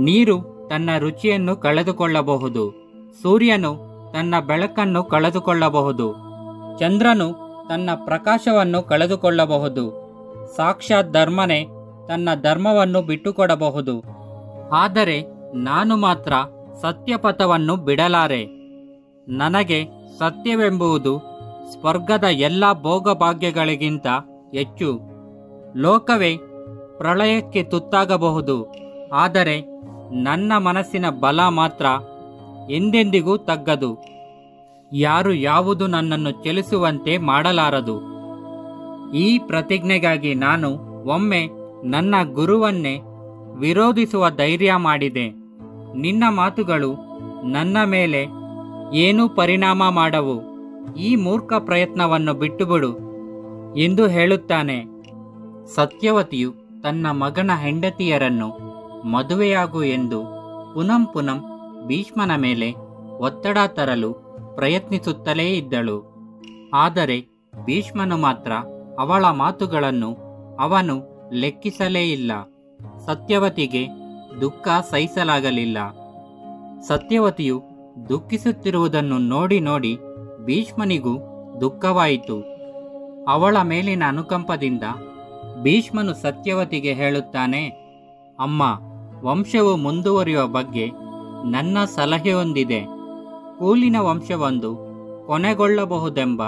ನೀರು ತನ್ನ ರುಚಿಯನ್ನು ಕಳೆದುಕೊಳ್ಳಬಹುದು, ಸೂರ್ಯನು ತನ್ನ ಬೆಳಕನ್ನು ಕಳೆದುಕೊಳ್ಳಬಹುದು, ಚಂದ್ರನು ತನ್ನ ಪ್ರಕಾಶವನ್ನು ಕಳೆದುಕೊಳ್ಳಬಹುದು, ಸಾಕ್ಷಾತ್ ಧರ್ಮನೇ ತನ್ನ ಧರ್ಮವನ್ನು ಬಿಟ್ಟುಕೊಡಬಹುದು. ಆದರೆ ನಾನು ಮಾತ್ರ ಸತ್ಯಪಥವನ್ನು ಬಿಡಲಾರೆ. ನನಗೆ ಸತ್ಯವೆಂಬುದು ಸ್ವರ್ಗದ ಎಲ್ಲ ಭೋಗಭಾಗ್ಯಗಳಿಗಿಂತ ಹೆಚ್ಚು. ಲೋಕವೇ ಪ್ರಳಯಕ್ಕೆ ತುತ್ತಾಗಬಹುದು, ಆದರೆ ನನ್ನ ಮನಸ್ಸಿನ ಬಲ ಮಾತ್ರ ಎಂದೆಂದಿಗೂ ತಗ್ಗದು. ಯಾರು ಯಾವುದು ನನ್ನನ್ನು ಚಲಿಸುವಂತೆ ಮಾಡಲಾರದು. ಈ ಪ್ರತಿಜ್ಞೆಗಾಗಿ ನಾನು ಒಮ್ಮೆ ನನ್ನ ಗುರುವನ್ನೇ ವಿರೋಧಿಸುವ ಧೈರ್ಯ ಮಾಡಿದೆ. ನಿನ್ನ ಮಾತುಗಳು ನನ್ನ ಮೇಲೆ ಏನೂ ಪರಿಣಾಮ ಮಾಡವು. ಈ ಮೂರ್ಖ ಪ್ರಯತ್ನವನ್ನು ಬಿಟ್ಟುಬಿಡು ಎಂದು ಹೇಳುತ್ತಾನೆ. ಸತ್ಯವತಿಯು ತನ್ನ ಮಗನ ಹೆಂಡತಿಯರನ್ನು ಮದುವೆಯಾಗು ಎಂದು ಪುನಃ ಪುನಃ ಭೀಷ್ಮನ ಮೇಲೆ ಒತ್ತಡ ತರಲು ಪ್ರಯತ್ನಿಸುತ್ತಲೇ ಇದ್ದಳು. ಆದರೆ ಭೀಷ್ಮನು ಮಾತ್ರ ಅವಳ ಮಾತುಗಳನ್ನು ಅವನು ಲೆಕ್ಕಿಸಲೇ ಇಲ್ಲ. ಸತ್ಯವತಿಗೆ ದುಃಖ ಸಹಿಸಲಾಗಲಿಲ್ಲ. ಸತ್ಯವತಿಯು ದುಃಖಿಸುತ್ತಿರುವುದನ್ನು ನೋಡಿ ನೋಡಿ ಭೀಷ್ಮನಿಗೂ ದುಃಖವಾಯಿತು. ಅವಳ ಮೇಲಿನ ಅನುಕಂಪದಿಂದ ಭೀಷ್ಮನು ಸತ್ಯವತಿಗೆ ಹೇಳುತ್ತಾನೆ, ಅಮ್ಮ, ವಂಶವು ಮುಂದುವರಿಯುವ ಬಗ್ಗೆ ನನ್ನ ಸಲಹೆಯೊಂದಿದೆ. ಕೂಲಿನ ವಂಶವೊಂದು ಕೊನೆಗೊಳ್ಳಬಹುದೆಂಬ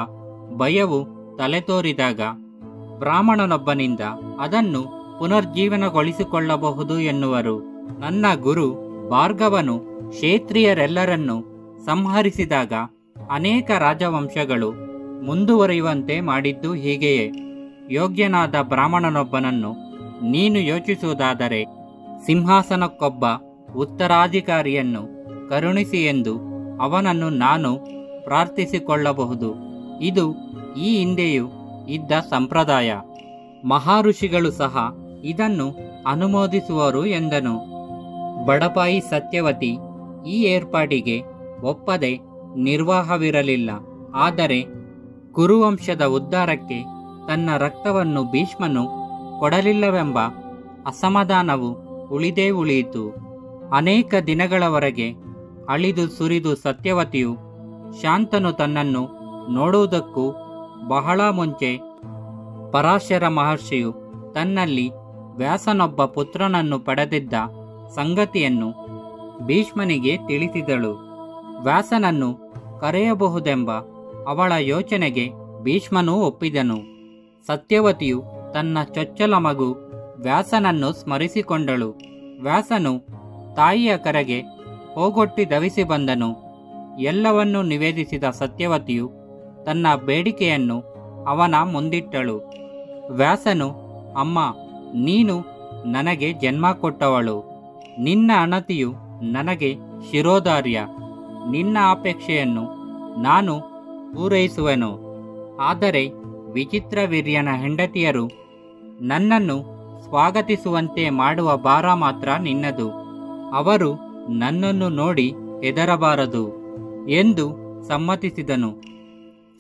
ಭಯವು ತಲೆತೋರಿದಾಗ ಬ್ರಾಹ್ಮಣನೊಬ್ಬನಿಂದ ಅದನ್ನು ಪುನರ್ಜೀವನಗೊಳಿಸಿಕೊಳ್ಳಬಹುದು ಎನ್ನುವರು. ನನ್ನ ಗುರು ಭಾರ್ಗವನು ಕ್ಷೇತ್ರಿಯರೆಲ್ಲರನ್ನು ಸಂಹರಿಸಿದಾಗ ಅನೇಕ ರಾಜವಂಶಗಳು ಮುಂದುವರಿಯುವಂತೆ ಮಾಡಿದ್ದು ಹೀಗೆಯೇ. ಯೋಗ್ಯನಾದ ಬ್ರಾಹ್ಮಣನೊಬ್ಬನನ್ನು ನೀನು ಯೋಚಿಸುವುದಾದರೆ ಸಿಂಹಾಸನಕ್ಕೊಬ್ಬ ಉತ್ತರಾಧಿಕಾರಿಯನ್ನು ಕರುಣಿಸಿ ಎಂದು ಅವನನ್ನು ನಾನು ಪ್ರಾರ್ಥಿಸಿಕೊಳ್ಳಬಹುದು. ಇದು ಈ ಹಿಂದೆಯೂ ಇದ್ದ ಸಂಪ್ರದಾಯ. ಮಹಾಋಷಿಗಳು ಸಹ ಇದನ್ನು ಅನುಮೋದಿಸುವರು ಎಂದನು. ಬಡಪಾಯಿ ಸತ್ಯವತಿ ಈ ಏರ್ಪಾಟಿಗೆ ಒಪ್ಪದೆ ನಿರ್ವಾಹವಿರಲಿಲ್ಲ. ಆದರೆ ಕುರುವಂಶದ ಉದ್ಧಾರಕ್ಕೆ ತನ್ನ ರಕ್ತವನ್ನು ಭೀಷ್ಮನು ಕೊಡಲಿಲ್ಲವೆಂಬ ಅಸಮಾಧಾನವು ಉಳಿದೇ ಉಳಿಯಿತು. ಅನೇಕ ದಿನಗಳವರೆಗೆ ಅಳಿದು ಸುರಿದು ಸತ್ಯವತಿಯು ಶಾಂತನು ತನ್ನನ್ನು ನೋಡುವುದಕ್ಕೂ ಬಹಳ ಮುಂಚೆ ಪರಾಶರ ಮಹರ್ಷಿಯು ತನ್ನಲ್ಲಿ ವ್ಯಾಸನೊಬ್ಬ ಪುತ್ರನನ್ನು ಪಡೆದಿದ್ದ ಸಂಗತಿಯನ್ನು ಭೀಷ್ಮನಿಗೆ ತಿಳಿಸಿದಳು. ವ್ಯಾಸನನ್ನು ಕರೆಯಬಹುದೆಂಬ ಅವಳ ಯೋಚನೆಗೆ ಭೀಷ್ಮನೂ ಒಪ್ಪಿದನು. ಸತ್ಯವತಿಯು ತನ್ನ ಚೊಚ್ಚಲ ಮಗು ವ್ಯಾಸನನ್ನು ಸ್ಮರಿಸಿಕೊಂಡಳು. ವ್ಯಾಸನು ತಾಯಿಯ ಕರೆಗೆ ಹೋಗೊಟ್ಟಿ ಧವಿಸಿ ಬಂದನು. ಎಲ್ಲವನ್ನೂ ನಿವೇದಿಸಿದ ಸತ್ಯವತಿಯು ತನ್ನ ಬೇಡಿಕೆಯನ್ನು ಅವನ ಮುಂದಿಟ್ಟಳು. ವ್ಯಾಸನು, ಅಮ್ಮ, ನೀನು ನನಗೆ ಜನ್ಮ ಕೊಟ್ಟವಳು. ನಿನ್ನ ಅಣತಿಯು ನನಗೆ ಶಿರೋಧಾರ್ಯ. ನಿನ್ನ ಅಪೇಕ್ಷೆಯನ್ನು ನಾನು ಪೂರೈಸುವೆನು. ಆದರೆ ವಿಚಿತ್ರವೀರ್ಯನ ಹೆಂಡತಿಯರು ನನ್ನನ್ನು ಸ್ವಾಗತಿಸುವಂತೆ ಮಾಡುವ ಭಾರ ಮಾತ್ರ ನಿನ್ನದು. ಅವರು ನನ್ನನ್ನು ನೋಡಿ ಹೆದರಬಾರದು ಎಂದು ಸಮ್ಮತಿಸಿದನು.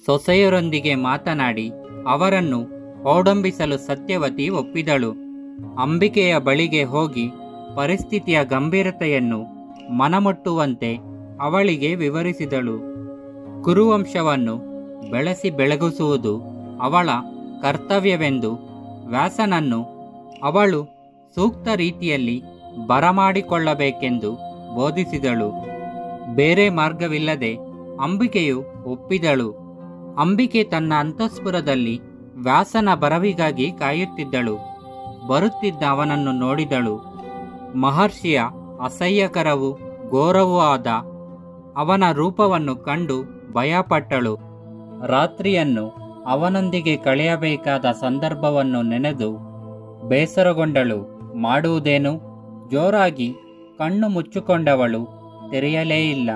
ಸೊಸೆಯರೊಂದಿಗೆ ಮಾತನಾಡಿ ಅವರನ್ನು ಓಡಂಬಿಸಲು ಸತ್ಯವತಿ ಒಪ್ಪಿದಳು. ಅಂಬಿಕೆಯ ಬಳಿಗೆ ಹೋಗಿ ಪರಿಸ್ಥಿತಿಯ ಗಂಭೀರತೆಯನ್ನು ಮನಮುಟ್ಟುವಂತೆ ಅವಳಿಗೆ ವಿವರಿಸಿದಳು. ಕುರುವಂಶವನ್ನು ಬೆಳೆಸಿ ಬೆಳಗಿಸುವುದು ಅವಳ ಕರ್ತವ್ಯವೆಂದು ವ್ಯಾಸನನ್ನು ಅವಳು ಸೂಕ್ತ ರೀತಿಯಲ್ಲಿ ಬರಮಾಡಿಕೊಳ್ಳಬೇಕೆಂದು ಬೋಧಿಸಿದಳು. ಬೇರೆ ಮಾರ್ಗವಿಲ್ಲದೆ ಅಂಬಿಕೆಯು ಒಪ್ಪಿದಳು. ಅಂಬಿಕೆ ತನ್ನ ಅಂತಃಪುರದಲ್ಲಿ ವ್ಯಾಸನ ಬರವಿಗಾಗಿ ಕಾಯುತ್ತಿದ್ದಳು. ಬರುತ್ತಿದ್ದ ಅವನನ್ನು ನೋಡಿದಳು. ಮಹರ್ಷಿಯ ಅಸಹ್ಯಕರವೂ ಘೋರವೂ ಆದ ಅವನ ರೂಪವನ್ನು ಕಂಡು ಭಯಪಟ್ಟಳು. ರಾತ್ರಿಯನ್ನು ಅವನೊಂದಿಗೆ ಕಳೆಯಬೇಕಾದ ಸಂದರ್ಭವನ್ನು ನೆನೆದು ಬೇಸರಗೊಂಡಳು. ಮಾಡುವುದೇನು? ಜೋರಾಗಿ ಕಣ್ಣು ಮುಚ್ಚಿಕೊಂಡವಳು ತೆರೆಯಲೇ ಇಲ್ಲ.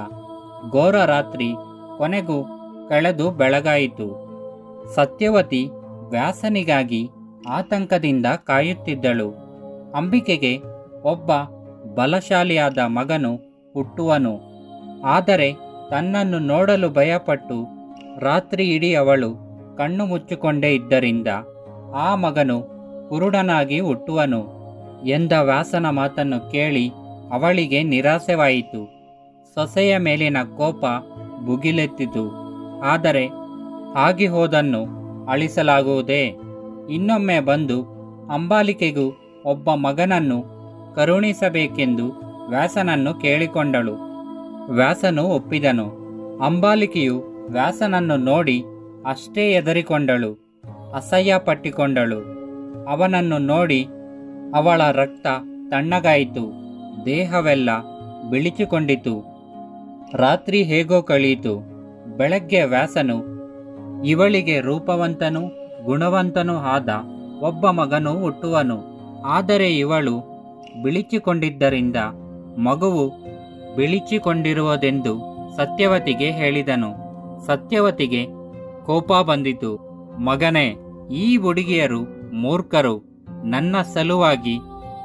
ಘೋರ ರಾತ್ರಿ ಕೊನೆಗೂ ಕಳೆದು ಬೆಳಗಾಯಿತು. ಸತ್ಯವತಿ ವ್ಯಾಸನಿಗಾಗಿ ಆತಂಕದಿಂದ ಕಾಯುತ್ತಿದ್ದಳು. ಅಂಬಿಕೆಗೆ ಒಬ್ಬ ಬಲಶಾಲಿಯಾದ ಮಗನು ಹುಟ್ಟುವನು. ಆದರೆ ತನ್ನನ್ನು ನೋಡಲು ಭಯಪಟ್ಟು ರಾತ್ರಿ ಇಡೀ ಅವಳು ಕಣ್ಣು ಮುಚ್ಚಿಕೊಂಡೇ ಇದ್ದರಿಂದ ಆ ಮಗನು ಕುರುಡನಾಗಿ ಹುಟ್ಟುವನು ಎಂದ ವ್ಯಾಸನ ಮಾತನ್ನು ಕೇಳಿ ಅವಳಿಗೆ ನಿರಾಸೆವಾಯಿತು. ಸೊಸೆಯ ಮೇಲಿನ ಕೋಪ ಭುಗಿಲೆತ್ತಿತು. ಆದರೆ ಆಗಿ ಹೋದನ್ನು ಅಳಿಸಲಾಗುವುದೇ? ಇನ್ನೊಮ್ಮೆ ಬಂದು ಅಂಬಾಲಿಕೆಗೂ ಒಬ್ಬ ಮಗನನ್ನು ಕರುಣಿಸಬೇಕೆಂದು ವ್ಯಾಸನನ್ನು ಕೇಳಿಕೊಂಡಳು. ವ್ಯಾಸನು ಒಪ್ಪಿದನು. ಅಂಬಾಲಿಕೆಯು ವ್ಯಾಸನನ್ನು ನೋಡಿ ಅಷ್ಟೇ ಹೆದರಿಕೊಂಡಳು, ಅಸಹ್ಯ ಪಟ್ಟಿಕೊಂಡಳು. ಅವನನ್ನು ನೋಡಿ ಅವಳ ರಕ್ತ ತಣ್ಣಗಾಯಿತು, ದೇಹವೆಲ್ಲ ಬಿಳಿಚಿಕೊಂಡಿತು. ರಾತ್ರಿ ಹೇಗೋ ಕಳೆಯಿತು. ಬೆಳಗ್ಗೆ ವ್ಯಾಸನು ಇವಳಿಗೆ ರೂಪವಂತನೂ ಗುಣವಂತನೂ ಆದ ಒಬ್ಬ ಮಗನು ಹುಟ್ಟುವನು. ಆದರೆ ಇವಳು ಬಿಳಿಚಿಕೊಂಡಿದ್ದರಿಂದ ಮಗುವು ಬಿಳಿಚಿಕೊಂಡಿರುವುದೆಂದು ಸತ್ಯವತಿಗೆ ಹೇಳಿದನು. ಸತ್ಯವತಿಗೆ ಕೋಪ ಬಂದಿತು. ಮಗನೇ, ಈ ಹುಡುಗಿಯರು ಮೂರ್ಖರು. ನನ್ನ ಸಲುವಾಗಿ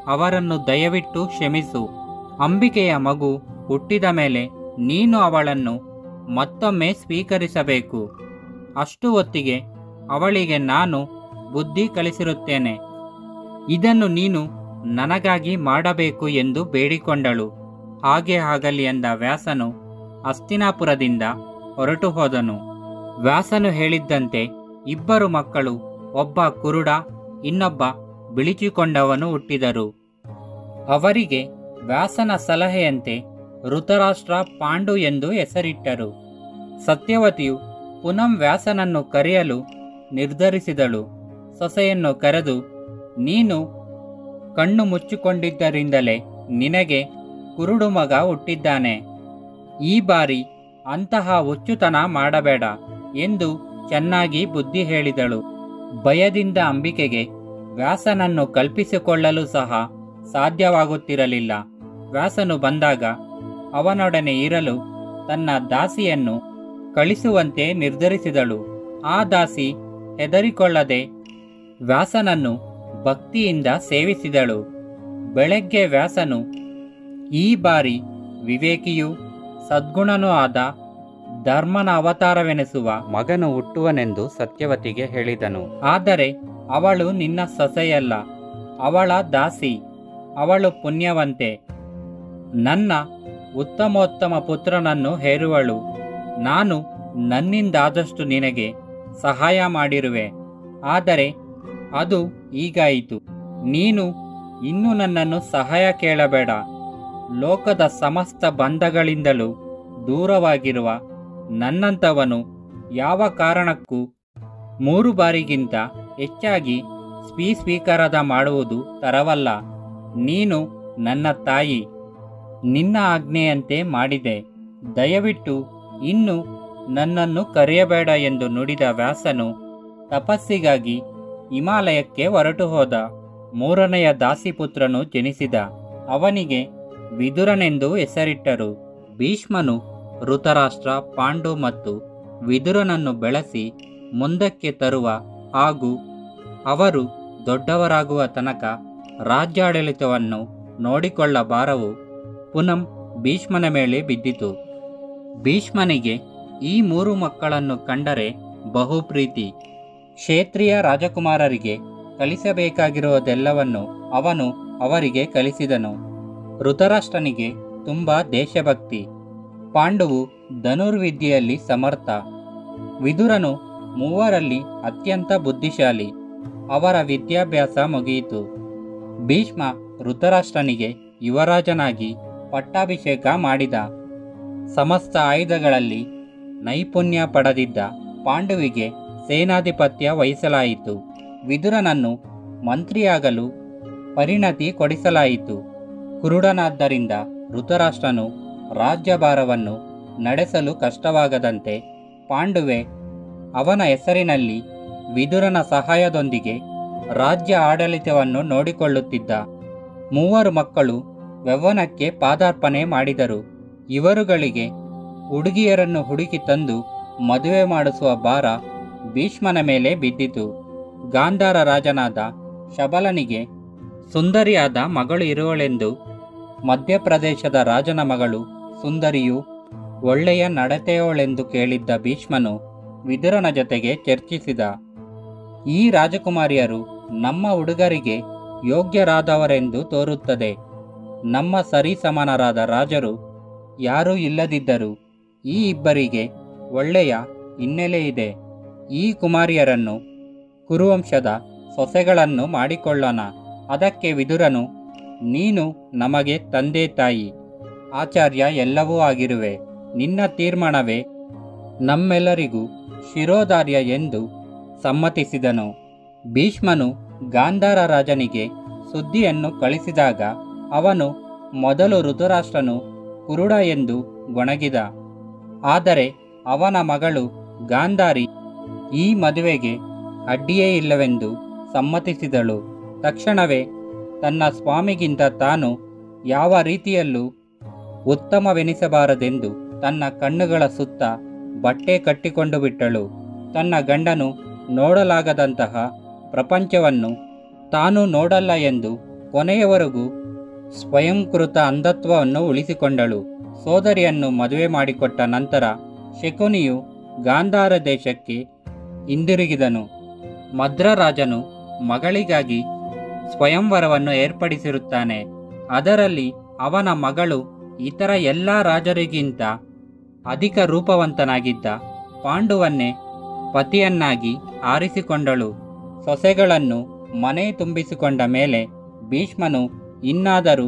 ಅವರನ್ನು ದಯವಿಟ್ಟು ಕ್ಷಮಿಸು. ಅಂಬಿಕೆಯ ಮಗು ಹುಟ್ಟಿದ ಮೇಲೆ ನೀನು ಅವಳನ್ನು ಮತ್ತೊಮ್ಮೆ ಸ್ವೀಕರಿಸಬೇಕು. ಅಷ್ಟು ಹೊತ್ತಿಗೆ ಅವಳಿಗೆ ನಾನು ಬುದ್ಧಿ ಕಲಿಸಿರುತ್ತೇನೆ. ಇದನ್ನು ನೀನು ನನಗಾಗಿ ಮಾಡಬೇಕು ಎಂದು ಬೇಡಿಕೊಂಡಳು. ಹಾಗೆ ಆಗಲಿ ಎಂದ ವ್ಯಾಸನು ಹಸ್ತಿನಾಪುರದಿಂದ ಹೊರಟು ಹೋದನು. ವ್ಯಾಸನು ಹೇಳಿದ್ದಂತೆ ಇಬ್ಬರು ಮಕ್ಕಳು, ಒಬ್ಬ ಕುರುಡ, ಇನ್ನೊಬ್ಬ ಬಿಳಿಚಿಕೊಂಡವನು ಹುಟ್ಟಿದರು. ಅವರಿಗೆ ವ್ಯಾಸನ ಸಲಹೆಯಂತೆ ಋತರಾಷ್ಟ್ರ, ಪಾಂಡು ಎಂದು ಹೆಸರಿಟ್ಟರು. ಸತ್ಯವತಿಯು ಪುನಃ ವ್ಯಾಸನನ್ನು ಕರೆಯಲು ನಿರ್ಧರಿಸಿದಳು. ಸೊಸೆಯನ್ನು ಕರೆದು, ನೀನು ಕಣ್ಣು ಮುಚ್ಚಿಕೊಂಡಿದ್ದರಿಂದಲೇ ನಿನಗೆ ಕುರುಡು ಮಗ ಹುಟ್ಟಿದ್ದಾನೆ. ಈ ಬಾರಿ ಅಂತಹ ಹುಚ್ಚುತನ ಮಾಡಬೇಡ ಎಂದು ಚೆನ್ನಾಗಿ ಬುದ್ಧಿ ಹೇಳಿದಳು. ಭಯದಿಂದ ಅಂಬಿಕೆಗೆ ವ್ಯಾಸನನ್ನು ಕಲ್ಪಿಸಿಕೊಳ್ಳಲು ಸಹ ಸಾಧ್ಯವಾಗುತ್ತಿರಲಿಲ್ಲ. ವ್ಯಾಸನು ಬಂದಾಗ ಅವನೊಡನೆ ಇರಲು ತನ್ನ ದಾಸಿಯನ್ನು ಕಳಿಸುವಂತೆ ನಿರ್ಧರಿಸಿದಳು. ಆ ದಾಸಿ ಹೆದರಿಕೊಳ್ಳದೆ ವ್ಯಾಸನನ್ನು ಭಕ್ತಿಯಿಂದ ಸೇವಿಸಿದಳು. ಬೆಳಗ್ಗೆ ವ್ಯಾಸನು ಈ ಬಾರಿ ವಿವೇಕಿಯೂ ಸದ್ಗುಣನೂ ಆದ ಧರ್ಮನ ಅವತಾರವೆನಿಸುವ ಮಗನು ಹುಟ್ಟುವನೆಂದು ಸತ್ಯವತಿಗೆ ಹೇಳಿದನು. ಆದರೆ ಅವಳು ನಿನ್ನ ಸೊಸೆಯಲ್ಲ, ಅವಳ ದಾಸಿ, ಅವಳು ಪುಣ್ಯವಂತೆ. ನನ್ನ ಉತ್ತಮೋತ್ತಮ ಪುತ್ರನನ್ನು ಹೇರುವಳು. ನಾನು ನನ್ನಿಂದಾದಷ್ಟು ನಿನಗೆ ಸಹಾಯ ಮಾಡಿರುವೆ. ಆದರೆ ಅದು ಈಗಾಯಿತು. ನೀನು ಇನ್ನು ನನ್ನನ್ನು ಸಹಾಯ ಕೇಳಬೇಡ. ಲೋಕದ ಸಮಸ್ತ ಬಂಧಗಳಿಂದಲೂ ದೂರವಾಗಿರುವ ನನ್ನಂಥವನು ಯಾವ ಕಾರಣಕ್ಕೂ 3 ಬಾರಿಗಿಂತ ಹೆಚ್ಚಾಗಿ ಸ್ವೀಕಾರದ ಮಾಡುವುದು ತರವಲ್ಲ. ನೀನು ನನ್ನ ತಾಯಿ, ನಿನ್ನ ಆಜ್ಞೆಯಂತೆ ಮಾಡಿದೆ. ದಯವಿಟ್ಟು ಇನ್ನು ನನ್ನನ್ನು ಕರೆಯಬೇಡ ಎಂದು ನುಡಿದ ವ್ಯಾಸನು ತಪಸ್ಸಿಗಾಗಿ ಹಿಮಾಲಯಕ್ಕೆ ಹೊರಟು ಹೋದ. 3ನೆಯ ದಾಸಿಪುತ್ರನು ಜನಿಸಿದ. ಅವನಿಗೆ ವಿದುರನೆಂದು ಹೆಸರಿಟ್ಟರು. ಭೀಷ್ಮನು ಧೃತರಾಷ್ಟ್ರ, ಪಾಂಡು ಮತ್ತು ವಿದುರನನ್ನು ಬೆಳೆಸಿ ಮುಂದಕ್ಕೆ ತರುವ ಹಾಗೂ ಅವರು ದೊಡ್ಡವರಾಗುವ ತನಕ ರಾಜ್ಯಾಡಳಿತವನ್ನು ನೋಡಿಕೊಳ್ಳಬಾರವು ಪುನಃ ಭೀಷ್ಮನ ಮೇಲೆ ಬಿದ್ದಿತು. ಭೀಷ್ಮನಿಗೆ ಈ 3 ಮಕ್ಕಳನ್ನು ಕಂಡರೆ ಬಹುಪ್ರೀತಿ. ಕ್ಷೇತ್ರೀಯ ರಾಜಕುಮಾರರಿಗೆ ಕಲಿಸಬೇಕಾಗಿರುವುದೆಲ್ಲವನ್ನು ಅವನು ಅವರಿಗೆ ಕಲಿಸಿದನು. ಧೃತರಾಷ್ಟ್ರನಿಗೆ ತುಂಬ ದೇಶಭಕ್ತಿ. ಪಾಂಡುವು ಧನುರ್ವಿದ್ಯೆಯಲ್ಲಿ ಸಮರ್ಥ. ವಿದುರನು 3ರಲ್ಲಿ ಅತ್ಯಂತ ಬುದ್ಧಿಶಾಲಿ. ಅವರ ವಿದ್ಯಾಭ್ಯಾಸ ಮುಗಿಯಿತು. ಭೀಷ್ಮ ಧೃತರಾಷ್ಟ್ರನಿಗೆ ಯುವರಾಜನಾಗಿ ಪಟ್ಟಾಭಿಷೇಕ ಮಾಡಿದ. ಸಮಸ್ತ ಆಯುಧಗಳಲ್ಲಿ ನೈಪುಣ್ಯ ಪಡೆದಿದ್ದ ಪಾಂಡುವಿಗೆ ಸೇನಾಧಿಪತ್ಯ ವಹಿಸಲಾಯಿತು. ವಿದುರನನ್ನು ಮಂತ್ರಿಯಾಗಲು ಪರಿಣತಿ ಕೊಡಿಸಲಾಯಿತು. ಕುರುಡನಾದ್ದರಿಂದ ಧೃತರಾಷ್ಟ್ರನು ರಾಜ್ಯಭಾರವನ್ನು ನಡೆಸಲು ಕಷ್ಟವಾಗದಂತೆ ಪಾಂಡುವೆ ಅವನ ಹೆಸರಿನಲ್ಲಿ ವಿದುರನ ಸಹಾಯದೊಂದಿಗೆ ರಾಜ್ಯ ಆಡಳಿತವನ್ನು ನೋಡಿಕೊಳ್ಳುತ್ತಿದ್ದ. 3 ಮಕ್ಕಳು ಯೌವನಕ್ಕೆ ಪಾದಾರ್ಪಣೆ ಮಾಡಿದರು. ಇವರುಗಳಿಗೆ ಹುಡುಗಿಯರನ್ನು ಹುಡುಕಿ ತಂದು ಮದುವೆ ಮಾಡಿಸುವ ಭಾರ ಭೀಷ್ಮನ ಮೇಲೆ ಬಿದ್ದಿತು. ಗಾಂಧಾರ ರಾಜನಾದ ಶಬಲನಿಗೆ ಸುಂದರಿಯಾದ ಮಗಳು ಇರುವಳೆಂದು ಮಧ್ಯಪ್ರದೇಶದ ರಾಜನ ಮಗಳು ಸುಂದರಿಯು ಒಳ್ಳೆಯ ನಡತೆಯವಳೆಂದು ಕೇಳಿದ್ದ ಭೀಷ್ಮನು ವಿದುರನ ಜೊತೆಗೆ ಚರ್ಚಿಸಿದ. ಈ ರಾಜಕುಮಾರಿಯರು ನಮ್ಮ ಹುಡುಗರಿಗೆ ಯೋಗ್ಯರಾದವರೆಂದು ತೋರುತ್ತದೆ. ನಮ್ಮ ಸರಿಸಮಾನರಾದ ರಾಜರು ಯಾರೂ ಇಲ್ಲದಿದ್ದರೂ ಈ ಇಬ್ಬರಿಗೆ ಒಳ್ಳೆಯ ಹಿನ್ನೆಲೆ ಇದೆ. ಈ ಕುಮಾರಿಯರನ್ನು ಕುರುವಂಶದ ಸೊಸೆಗಳನ್ನು ಮಾಡಿಕೊಳ್ಳೋಣ. ಅದಕ್ಕೆ ವಿದುರನು, ನೀನು ನಮಗೆ ತಂದೆ ತಾಯಿ, ಆಚಾರ್ಯ ಎಲ್ಲವೂ ಆಗಿರುವೆ. ನಿನ್ನ ತೀರ್ಮಾನವೇ ನಮ್ಮೆಲ್ಲರಿಗೂ ಶಿರೋಧಾರ್ಯ ಎಂದು ಸಮ್ಮತಿಸಿದನು. ಭೀಷ್ಮನು ಗಾಂಧಾರ ರಾಜನಿಗೆ ಸುದ್ದಿಯನ್ನು ಕಳಿಸಿದಾಗ ಅವನು ಮೊದಲು ಧೃತರಾಷ್ಟ್ರನು ಕುರುಡ ಎಂದು ಗೊಣಗಿದ. ಆದರೆ ಅವನ ಮಗಳು ಗಾಂಧಾರಿ ಈ ಮದುವೆಗೆ ಅಡ್ಡಿಯೇ ಇಲ್ಲವೆಂದು ಸಮ್ಮತಿಸಿದಳು. ತಕ್ಷಣವೇ ತನ್ನ ಸ್ವಾಮಿಗಿಂತ ತಾನು ಯಾವ ರೀತಿಯಲ್ಲೂ ಉತ್ತಮವೆನಿಸಬಾರದೆಂದು ತನ್ನ ಕಣ್ಣುಗಳ ಸುತ್ತ ಬಟ್ಟೆ ಕಟ್ಟಿಕೊಂಡು ಬಿಟ್ಟಳು. ತನ್ನ ಗಂಡನು ನೋಡಲಾಗದಂತಹ ಪ್ರಪಂಚವನ್ನು ತಾನು ನೋಡಲ್ಲ ಎಂದು ಕೊನೆಯವರೆಗೂ ಸ್ವಯಂಕೃತ ಅಂಧತ್ವವನ್ನು ಉಳಿಸಿಕೊಂಡಳು. ಸೋದರಿಯನ್ನು ಮದುವೆ ಮಾಡಿಕೊಟ್ಟ ನಂತರ ಶಕುನಿಯು ಗಾಂಧಾರ ದೇಶಕ್ಕೆ ಹಿಂದಿರುಗಿದನು. ಮದ್ರರಾಜನು ಮಗಳಿಗಾಗಿ ಸ್ವಯಂವರವನ್ನು ಏರ್ಪಡಿಸಿರುತ್ತಾನೆ. ಅದರಲ್ಲಿ ಅವನ ಮಗಳು ಇತರ ಎಲ್ಲ ರಾಜರಿಗಿಂತ ಅಧಿಕ ರೂಪವಂತನಾಗಿದ್ದ ಪಾಂಡುವನ್ನೇ ಪತಿಯನ್ನಾಗಿ ಆರಿಸಿಕೊಂಡಳು. ಸೊಸೆಗಳನ್ನು ಮನೆ ತುಂಬಿಸಿಕೊಂಡ ಮೇಲೆ ಭೀಷ್ಮನು ಇನ್ನಾದರೂ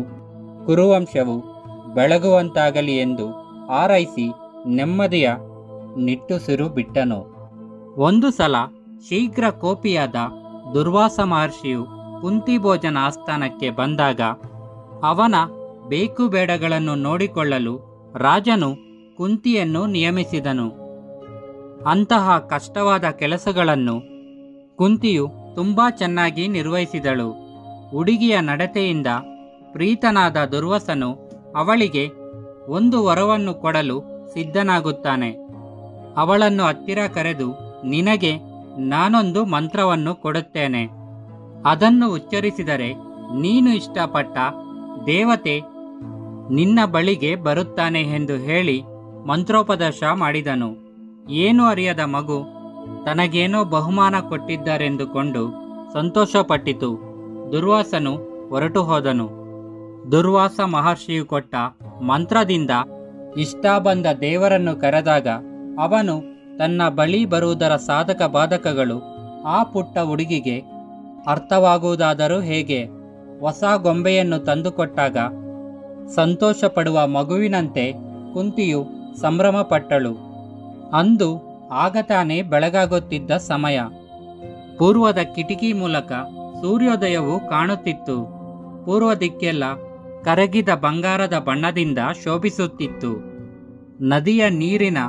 ಕುರುವಂಶವು ಬೆಳಗುವಂತಾಗಲಿ ಎಂದು ಹಾರೈಸಿ ನೆಮ್ಮದಿಯ ನಿಟ್ಟುಸಿರು ಬಿಟ್ಟನು. ಒಂದು ಸಲ ಶೀಘ್ರ ಕೋಪಿಯಾದ ದುರ್ವಾಸ ಮಹರ್ಷಿಯು ಕುಂತಿಭೋಜನ ಆಸ್ಥಾನಕ್ಕೆ ಬಂದಾಗ ಅವನ ಬೇಕುಬೇಡಗಳನ್ನು ನೋಡಿಕೊಳ್ಳಲು ರಾಜನು ಕುಂತಿಯನ್ನು ನಿಯಮಿಸಿದನು. ಅಂತಹ ಕಷ್ಟವಾದ ಕೆಲಸಗಳನ್ನು ಕುಂತಿಯು ತುಂಬ ಚೆನ್ನಾಗಿ ನಿರ್ವಹಿಸಿದಳು. ಹುಡುಗಿಯ ನಡತೆಯಿಂದ ಪ್ರೀತನಾದ ದುರ್ವಾಸನು ಅವಳಿಗೆ ಒಂದು ವರವನ್ನು ಕೊಡಲು ಸಿದ್ಧನಾಗುತ್ತಾನೆ. ಅವಳನ್ನು ಹತ್ತಿರ ಕರೆದು, ನಿನಗೆ ನಾನೊಂದು ಮಂತ್ರವನ್ನು ಕೊಡುತ್ತೇನೆ. ಅದನ್ನು ಉಚ್ಚರಿಸಿದರೆ ನೀನು ಇಷ್ಟಪಟ್ಟ ದೇವತೆ ನಿನ್ನ ಬಳಿಗೆ ಬರುತ್ತಾನೆ ಎಂದು ಹೇಳಿ ಮಂತ್ರೋಪದೇಶ ಮಾಡಿದನು. ಏನೂ ಅರಿಯದ ಮಗು ತನಗೇನೋ ಬಹುಮಾನ ಕೊಟ್ಟಿದ್ದಾರೆಂದುಕೊಂಡು ಸಂತೋಷಪಟ್ಟಿತು. ದುರ್ವಾಸನು ಹೊರಟು ಹೋದನು. ದುರ್ವಾಸ ಮಹರ್ಷಿಯು ಕೊಟ್ಟ ಮಂತ್ರದಿಂದ ಇಷ್ಟ ಬಂದ ದೇವರನ್ನು ಕರೆದಾಗ ಅವನು ತನ್ನ ಬಳಿ ಬರುವುದರ ಸಾಧಕ ಬಾಧಕಗಳು ಆ ಪುಟ್ಟ ಹುಡುಗಿಗೆ ಅರ್ಥವಾಗುವುದಾದರೂ ಹೇಗೆ? ಹೊಸ ಗೊಂಬೆಯನ್ನು ತಂದುಕೊಟ್ಟಾಗ ಸಂತೋಷ ಪಡುವ ಮಗುವಿನಂತೆ ಕುಂತಿಯು ಸಂಭ್ರಮಪಟ್ಟಳು. ಅಂದು ಆಗ ತಾನೇ ಬೆಳಗಾಗುತ್ತಿದ್ದ ಸಮಯ. ಪೂರ್ವದ ಕಿಟಕಿ ಮೂಲಕ ಸೂರ್ಯೋದಯವು ಕಾಣುತ್ತಿತ್ತು. ಪೂರ್ವ ದಿಕ್ಕೆಲ್ಲ ಕರಗಿದ ಬಂಗಾರದ ಬಣ್ಣದಿಂದ ಶೋಭಿಸುತ್ತಿತ್ತು. ನದಿಯ ನೀರಿನ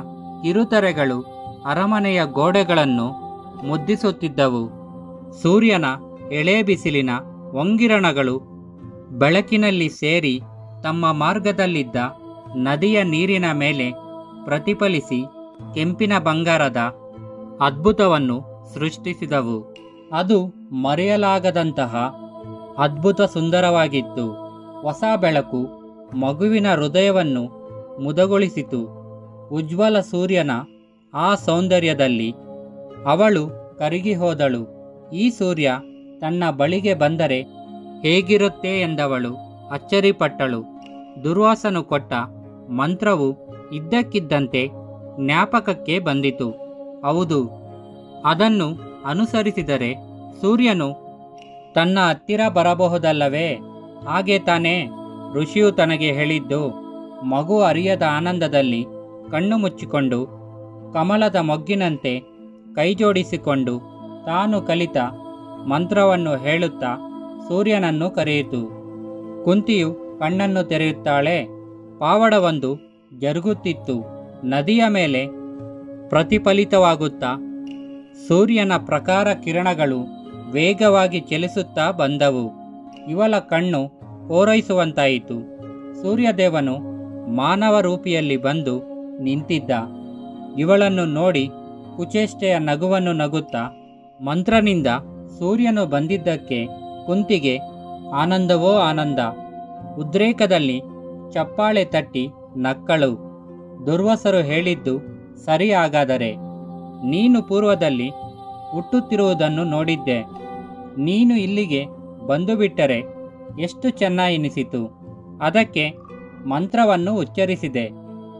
ಕಿರುತೆರೆಗಳು ಅರಮನೆಯ ಗೋಡೆಗಳನ್ನು ಮುದ್ದಿಸುತ್ತಿದ್ದವು. ಸೂರ್ಯನ ಎಳೆ ಬಿಸಿಲಿನ ವಂಗಿರಣಗಳು ಬೆಳಕಿನಲ್ಲಿ ಸೇರಿ ತಮ್ಮ ಮಾರ್ಗದಲ್ಲಿದ್ದ ನದಿಯ ನೀರಿನ ಮೇಲೆ ಪ್ರತಿಫಲಿಸಿ ಕೆಂಪಿನ ಬಂಗಾರದ ಅದ್ಭುತವನ್ನು ಸೃಷ್ಟಿಸಿದವು. ಅದು ಮರೆಯಲಾಗದಂತಹ ಅದ್ಭುತ ಸುಂದರವಾಗಿತ್ತು. ಹೊಸ ಬೆಳಕು ಮಗುವಿನ ಹೃದಯವನ್ನು ಮುದಗೊಳಿಸಿತು. ಉಜ್ವಲ ಸೂರ್ಯನ ಆ ಸೌಂದರ್ಯದಲ್ಲಿ ಅವಳು ಕರಗಿ ಹೋದಳು. ಈ ಸೂರ್ಯ ತನ್ನ ಬಳಿಗೆ ಬಂದರೆ ಹೇಗಿರುತ್ತೆ ಎಂದವಳು ಅಚ್ಚರಿಪಟ್ಟಳು. ದುರ್ವಾಸನು ಕೊಟ್ಟ ಮಂತ್ರವು ಇದ್ದಕ್ಕಿದ್ದಂತೆ ಜ್ಞಾಪಕಕ್ಕೆ ಬಂದಿತು. ಹೌದು, ಅದನ್ನು ಅನುಸರಿಸಿದರೆ ಸೂರ್ಯನು ತನ್ನ ಹತ್ತಿರ ಬರಬಹುದಲ್ಲವೇ? ಹಾಗೆ ತಾನೇ ಋಷಿಯು ತನಗೆ ಹೇಳಿದ್ದು. ಮಗು ಅರಿಯದ ಆನಂದದಲ್ಲಿ ಕಣ್ಣು ಮುಚ್ಚಿಕೊಂಡು ಕಮಲದ ಮೊಗ್ಗಿನಂತೆ ಕೈಜೋಡಿಸಿಕೊಂಡು ತಾನು ಕಲಿತ ಮಂತ್ರವನ್ನು ಹೇಳುತ್ತಾ ಸೂರ್ಯನನ್ನು ಕರೆಯಿತು. ಕುಂತಿಯು ಕಣ್ಣನ್ನು ತೆರೆಯುತ್ತಾಳೆ. ಪಾವಡವೊಂದು ಜರುಗುತ್ತಿತ್ತು. ನದಿಯ ಮೇಲೆ ಪ್ರತಿಫಲಿತವಾಗುತ್ತಾ ಸೂರ್ಯನ ಪ್ರಖರ ಕಿರಣಗಳು ವೇಗವಾಗಿ ಚಲಿಸುತ್ತಾ ಬಂದವು. ಇವಳ ಕಣ್ಣು ಪೂರೈಸುವಂತಾಯಿತು. ಸೂರ್ಯದೇವನು ಮಾನವ ರೂಪಿಯಲ್ಲಿ ಬಂದು ನಿಂತಿದ್ದ. ಇವಳನ್ನು ನೋಡಿ ಕುಚೇಷ್ಟೆಯ ನಗುವನ್ನು ನಗುತ್ತಾ ಮಂತ್ರನಿಂದ ಸೂರ್ಯನು ಬಂದಿದ್ದಕ್ಕೆ ಕುಂತಿಗೆ ಆನಂದವೋ ಆನಂದ. ಉದ್ರೇಕದಲ್ಲಿ ಚಪ್ಪಾಳೆ ತಟ್ಟಿ ನಕ್ಕಳು. ದುರ್ವಾಸರು ಹೇಳಿದ್ದು ಸರಿ. ಹಾಗಾದರೆ ನೀನು ಪೂರ್ವದಲ್ಲಿ ಹುಟ್ಟುತ್ತಿರುವುದನ್ನು ನೋಡಿದ್ದೆ. ನೀನು ಇಲ್ಲಿಗೆ ಬಂದುಬಿಟ್ಟರೆ ಎಷ್ಟು ಚೆನ್ನಾಯೆನಿಸಿತು. ಅದಕ್ಕೆ ಮಂತ್ರವನ್ನು ಉಚ್ಚರಿಸಿದೆ.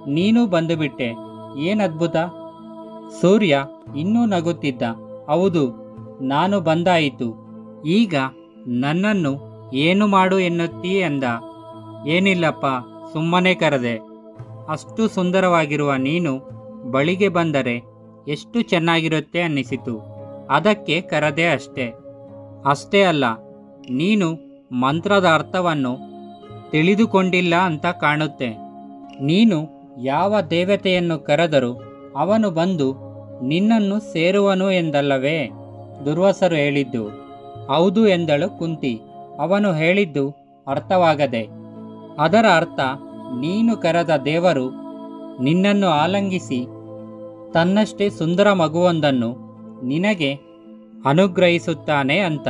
ನೀನು ಬಂದುಬಿಟ್ಟೆ. ಏನದ್ಭುತ! ಸೂರ್ಯ ಇನ್ನೂ ನಗುತ್ತಿದ್ದ. ಹೌದು, ನಾನು ಬಂದಾಯಿತು. ಈಗ ನನ್ನನ್ನು ಏನು ಮಾಡು ಎನ್ನುತ್ತೀ ಎಂದ. ಏನಿಲ್ಲಪ್ಪ, ಸುಮ್ಮನೆ ಕರೆದೆ. ಅಷ್ಟು ಸುಂದರವಾಗಿರುವ ನೀನು ಬಳಿಗೆ ಬಂದರೆ ಎಷ್ಟು ಚೆನ್ನಾಗಿರುತ್ತೆ ಅನ್ನಿಸಿತು. ಅದಕ್ಕೆ ಕರೆದೆ ಅಷ್ಟೇ. ಅಷ್ಟೇ ಅಲ್ಲ, ನೀನು ಮಂತ್ರದ ಅರ್ಥವನ್ನು ತಿಳಿದುಕೊಂಡಿಲ್ಲ ಅಂತ ಕಾಣುತ್ತೆ. ನೀನು ಯಾವ ದೇವತೆಯನ್ನು ಕರೆದರೂ ಅವನು ಬಂದು ನಿನ್ನನ್ನು ಸೇರುವನು ಎಂದಲ್ಲವೇ ದುರ್ವಾಸರು ಹೇಳಿದ್ದು? ಹೌದು ಎಂದಳು ಕುಂತಿ. ಅವನು ಹೇಳಿದ್ದು ಅರ್ಥವಾಗದೆ. ಅದರ ಅರ್ಥ ನೀನು ಕರೆದ ದೇವರು ನಿನ್ನನ್ನು ಆಲಂಗಿಸಿ ತನ್ನಷ್ಟೇ ಸುಂದರ ಮಗುವೊಂದನ್ನು ನಿನಗೆ ಅನುಗ್ರಹಿಸುತ್ತಾನೆ ಅಂತ.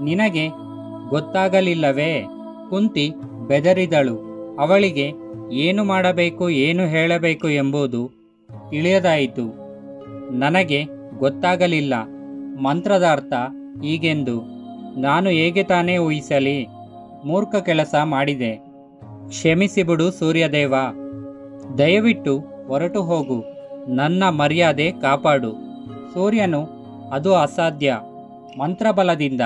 ನಿನಗೆ ಗೊತ್ತಾಗಲಿಲ್ಲವೇ? ಕುಂತಿ ಬೆದರಿದಳು. ಅವಳಿಗೆ ಏನು ಮಾಡಬೇಕು, ಏನು ಹೇಳಬೇಕು ಎಂಬುದು ತಿಳಿಯದಾಯಿತು. ನನಗೆ ಗೊತ್ತಾಗಲಿಲ್ಲ ಮಂತ್ರದ ಅರ್ಥ ಹೀಗೆಂದು. ನಾನು ಹೇಗೆ ತಾನೇ ಊಹಿಸಲಿ? ಮೂರ್ಖ ಕೆಲಸ ಮಾಡಿದೆ. ಕ್ಷಮಿಸಿಬಿಡು ಸೂರ್ಯದೇವ. ದಯವಿಟ್ಟು ಹೊರಟು ಹೋಗು. ನನ್ನ ಮರ್ಯಾದೆ ಕಾಪಾಡು. ಸೂರ್ಯನು ಅದು ಅಸಾಧ್ಯ. ಮಂತ್ರಬಲದಿಂದ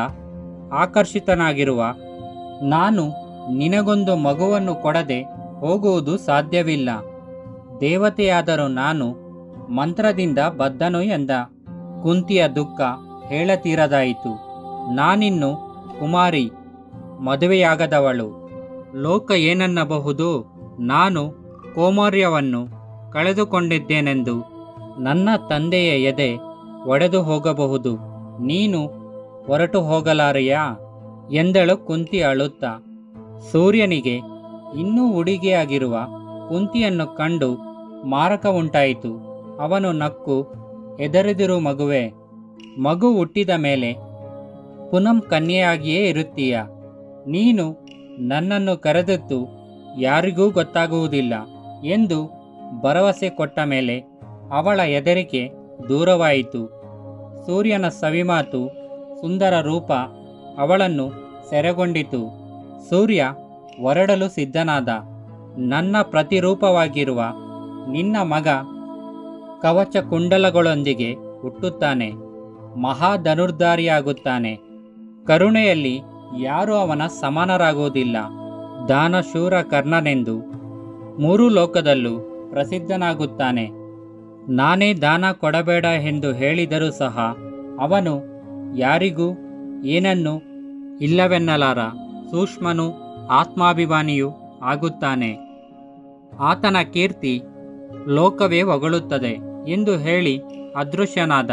ಆಕರ್ಷಿತನಾಗಿರುವ ನಾನು ನಿನಗೊಂದು ಮಗುವನ್ನು ಕೊಡದೆ ಹೋಗುವುದು ಸಾಧ್ಯವಿಲ್ಲ. ದೇವತೆಯಾದರೂ ನಾನು ಮಂತ್ರದಿಂದ ಬದ್ಧನು ಎಂದ. ಕುಂತಿಯ ದುಃಖ ಹೇಳತೀರದಾಯಿತು. ನಾನಿನ್ನು ಕುಮಾರಿ, ಮದುವೆಯಾಗದವಳು. ಲೋಕ ಏನನ್ನಬಹುದು? ನಾನು ಕೌಮಾರ್ಯವನ್ನು ಕಳೆದುಕೊಂಡಿದ್ದೇನೆಂದು ನನ್ನ ತಂದೆಯ ಎದೆ ಒಡೆದು ಹೋಗಬಹುದು. ನೀನು ಹೊರಟು ಹೋಗಲಾರೆಯಾ ಎಂದಳು ಕುಂತಿ ಅಳುತ್ತಾ. ಸೂರ್ಯನಿಗೆ ಇನ್ನೂ ಹುಡುಗಿಯಾಗಿರುವ ಕುಂತಿಯನ್ನು ಕಂಡು ಮಾರಕ ಉಂಟಾಯಿತು. ಅವನು ನಕ್ಕು, ಹೆದರಿದಿರು ಮಗುವೆ. ಮಗು ಹುಟ್ಟಿದ ಮೇಲೆ ಪುನಃ ಕನ್ಯೆಯಾಗಿಯೇ ಇರುತ್ತೀಯ. ನೀನು ನನ್ನನ್ನು ಕರೆದದ್ದು ಯಾರಿಗೂ ಗೊತ್ತಾಗುವುದಿಲ್ಲ ಎಂದು ಭರವಸೆ ಕೊಟ್ಟ ಮೇಲೆ ಅವಳ ಹೆದರಿಕೆ ದೂರವಾಯಿತು. ಸೂರ್ಯನ ಸವಿಮಾತು, ಸುಂದರ ರೂಪ ಅವಳನ್ನು ಸೆರೆಗೊಂಡಿತು. ಸೂರ್ಯ ಹೊರಡಲು ಸಿದ್ಧನಾದ. ನನ್ನ ಪ್ರತಿರೂಪವಾಗಿರುವ ನಿನ್ನ ಮಗ ಕವಚ ಕುಂಡಲಗಳೊಂದಿಗೆ ಹುಟ್ಟುತ್ತಾನೆ, ಮಹಾಧನುರ್ಧಾರಿಯಾಗುತ್ತಾನೆ. ಕರುಣೆಯಲ್ಲಿ ಯಾರೂ ಅವನ ಸಮಾನರಾಗುವುದಿಲ್ಲ. ದಾನಶೂರ ಕರ್ಣನೆಂದು ಮೂರು ಲೋಕದಲ್ಲೂ ಪ್ರಸಿದ್ಧನಾಗುತ್ತಾನೆ. ನಾನೇ ದಾನ ಕೊಡಬೇಡ ಎಂದು ಹೇಳಿದರೂ ಸಹ ಅವನು ಯಾರಿಗೂ ಏನನ್ನೂ ಇಲ್ಲವೆನ್ನಲಾರ. ಸೂಕ್ಷ್ಮನೂ ಆತ್ಮಾಭಿಮಾನಿಯೂ ಆಗುತ್ತಾನೆ. ಆತನ ಕೀರ್ತಿ ಲೋಕವೇ ಹೊಗಳುತ್ತದೆ ಎಂದು ಹೇಳಿ ಅದೃಶ್ಯನಾದ.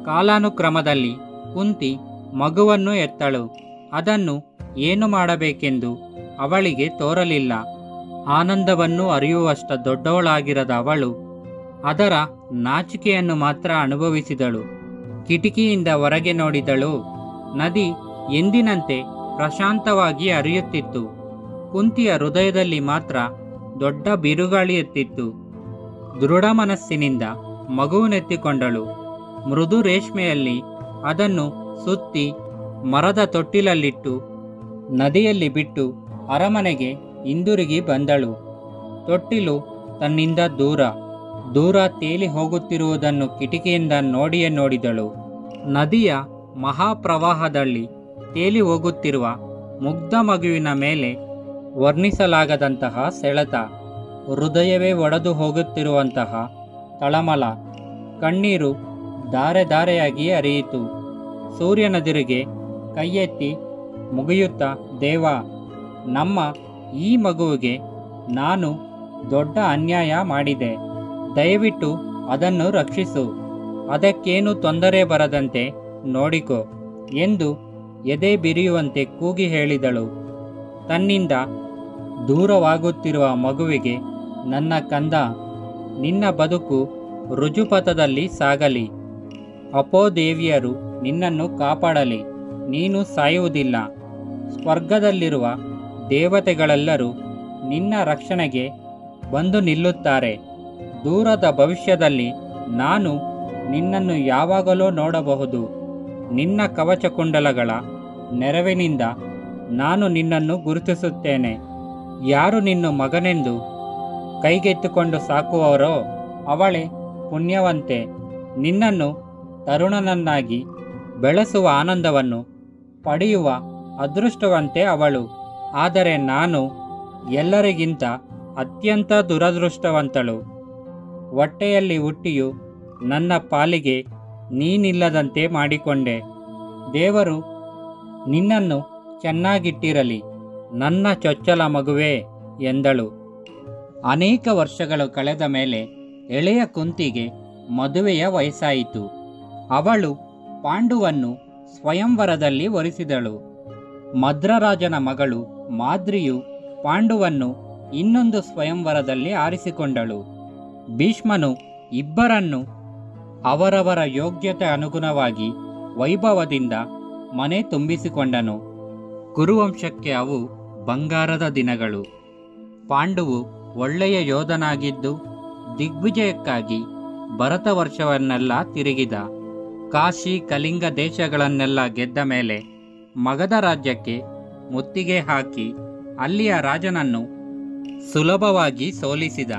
ಕಾಲಾನುಕ್ರಮದಲ್ಲಿ ಕುಂತಿ ಮಗುವನ್ನು ಎತ್ತಳು. ಅದನ್ನು ಏನು ಮಾಡಬೇಕೆಂದು ಅವಳಿಗೆ ತೋರಲಿಲ್ಲ. ಆನಂದವನ್ನು ಅರಿಯುವಷ್ಟ ದೊಡ್ಡವಳಾಗಿರದ ಅವಳು ಅದರ ನಾಚಿಕೆಯನ್ನು ಮಾತ್ರ ಅನುಭವಿಸಿದಳು. ಕಿಟಕಿಯಿಂದ ಹೊರಗೆ ನೋಡಿದಳು. ನದಿ ಎಂದಿನಂತೆ ಪ್ರಶಾಂತವಾಗಿ ಹರಿಯುತ್ತಿತ್ತು. ಕುಂತಿಯ ಹೃದಯದಲ್ಲಿ ಮಾತ್ರ ದೊಡ್ಡ ಬಿರುಗಾಳಿ ಎತ್ತಿತ್ತು. ದೃಢ ಮನಸ್ಸಿನಿಂದ ಮಗುವನ್ನೆತ್ತಿಕೊಂಡಳು. ಮೃದು ರೇಷ್ಮೆಯಲ್ಲಿ ಅದನ್ನು ಸುತ್ತಿ ಮರದ ತೊಟ್ಟಿಲಲ್ಲಿಟ್ಟು ನದಿಯಲ್ಲಿ ಬಿಟ್ಟು ಅರಮನೆಗೆ ಹಿಂದಿರುಗಿ ಬಂದಳು. ತೊಟ್ಟಿಲು ತನ್ನಿಂದ ದೂರ ತೇಲಿ ಹೋಗುತ್ತಿರುವುದನ್ನು ಕಿಟಕಿಯಿಂದ ನೋಡಿಯೇ ನೋಡಿದಳು. ನದಿಯ ಮಹಾಪ್ರವಾಹದಲ್ಲಿ ತೇಲಿ ಹೋಗುತ್ತಿರುವ ಮುಗ್ಧ ಮಗುವಿನ ಮೇಲೆ ವರ್ಣಿಸಲಾಗದಂತಹ ಸೆಳೆತ, ಹೃದಯವೇ ಒಡೆದು ಹೋಗುತ್ತಿರುವಂತಹ ತಳಮಳ, ಕಣ್ಣೀರು ಧಾರೆ ಧಾರೆಯಾಗಿ ಹರಿಯಿತು. ಸೂರ್ಯನೆದುರಿಗೆ ಕೈಯೆತ್ತಿ ಮುಗಿಯುತ್ತಾ, ದೇವ, ನಮ್ಮ ಈ ಮಗುವಿಗೆ ನಾನು ದೊಡ್ಡ ಅನ್ಯಾಯ ಮಾಡಿದೆ. ದಯವಿಟ್ಟು ಅದನ್ನು ರಕ್ಷಿಸು. ಅದಕ್ಕೇನು ತೊಂದರೆ ಬರದಂತೆ ನೋಡಿಕೊ ಎಂದು ಎದೆ ಬಿರಿಯುವಂತೆ ಕೂಗಿ ಹೇಳಿದಳು. ತನ್ನಿಂದ ದೂರವಾಗುತ್ತಿರುವ ಮಗುವಿಗೆ, ನನ್ನ ಕಂದ, ನಿನ್ನ ಬದುಕು ರುಜುಪಥದಲ್ಲಿ ಸಾಗಲಿ. ಅಪೋದೇವಿಯರು ನಿನ್ನನ್ನು ಕಾಪಾಡಲಿ. ನೀನು ಸಾಯುವುದಿಲ್ಲ. ಸ್ವರ್ಗದಲ್ಲಿರುವ ದೇವತೆಗಳೆಲ್ಲರೂ ನಿನ್ನ ರಕ್ಷಣೆಗೆ ಬಂದು ನಿಲ್ಲುತ್ತಾರೆ. ದೂರದ ಭವಿಷ್ಯದಲ್ಲಿ ನಾನು ನಿನ್ನನ್ನು ಯಾವಾಗಲೂ ನೋಡಬಹುದು. ನಿನ್ನ ಕವಚಕುಂಡಲಗಳ ನೆರವಿನಿಂದ ನಾನು ನಿನ್ನನ್ನು ಗುರುತಿಸುತ್ತೇನೆ. ಯಾರು ನಿನ್ನ ಮಗನೆಂದು ಕೈಗೆತ್ತಿಕೊಂಡು ಸಾಕುವವರೋ ಅವಳೇ ಪುಣ್ಯವಂತೆ. ನಿನ್ನನ್ನು ತರುಣನನ್ನಾಗಿ ಬೆಳೆಸುವ ಆನಂದವನ್ನು ಪಡೆಯುವ ಅದೃಷ್ಟವಂತೆ ಅವಳು. ಆದರೆ ನಾನು ಎಲ್ಲರಿಗಿಂತ ಅತ್ಯಂತ ದುರದೃಷ್ಟವಂತಳು. ಹೊಟ್ಟೆಯಲ್ಲಿ ಹುಟ್ಟಿಯೂ ನನ್ನ ಪಾಲಿಗೆ ನೀನಿಲ್ಲದಂತೆ ಮಾಡಿಕೊಂಡೆ. ದೇವರು ನಿನ್ನನ್ನು ಚೆನ್ನಾಗಿಟ್ಟಿರಲಿ, ನನ್ನ ಚೊಚ್ಚಲ ಮಗುವೇ ಎಂದಳು. ಅನೇಕ ವರ್ಷಗಳು ಕಳೆದ ಮೇಲೆ ಎಳೆಯ ಕುಂತಿಗೆ ಮದುವೆಯ ವಯಸ್ಸಾಯಿತು. ಅವಳು ಪಾಂಡುವನ್ನು ಸ್ವಯಂವರದಲ್ಲಿ ವರಿಸಿದಳು. ಮದ್ರರಾಜನ ಮಗಳು ಮಾದ್ರಿಯು ಪಾಂಡುವನ್ನು ಇನ್ನೊಂದು ಸ್ವಯಂವರದಲ್ಲಿ ಆರಿಸಿಕೊಂಡಳು. ಭೀಷ್ಮನು ಇಬ್ಬರನ್ನು ಅವರವರ ಯೋಗ್ಯತೆ ಅನುಗುಣವಾಗಿ ವೈಭವದಿಂದ ಮನೆ ತುಂಬಿಸಿಕೊಂಡನು. ಕುರುವಂಶಕ್ಕೆ ಅವು ಬಂಗಾರದ ದಿನಗಳು. ಪಾಂಡುವು ಒಳ್ಳೆಯ ಯೋಧನಾಗಿದ್ದು ದಿಗ್ವಿಜಯಕ್ಕಾಗಿ ಭರತ ವರ್ಷವನ್ನೆಲ್ಲ ತಿರುಗಿದ. ಕಾಶಿ ಕಲಿಂಗ ದೇಶಗಳನ್ನೆಲ್ಲ ಗೆದ್ದ ಮೇಲೆ ಮಗಧ ರಾಜ್ಯಕ್ಕೆ ಮುತ್ತಿಗೆ ಹಾಕಿ ಅಲ್ಲಿಯ ರಾಜನನ್ನು ಸುಲಭವಾಗಿ ಸೋಲಿಸಿದ.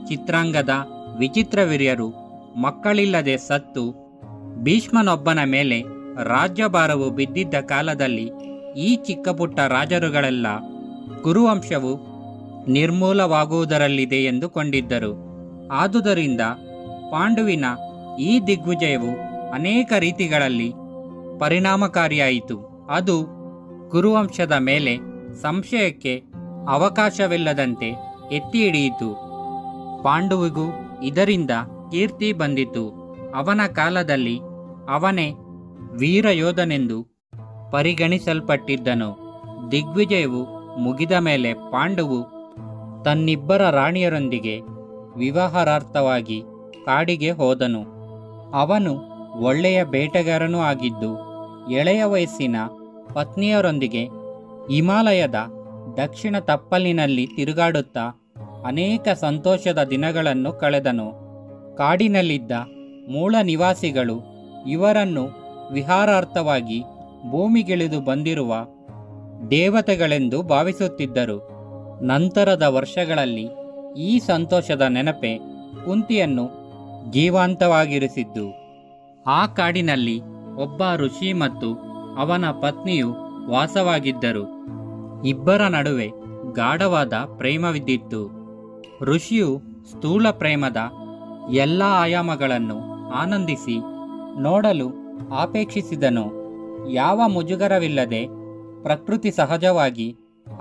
ಚಿತ್ರಾಂಗದ ವಿಚಿತ್ರವೀರ್ಯರು ಮಕ್ಕಳಿಲ್ಲದೆ ಸತ್ತು ಭೀಷ್ಮನೊಬ್ಬನ ಮೇಲೆ ರಾಜ್ಯಭಾರವು ಬಿದ್ದಿದ್ದ ಕಾಲದಲ್ಲಿ ಈ ಚಿಕ್ಕಪುಟ್ಟ ರಾಜರುಗಳೆಲ್ಲ ಕುರುವಂಶವು ನಿರ್ಮೂಲವಾಗುವುದರಲ್ಲಿದೆ ಎಂದುಕೊಂಡಿದ್ದರು. ಆದುದರಿಂದ ಪಾಂಡುವಿನ ಈ ದಿಗ್ವಿಜಯವು ಅನೇಕ ರೀತಿಗಳಲ್ಲಿ ಪರಿಣಾಮಕಾರಿಯಾಯಿತು. ಅದು ಕುರುವಂಶದ ಮೇಲೆ ಸಂಶಯಕ್ಕೆ ಅವಕಾಶವಿಲ್ಲದಂತೆ ಎತ್ತಿ ಹಿಡಿಯಿತು. ಪಾಂಡುವಿಗೂ ಇದರಿಂದ ಕೀರ್ತಿ ಬಂದಿತು. ಅವನ ಕಾಲದಲ್ಲಿ ಅವನೇ ವೀರಯೋಧನೆಂದು ಪರಿಗಣಿಸಲ್ಪಟ್ಟಿದ್ದನು. ದಿಗ್ವಿಜಯವು ಮುಗಿದ ಮೇಲೆ ಪಾಂಡುವು ತನ್ನಿಬ್ಬರ ರಾಣಿಯರೊಂದಿಗೆ ವಿವಾಹಾರ್ಥವಾಗಿ ಕಾಡಿಗೆ ಹೋದನು. ಅವನು ಒಳ್ಳೆಯ ಬೇಟೆಗಾರನೂ ಆಗಿದ್ದು ಎಳೆಯ ವಯಸ್ಸಿನ ಪತ್ನಿಯರೊಂದಿಗೆ ಹಿಮಾಲಯದ ದಕ್ಷಿಣ ತಪ್ಪಲಿನಲ್ಲಿ ತಿರುಗಾಡುತ್ತಾ ಅನೇಕ ಸಂತೋಷದ ದಿನಗಳನ್ನು ಕಳೆದನು. ಕಾಡಿನಲ್ಲಿದ್ದ ಮೂಲ ನಿವಾಸಿಗಳು ಇವರನ್ನು ವಿಹಾರಾರ್ಥವಾಗಿ ಭೂಮಿಗಿಳಿದು ಬಂದಿರುವ ದೇವತೆಗಳೆಂದು ಭಾವಿಸುತ್ತಿದ್ದರು. ನಂತರದ ವರ್ಷಗಳಲ್ಲಿ ಈ ಸಂತೋಷದ ನೆನಪೆ ಕುಂತಿಯನ್ನು ಜೀವಂತವಾಗಿರಿಸಿದ್ದು. ಆ ಕಾಡಿನಲ್ಲಿ ಒಬ್ಬ ಋಷಿ ಮತ್ತು ಅವನ ಪತ್ನಿಯು ವಾಸವಾಗಿದ್ದರು. ಇಬ್ಬರ ನಡುವೆ ಗಾಢವಾದ ಪ್ರೇಮವಿದ್ದಿತ್ತು. ಋಷಿಯು ಸ್ಥೂಲ ಪ್ರೇಮದ ಎಲ್ಲ ಆಯಾಮಗಳನ್ನು ಆನಂದಿಸಿ ನೋಡಲು ಅಪೇಕ್ಷಿಸಿದನು. ಯಾವ ಮುಜುಗರವಿಲ್ಲದೆ ಪ್ರಕೃತಿ ಸಹಜವಾಗಿ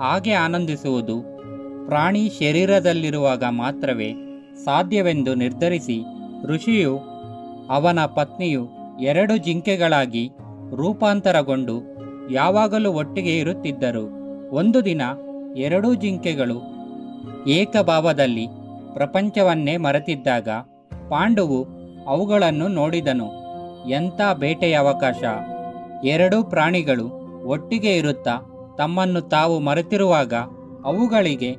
ಹಾಗೆ ಆನಂದಿಸುವುದು ಪ್ರಾಣಿ ಶರೀರದಲ್ಲಿರುವಾಗ ಮಾತ್ರವೇ ಸಾಧ್ಯವೆಂದು ನಿರ್ಧರಿಸಿ ಋಷಿಯು ಅವನ ಪತ್ನಿಯು 2 ಜಿಂಕೆಗಳಾಗಿ ರೂಪಾಂತರಗೊಂಡು ಯಾವಾಗಲೂ ಒಟ್ಟಿಗೆ ಇರುತ್ತಿದ್ದರು. ಒಂದು ದಿನ 2 ಜಿಂಕೆಗಳು ಏಕಭಾವದಲ್ಲಿ ಪ್ರಪಂಚವನ್ನೇ ಮರೆತಿದ್ದಾಗ ಪಾಂಡುವು ಅವುಗಳನ್ನು ನೋಡಿದನು. ಎಂಥ ಬೇಟೆಯ ಅವಕಾಶ! 2 ಪ್ರಾಣಿಗಳು ಒಟ್ಟಿಗೆ ಇರುತ್ತಾ ತಮ್ಮನ್ನು ತಾವು ಮರೆತಿರುವಾಗ ಅವುಗಳಿಗೆ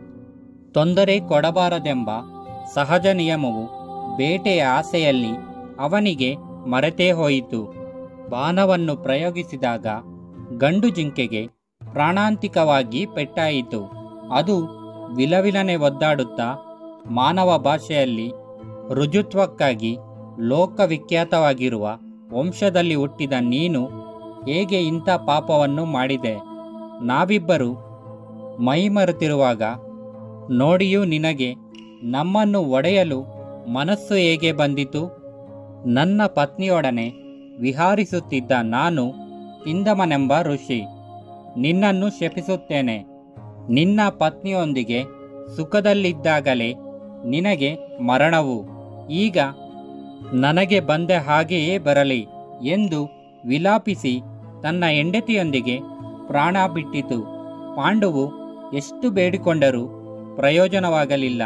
ತೊಂದರೆ ಕೊಡಬಾರದೆಂಬ ಸಹಜ ನಿಯಮವು ಬೇಟೆಯ ಆಸೆಯಲ್ಲಿ ಅವನಿಗೆ ಮರೆತೇ ಹೋಯಿತು. ಬಾಣವನ್ನು ಪ್ರಯೋಗಿಸಿದಾಗ ಗಂಡು ಜಿಂಕೆಗೆ ಪ್ರಾಣಾಂತಿಕವಾಗಿ ಪೆಟ್ಟಾಯಿತು. ಅದು ವಿಲವಿಲನೆ ಒದ್ದಾಡುತ್ತಾ ಮಾನವ ಭಾಷೆಯಲ್ಲಿ ರುಜುತ್ವಕ್ಕಾಗಿ ಲೋಕವಿಖ್ಯಾತವಾಗಿರುವ ವಂಶದಲ್ಲಿ ಹುಟ್ಟಿದ ನೀನು ಹೇಗೆ ಇಂಥ ಪಾಪವನ್ನು ಮಾಡಿದೆ? ನಾವಿಬ್ಬರು ಮೈಮರೆತಿರುವಾಗ ನೋಡಿಯೂ ನಿನಗೆ ನಮ್ಮನ್ನು ಒಡೆಯಲು ಮನಸ್ಸು ಹೇಗೆ ಬಂದಿತು? ನನ್ನ ಪತ್ನಿಯೊಡನೆ ವಿಹಾರಿಸುತ್ತಿದ್ದ ನಾನು ಕಿಂದಮನೆಂಬ ಋಷಿ ನಿನ್ನನ್ನು ಶಪಿಸುತ್ತೇನೆ. ನಿನ್ನ ಪತ್ನಿಯೊಂದಿಗೆ ಸುಖದಲ್ಲಿದ್ದಾಗಲೇ ನಿನಗೆ ಮರಣವು ಈಗ ನನಗೆ ಬಂದ ಹಾಗೆಯೇ ಬರಲಿ ಎಂದು ವಿಲಾಪಿಸಿ ತನ್ನ ಹೆಂಡತಿಯೊಂದಿಗೆ ಪ್ರಾಣ ಬಿಟ್ಟಿತು. ಪಾಂಡುವು ಎಷ್ಟು ಬೇಡಿಕೊಂಡರೂ ಪ್ರಯೋಜನವಾಗಲಿಲ್ಲ.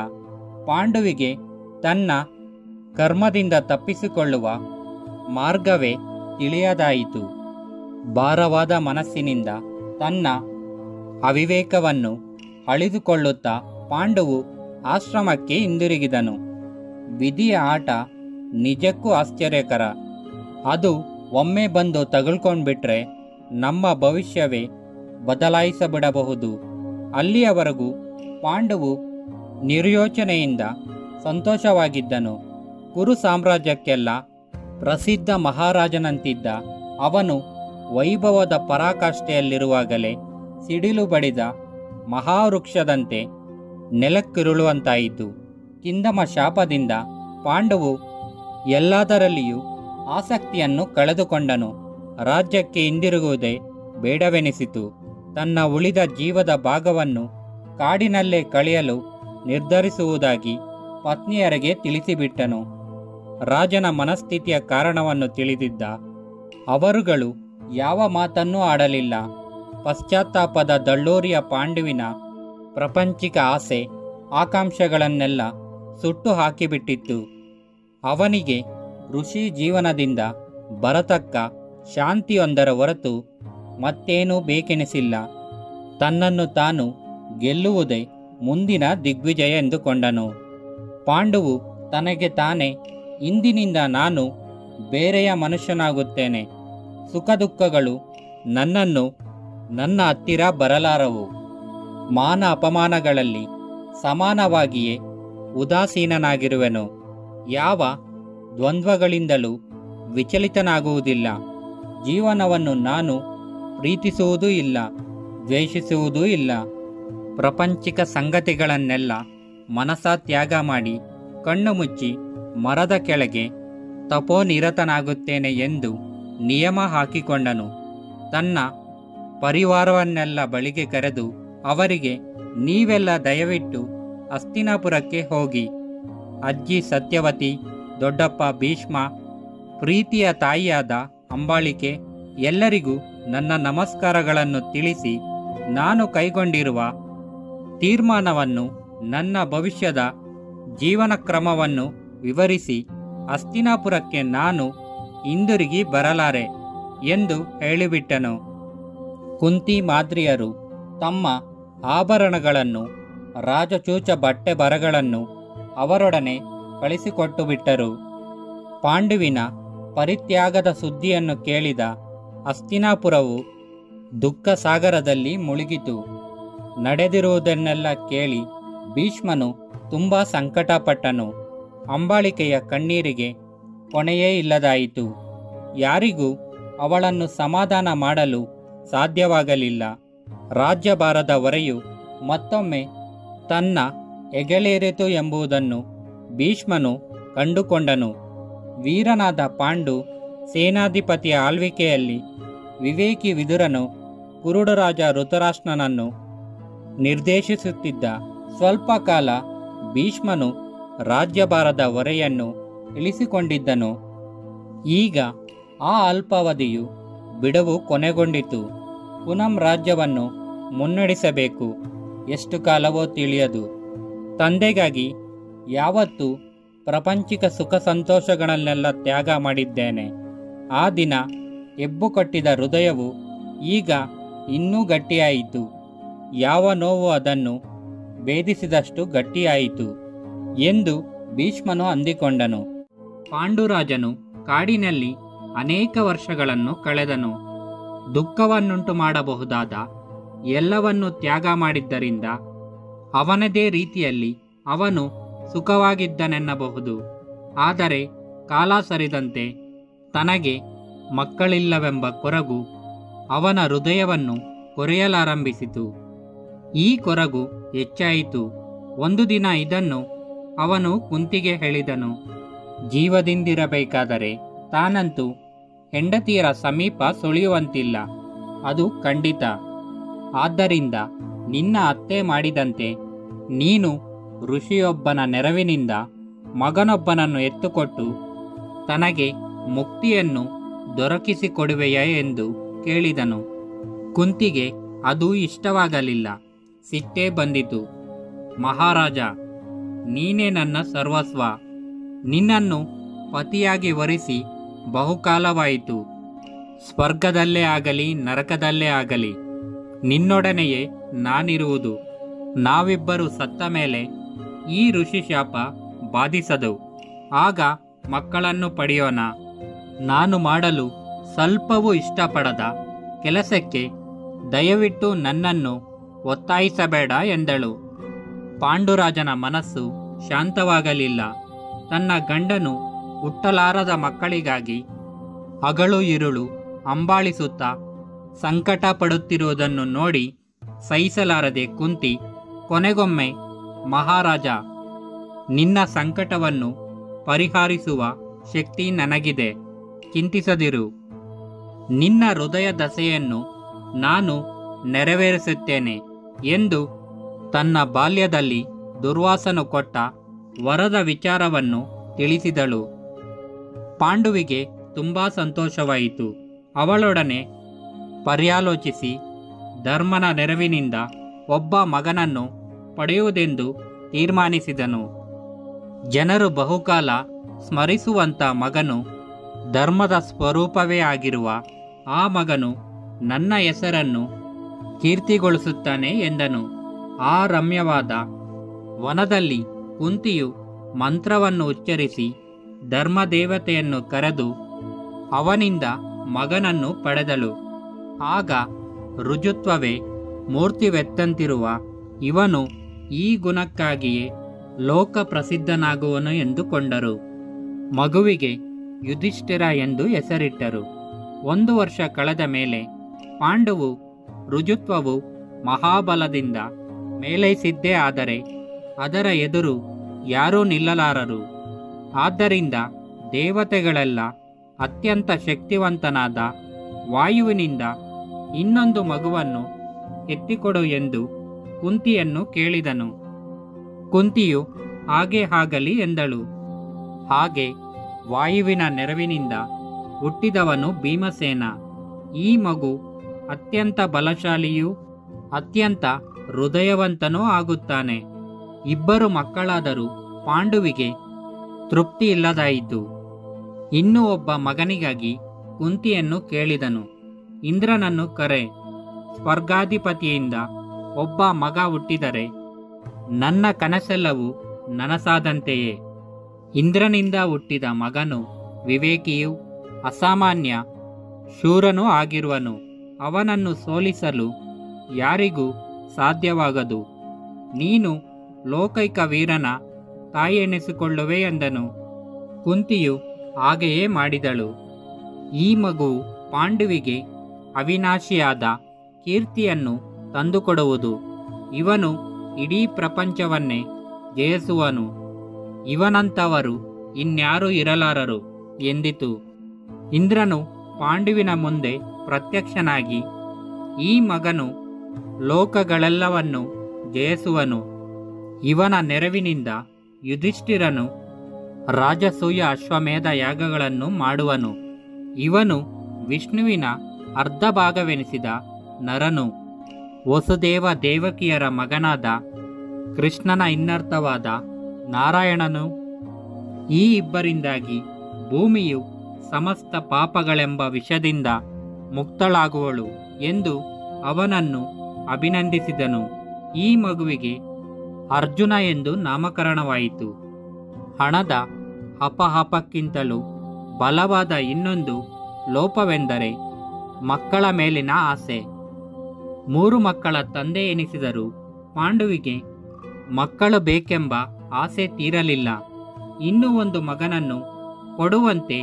ಪಾಂಡುವಿಗೆ ತನ್ನ ಕರ್ಮದಿಂದ ತಪ್ಪಿಸಿಕೊಳ್ಳುವ ಮಾರ್ಗವೇ ತಿಳಿಯದಾಯಿತು. ಭಾರವಾದ ಮನಸ್ಸಿನಿಂದ ತನ್ನ ಅವಿವೇಕವನ್ನು ಅಳಿದುಕೊಳ್ಳುತ್ತಾ ಪಾಂಡುವು ಆಶ್ರಮಕ್ಕೆ ಹಿಂದಿರುಗಿದನು. ವಿಧಿಯ ಆಟ ನಿಜಕ್ಕೂ ಆಶ್ಚರ್ಯಕರ. ಅದು ಒಮ್ಮೆ ಬಂದು ತಗುಲ್ಕೊಂಡ್ಬಿಟ್ರೆ ನಮ್ಮ ಭವಿಷ್ಯವೇ ಬದಲಾಯಿಸಿಬಿಡಬಹುದು. ಅಲ್ಲಿಯವರೆಗೂ ಪಾಂಡುವು ನಿರ್ಯೋಚನೆಯಿಂದ ಸಂತೋಷವಾಗಿದ್ದನು. ಕುರು ಸಾಮ್ರಾಜ್ಯಕ್ಕೆಲ್ಲ ಪ್ರಸಿದ್ಧ ಮಹಾರಾಜನಂತಿದ್ದ ಅವನು ವೈಭವದ ಪರಾಕಾಷ್ಠೆಯಲ್ಲಿರುವಾಗಲೇ ಸಿಡಿಲು ಬಡಿದ ಮಹಾವೃಕ್ಷದಂತೆ ನೆಲಕ್ಕಿರುಳುವಂತಾಯಿತು. ಕಿಂದಮ ಶಾಪದಿಂದ ಪಾಂಡುವು ಎಲ್ಲದರಲ್ಲಿಯೂ ಆಸಕ್ತಿಯನ್ನು ಕಳೆದುಕೊಂಡನು. ರಾಜ್ಯಕ್ಕೆ ಹಿಂದಿರುಗುವುದೇ ಬೇಡವೆನಿಸಿತು. ತನ್ನ ಉಳಿದ ಜೀವದ ಭಾಗವನ್ನು ಕಾಡಿನಲ್ಲೇ ಕಳೆಯಲು ನಿರ್ಧರಿಸುವುದಾಗಿ ಪತ್ನಿಯರಿಗೆ ತಿಳಿಸಿಬಿಟ್ಟನು. ರಾಜನ ಮನಸ್ಥಿತಿಯ ಕಾರಣವನ್ನು ತಿಳಿದಿದ್ದ ಅವರುಗಳು ಯಾವ ಮಾತನ್ನೂ ಆಡಲಿಲ್ಲ. ಪಶ್ಚಾತ್ತಾಪದ ದಳ್ಳೂರಿಯ ಪಾಂಡುವಿನ ಪ್ರಪಂಚಿಕ ಆಸೆ ಆಕಾಂಕ್ಷೆಗಳನ್ನೆಲ್ಲ ಸುಟ್ಟು ಹಾಕಿಬಿಟ್ಟಿತ್ತು. ಅವನಿಗೆ ಋಷಿ ಜೀವನದಿಂದ ಬರತಕ್ಕ ಶಾಂತಿಯೊಂದರ ಹೊರತು ಮತ್ತೇನೂ ಬೇಕೆನಿಸಿಲ್ಲ. ತನ್ನನ್ನು ತಾನು ಗೆಲ್ಲುವುದೇ ಮುಂದಿನ ದಿಗ್ವಿಜಯ ಎಂದುಕೊಂಡನು. ಪಾಂಡುವು ತನಗೆ ತಾನೇ ಇಂದಿನಿಂದ ನಾನು ಬೇರೆಯ ಮನುಷ್ಯನಾಗುತ್ತೇನೆ. ಸುಖ ದುಃಖಗಳು ನನ್ನನ್ನು ನನ್ನ ಹತ್ತಿರ ಬರಲಾರವು. ಮಾನ ಅಪಮಾನಗಳಲ್ಲಿ ಸಮಾನವಾಗಿಯೇ ಉದಾಸೀನನಾಗಿರುವೆನು. ಯಾವ ದ್ವಂದ್ವಗಳಿಂದಲೂ ವಿಚಲಿತನಾಗುವುದಿಲ್ಲ. ಜೀವನವನ್ನು ನಾನು ಪ್ರೀತಿಸುವುದೂ ಇಲ್ಲ, ದ್ವೇಷಿಸುವುದೂ ಇಲ್ಲ. ಪ್ರಪಂಚಿಕ ಸಂಗತಿಗಳನ್ನೆಲ್ಲ ಮನಸ ತ್ಯಾಗ ಮಾಡಿ ಕಣ್ಣು ಮುಚ್ಚಿ ಮರದ ಕೆಳಗೆ ತಪೋನಿರತನಾಗುತ್ತೇನೆ ಎಂದು ನಿಯಮ ಹಾಕಿಕೊಂಡನು. ತನ್ನ ಪರಿವಾರವನ್ನೆಲ್ಲ ಬಳಿಗೆ ಕರೆದು ಅವರಿಗೆ, ನೀವೆಲ್ಲ ದಯವಿಟ್ಟು ಹಸ್ತಿನಾಪುರಕ್ಕೆ ಹೋಗಿ ಅಜ್ಜಿ ಸತ್ಯವತಿ, ದೊಡ್ಡಪ್ಪ ಭೀಷ್ಮ, ಪ್ರೀತಿಯ ತಾಯಿಯಾದ ಅಂಬಾಳಿಕೆ ಎಲ್ಲರಿಗೂ ನನ್ನ ನಮಸ್ಕಾರಗಳನ್ನು ತಿಳಿಸಿ ನಾನು ಕೈಗೊಂಡಿರುವ ತೀರ್ಮಾನವನ್ನು, ನನ್ನ ಭವಿಷ್ಯದ ಜೀವನ ಕ್ರಮವನ್ನು ವಿವರಿಸಿ ಹಸ್ತಿನಾಪುರಕ್ಕೆ ನಾನು ಹಿಂದಿರುಗಿ ಬರಲಾರೆ ಎಂದು ಹೇಳಿಬಿಟ್ಟನು. ಕುಂತಿ ಮಾದ್ರಿಯರು ತಮ್ಮ ಆಭರಣಗಳನ್ನು, ರಾಜಚೂಚ ಬಟ್ಟೆ ಬರಗಳನ್ನು ಅವರೊಡನೆ ಕಳಿಸಿಕೊಟ್ಟು ಬಿಟ್ಟರು. ಪಾಂಡುವಿನ ಪರಿತ್ಯಾಗದ ಸುದ್ದಿಯನ್ನು ಕೇಳಿದ ಹಸ್ತಿನಾಪುರವು ದುಃಖ ಸಾಗರದಲ್ಲಿ ಮುಳುಗಿತು. ನಡೆದಿರುವುದನ್ನೆಲ್ಲ ಕೇಳಿ ಭೀಷ್ಮನು ತುಂಬ ಸಂಕಟಪಟ್ಟನು. ಅಂಬಾಳಿಕೆಯ ಕಣ್ಣೀರಿಗೆ ಕೊನೆಯೇ ಇಲ್ಲದಾಯಿತು. ಯಾರಿಗೂ ಅವಳನ್ನು ಸಮಾಧಾನ ಮಾಡಲು ಸಾಧ್ಯವಾಗಲಿಲ್ಲ. ರಾಜ್ಯಭಾರದ ಹೊರೆಯು ಮತ್ತೊಮ್ಮೆ ತನ್ನ ಹೆಗಲೇರಿತು ಎಂಬುದನ್ನು ಭೀಷ್ಮನು ಕಂಡುಕೊಂಡನು. ವೀರನಾದ ಪಾಂಡು ಸೇನಾಧಿಪತಿಯ ಆಳ್ವಿಕೆಯಲ್ಲಿ ವಿವೇಕಿ ವಿದುರನು ಕುರುಡರಾಜ ಋತರಾಷ್ಟ್ರನನ್ನು ನಿರ್ದೇಶಿಸುತ್ತಿದ್ದ. ಸ್ವಲ್ಪ ಕಾಲ ಭೀಷ್ಮನು ರಾಜ್ಯಭಾರದ ಹೊರೆಯನ್ನು ಇಳಿಸಿಕೊಂಡಿದ್ದನು. ಈಗ ಆ ಅಲ್ಪಾವಧಿಯು ಬಿಡುವು ಕೊನೆಗೊಂಡಿತು. ಪುನಃ ರಾಜ್ಯವನ್ನು ಮುನ್ನಡೆಸಬೇಕು. ಎಷ್ಟು ಕಾಲವೋ ತಿಳಿಯದು. ತಂದೆಗಾಗಿ ಯಾವತ್ತೂ ಪ್ರಾಪಂಚಿಕ ಸುಖ ಸಂತೋಷಗಳನ್ನೆಲ್ಲ ತ್ಯಾಗ ಮಾಡಿದ್ದೇನೆ. ಆ ದಿನ ಎಬ್ಬು ಕಟ್ಟಿದ ಹೃದಯವು ಈಗ ಇನ್ನೂ ಗಟ್ಟಿಯಾಯಿತು. ಯಾವ ನೋವು ಅದನ್ನು ಭೇದಿಸಿದಷ್ಟು ಗಟ್ಟಿಯಾಯಿತು ಎಂದು ಭೀಷ್ಮನು ಅಂದಿಕೊಂಡನು. ಪಾಂಡುರಾಜನು ಕಾಡಿನಲ್ಲಿ ಅನೇಕ ವರ್ಷಗಳನ್ನು ಕಳೆದನು. ದುಃಖವನ್ನುಂಟು ಮಾಡಬಹುದಾದ ಎಲ್ಲವನ್ನೂ ತ್ಯಾಗ ಮಾಡಿದ್ದರಿಂದ ಅವನದೇ ರೀತಿಯಲ್ಲಿ ಅವನು ಸುಖವಾಗಿದ್ದನೆನ್ನಬಹುದು. ಆದರೆ ಕಾಲ ಸರಿದಂತೆ ತನಗೆ ಮಕ್ಕಳಿಲ್ಲವೆಂಬ ಕೊರಗು ಅವನ ಹೃದಯವನ್ನು ಕೊರೆಯಲಾರಂಭಿಸಿತು. ಈ ಕೊರಗು ಹೆಚ್ಚಾಯಿತು. ಒಂದು ದಿನ ಇದನ್ನು ಅವನು ಕುಂತಿಗೆ ಹೇಳಿದನು. ಜೀವದಿಂದಿರಬೇಕಾದರೆ ತಾನಂತೂ ಹೆಂಡತಿಯರ ಸಮೀಪ ಸುಳಿಯುವಂತಿಲ್ಲ, ಅದು ಖಂಡಿತ. ಆದ್ದರಿಂದ ನಿನ್ನ ಅತ್ತೆ ಮಾಡಿದಂತೆ ನೀನು ಋಷಿಯೊಬ್ಬನ ನೆರವಿನಿಂದ ಮಗನೊಬ್ಬನನ್ನು ಎತ್ತುಕೊಟ್ಟು ತನಗೆ ಮುಕ್ತಿಯನ್ನು ದೊರಕಿಸಿಕೊಡುವೆಯ ಎಂದು ಕೇಳಿದನು. ಕುಂತಿಗೆ ಅದು ಇಷ್ಟವಾಗಲಿಲ್ಲ. ಸಿಟ್ಟೇ ಬಂದಿತು. ಮಹಾರಾಜ, ನೀನೇ ನನ್ನ ಸರ್ವಸ್ವ. ನಿನ್ನನ್ನು ಪತಿಯಾಗಿ ವರಿಸಿ ಬಹುಕಾಲವಾಯಿತು. ಸ್ವರ್ಗದಲ್ಲೇ ಆಗಲಿ ನರಕದಲ್ಲೇ ಆಗಲಿ ನಿನ್ನೊಡನೆಯೇ ನಾನಿರುವುದು. ನಾವಿಬ್ಬರು ಸತ್ತ ಮೇಲೆ ಈ ಋಷಿ ಶಾಪ ಬಾಧಿಸದು. ಆಗ ಮಕ್ಕಳನ್ನು ಪಡೆಯೋಣ. ನಾನು ಮಾಡಲು ಸ್ವಲ್ಪವೂ ಇಷ್ಟಪಡದ ಕೆಲಸಕ್ಕೆ ದಯವಿಟ್ಟು ನನ್ನನ್ನು ಒತ್ತಾಯಿಸಬೇಡ ಎಂದಳು. ಪಾಂಡುರಾಜನ ಮನಸ್ಸು ಶಾಂತವಾಗಲಿಲ್ಲ. ತನ್ನ ಗಂಡನು ಹುಟ್ಟಲಾರದ ಮಕ್ಕಳಿಗಾಗಿ ಹಗಲು ಇರುಳು ಅಂಬಾಳಿಸುತ್ತಾ ಸಂಕಟ ಪಡುತ್ತಿರುವುದನ್ನು ನೋಡಿ ಸಹಿಸಲಾರದೆ ಕುಂತಿ ಕೊನೆಗೊಮ್ಮೆ, ಮಹಾರಾಜ, ನಿನ್ನ ಸಂಕಟವನ್ನು ಪರಿಹರಿಸುವ ಶಕ್ತಿ ನನಗಿದೆ. ಚಿಂತಿಸದಿರು. ನಿನ್ನ ಹೃದಯ ದಸೆಯನ್ನು ನಾನು ನೆರವೇರಿಸುತ್ತೇನೆ ಎಂದು ತನ್ನ ಬಾಲ್ಯದಲ್ಲಿ ದುರ್ವಾಸನು ಕೊಟ್ಟ ವರದ ವಿಚಾರವನ್ನು ತಿಳಿಸಿದಳು. ಪಾಂಡುವಿಗೆ ತುಂಬಾ ಸಂತೋಷವಾಯಿತು. ಅವಳೊಡನೆ ಪರ್ಯಾಲೋಚಿಸಿ ಧರ್ಮನ ನೆರವಿನಿಂದ ಒಬ್ಬ ಮಗನನ್ನು ಪಡೆಯುವುದೆಂದು ತೀರ್ಮಾನಿಸಿದನು. ಜನರು ಬಹುಕಾಲ ಸ್ಮರಿಸುವಂಥ ಮಗನು, ಧರ್ಮದ ಸ್ವರೂಪವೇ ಆಗಿರುವ ಆ ಮಗನು ನನ್ನ ಹೆಸರನ್ನು ಕೀರ್ತಿಗೊಳಿಸುತ್ತಾನೆ ಎಂದನು. ಆ ರಮ್ಯವಾದ ವನದಲ್ಲಿ ಕುಂತಿಯು ಮಂತ್ರವನ್ನು ಉಚ್ಚರಿಸಿ ಧರ್ಮದೇವತೆಯನ್ನು ಕರೆದು ಅವನಿಂದ ಮಗನನ್ನು ಪಡೆದಳು. ಆಗ ರುಜುತ್ವವೇ ಮೂರ್ತಿವೆತ್ತಂತಿರುವ ಇವನು ಈ ಗುಣಕ್ಕಾಗಿಯೇ ಲೋಕ ಪ್ರಸಿದ್ಧನಾಗುವನು ಎಂದುಕೊಂಡರು. ಮಗುವಿಗೆ ಯುಧಿಷ್ಠಿರ ಎಂದು ಹೆಸರಿಟ್ಟರು. 1 ವರ್ಷ ಕಳೆದ ಮೇಲೆ ಪಾಂಡುವು ರುಜುತ್ವವು ಮಹಾಬಲದಿಂದ ಮೇಲೈಸಿದ್ದೇ ಆದರೆ ಅದರ ಎದುರು ಯಾರೂ ನಿಲ್ಲಲಾರರು. ಆದ್ದರಿಂದ ದೇವತೆಗಳೆಲ್ಲ ಅತ್ಯಂತ ಶಕ್ತಿವಂತನಾದ ವಾಯುವಿನಿಂದ ಇನ್ನೊಂದು ಮಗುವನ್ನು ಎತ್ತಿಕೊಡು ಎಂದು ಕುಂತಿಯನ್ನು ಕೇಳಿದನು. ಕುಂತಿಯು ಹಾಗೆ ಆಗಲಿ ಎಂದಳು. ಹಾಗೆ ವಾಯುವಿನ ನೆರವಿನಿಂದ ಹುಟ್ಟಿದವನು ಭೀಮಸೇನ. ಈ ಮಗು ಅತ್ಯಂತ ಬಲಶಾಲಿಯೂ ಅತ್ಯಂತ ಹೃದಯವಂತನೂ ಆಗುತ್ತಾನೆ. 2 ಮಕ್ಕಳಾದರೂ ಪಾಂಡುವಿಗೆ ತೃಪ್ತಿ ಇಲ್ಲದಾಯಿತು. ಇನ್ನೂ ಒಬ್ಬ ಮಗನಿಗಾಗಿ ಕುಂತಿಯನ್ನು ಕೇಳಿದನು. ಇಂದ್ರನನ್ನು ಕರೆ. ಸ್ವರ್ಗಾಧಿಪತಿಯಿಂದ ಒಬ್ಬ ಮಗ ಹುಟ್ಟಿದರೆ ನನ್ನ ಕನಸೆಲ್ಲವೂ ನನಸಾದಂತೆಯೇ. ಇಂದ್ರನಿಂದ ಹುಟ್ಟಿದ ಮಗನು ವಿವೇಕಿಯೂ ಅಸಾಮಾನ್ಯ ಶೂರನೂ ಆಗಿರುವನು. ಅವನನ್ನು ಸೋಲಿಸಲು ಯಾರಿಗೂ ಸಾಧ್ಯವಾಗದು. ನೀನು ಲೋಕೈಕ ವೀರನ ತಾಯಿಯೆನಿಸಿಕೊಳ್ಳುವೆ ಎಂದನು. ಕುಂತಿಯು ಹಾಗೆಯೇ ಮಾಡಿದಳು. ಈ ಮಗುವು ಪಾಂಡುವಿಗೆ ಅವಿನಾಶಿಯಾದ ಕೀರ್ತಿಯನ್ನು ತಂದುಕೊಡುವುದು. ಇವನು ಇಡೀ ಪ್ರಪಂಚವನ್ನೇ ಜಯಿಸುವನು. ಇವನಂಥವರು ಇನ್ಯಾರೂ ಇರಲಾರರು ಎಂದಿತು. ಇಂದ್ರನು ಪಾಂಡುವಿನ ಮುಂದೆ ಪ್ರತ್ಯಕ್ಷನಾಗಿ, ಈ ಮಗನು ಲೋಕಗಳೆಲ್ಲವನ್ನು ಜಯಿಸುವನು. ಇವನ ನೆರವಿನಿಂದ ಯುಧಿಷ್ಠಿರನು ರಾಜಸೂಯ ಅಶ್ವಮೇಧ ಯಾಗಗಳನ್ನು ಮಾಡುವನು. ಇವನು ವಿಷ್ಣುವಿನ ಅರ್ಧ ಭಾಗವೆನಿಸಿದ ನರನು. ವಸುದೇವ ದೇವಕಿಯರ ಮಗನಾದ ಕೃಷ್ಣನ ಇನ್ನರ್ಥವಾದ ನಾರಾಯಣನು. ಈ ಇಬ್ಬರಿಂದಾಗಿ ಭೂಮಿಯು ಸಮಸ್ತ ಪಾಪಗಳೆಂಬ ವಿಷದಿಂದ ಮುಕ್ತಳಾಗುವಳು ಎಂದು ಅವನನ್ನು ಅಭಿನಂದಿಸಿದನು. ಈ ಮಗುವಿಗೆ ಅರ್ಜುನ ಎಂದು ನಾಮಕರಣವಾಯಿತು. ಹಣದ ಹಪಹಪಕ್ಕಿಂತಲೂ ಬಲವಾದ ಇನ್ನೊಂದು ಲೋಪವೆಂದರೆ ಮಕ್ಕಳ ಮೇಲಿನ ಆಸೆ. 3 ಮಕ್ಕಳ ತಂದೆ ಎನಿಸಿದರೂ ಪಾಂಡುವಿಗೆ ಮಕ್ಕಳು ಬೇಕೆಂಬ ಆಸೆ ತೀರಲಿಲ್ಲ. ಇನ್ನೂ ಒಂದು ಮಗನನ್ನು ಕೊಡುವಂತೆ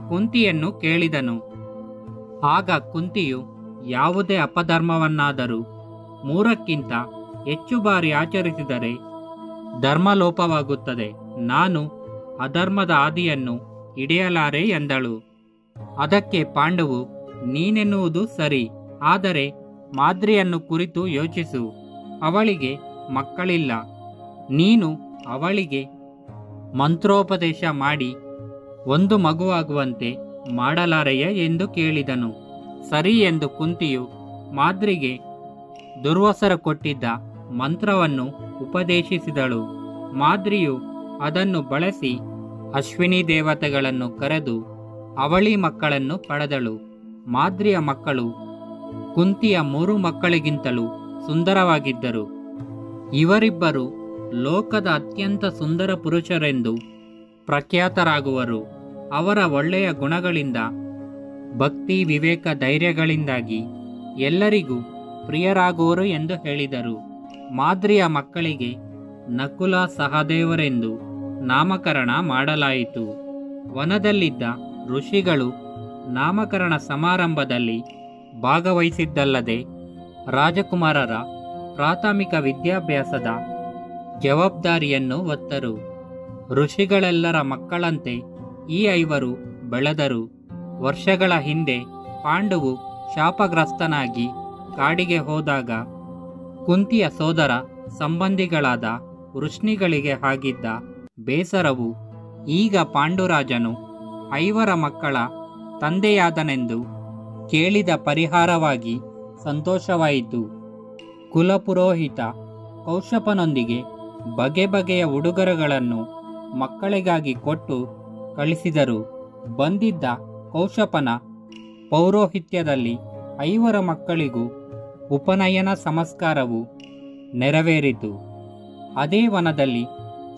ಕುಂತಿಯನ್ನು ಕೇಳಿದನು. ಆಗ ಕುಂತಿಯು, ಯಾವುದೇ ಅಪಧರ್ಮವನ್ನಾದರೂ 3ಕ್ಕಿಂತ ಹೆಚ್ಚು ಬಾರಿ ಆಚರಿಸಿದರೆ ಧರ್ಮಲೋಪವಾಗುತ್ತದೆ. ನಾನು ಅಧರ್ಮದ ಹಾದಿಯನ್ನು ಹಿಡಿಯಲಾರೆ ಎಂದಳು. ಅದಕ್ಕೆ ಪಾಂಡುವು, ನೀನೆನ್ನುವುದು ಸರಿ, ಆದರೆ ಮಾದ್ರಿಯನ್ನು ಕುರಿತು ಯೋಚಿಸು. ಅವಳಿಗೆ ಮಕ್ಕಳಿಲ್ಲ. ನೀನು ಅವಳಿಗೆ ಮಂತ್ರೋಪದೇಶ ಮಾಡಿ ಒಂದು ಮಗುವಾಗುವಂತೆ ಮಾಡಲಾರೆಯ ಎಂದು ಕೇಳಿದನು. ಸರಿ ಎಂದು ಕುಂತಿಯು ಮಾದ್ರಿಗೆ ದುರ್ವಾಸರು ಕೊಟ್ಟಿದ್ದ ಮಂತ್ರವನ್ನು ಉಪದೇಶಿಸಿದಳು. ಮಾದ್ರಿಯು ಅದನ್ನು ಬಳಸಿ ಅಶ್ವಿನಿ ದೇವತೆಗಳನ್ನು ಕರೆದು ಅವಳಿ ಮಕ್ಕಳನ್ನು ಪಡೆದಳು. ಮಾದ್ರಿಯ ಮಕ್ಕಳು ಕುಂತಿಯ 3 ಮಕ್ಕಳಿಗಿಂತಲೂ ಸುಂದರವಾಗಿದ್ದರು. ಇವರಿಬ್ಬರು ಲೋಕದ ಅತ್ಯಂತ ಸುಂದರ ಪುರುಷರೆಂದು ಪ್ರಖ್ಯಾತರಾಗುವರು. ಅವರ ಒಳ್ಳೆಯ ಗುಣಗಳಿಂದ, ಭಕ್ತಿ, ವಿವೇಕ, ಧೈರ್ಯಗಳಿಂದಾಗಿ ಎಲ್ಲರಿಗೂ ಪ್ರಿಯರಾಗುವರು ಎಂದು ಹೇಳಿದರು. ಮಾದ್ರಿಯ ಮಕ್ಕಳಿಗೆ ನಕುಲ, ಸಹದೇವರೆಂದು ನಾಮಕರಣ ಮಾಡಲಾಯಿತು. ವನದಲ್ಲಿದ್ದ ಋಷಿಗಳು ನಾಮಕರಣ ಸಮಾರಂಭದಲ್ಲಿ ಭಾಗವಹಿಸಿದ್ದಲ್ಲದೆ ರಾಜಕುಮಾರರ ಪ್ರಾಥಮಿಕ ವಿದ್ಯಾಭ್ಯಾಸದ ಜವಾಬ್ದಾರಿಯನ್ನು ಹೊತ್ತರು. ಋಷಿಗಳೆಲ್ಲರ ಮಕ್ಕಳಂತೆ ಈ 5 ಬೆಳೆದರು. ವರ್ಷಗಳ ಹಿಂದೆ ಪಾಂಡುವು ಶಾಪಗ್ರಸ್ತನಾಗಿ ಕಾಡಿಗೆ ಹೋದಾಗ ಕುಂತಿಯ ಸೋದರ ಸಂಬಂಧಿಗಳಾದ ವೃಷ್ಣಿಗಳಿಗೆ ಆಗಿದ್ದ ಬೇಸರವು ಈಗ ಪಾಂಡುರಾಜನು 5 ಮಕ್ಕಳ ತಂದೆಯಾದನೆಂದು ಕೇಳಿದ ಪರಿಹಾರವಾಗಿ ಸಂತೋಷವಾಯಿತು. ಕುಲಪುರೋಹಿತ ಕೌಶಪನೊಂದಿಗೆ ಬಗೆ ಬಗೆಯ ಉಡುಗೊರೆಗಳನ್ನು ಮಕ್ಕಳಿಗಾಗಿ ಕೊಟ್ಟು ಕಳಿಸಿದರು. ಬಂದಿದ್ದ ಕೌಶಪನ ಪೌರೋಹಿತ್ಯದಲ್ಲಿ 5 ಮಕ್ಕಳಿಗೂ ಉಪನಯನ ಸಂಸ್ಕಾರವು ನೆರವೇರಿತು. ಅದೇ ವನದಲ್ಲಿ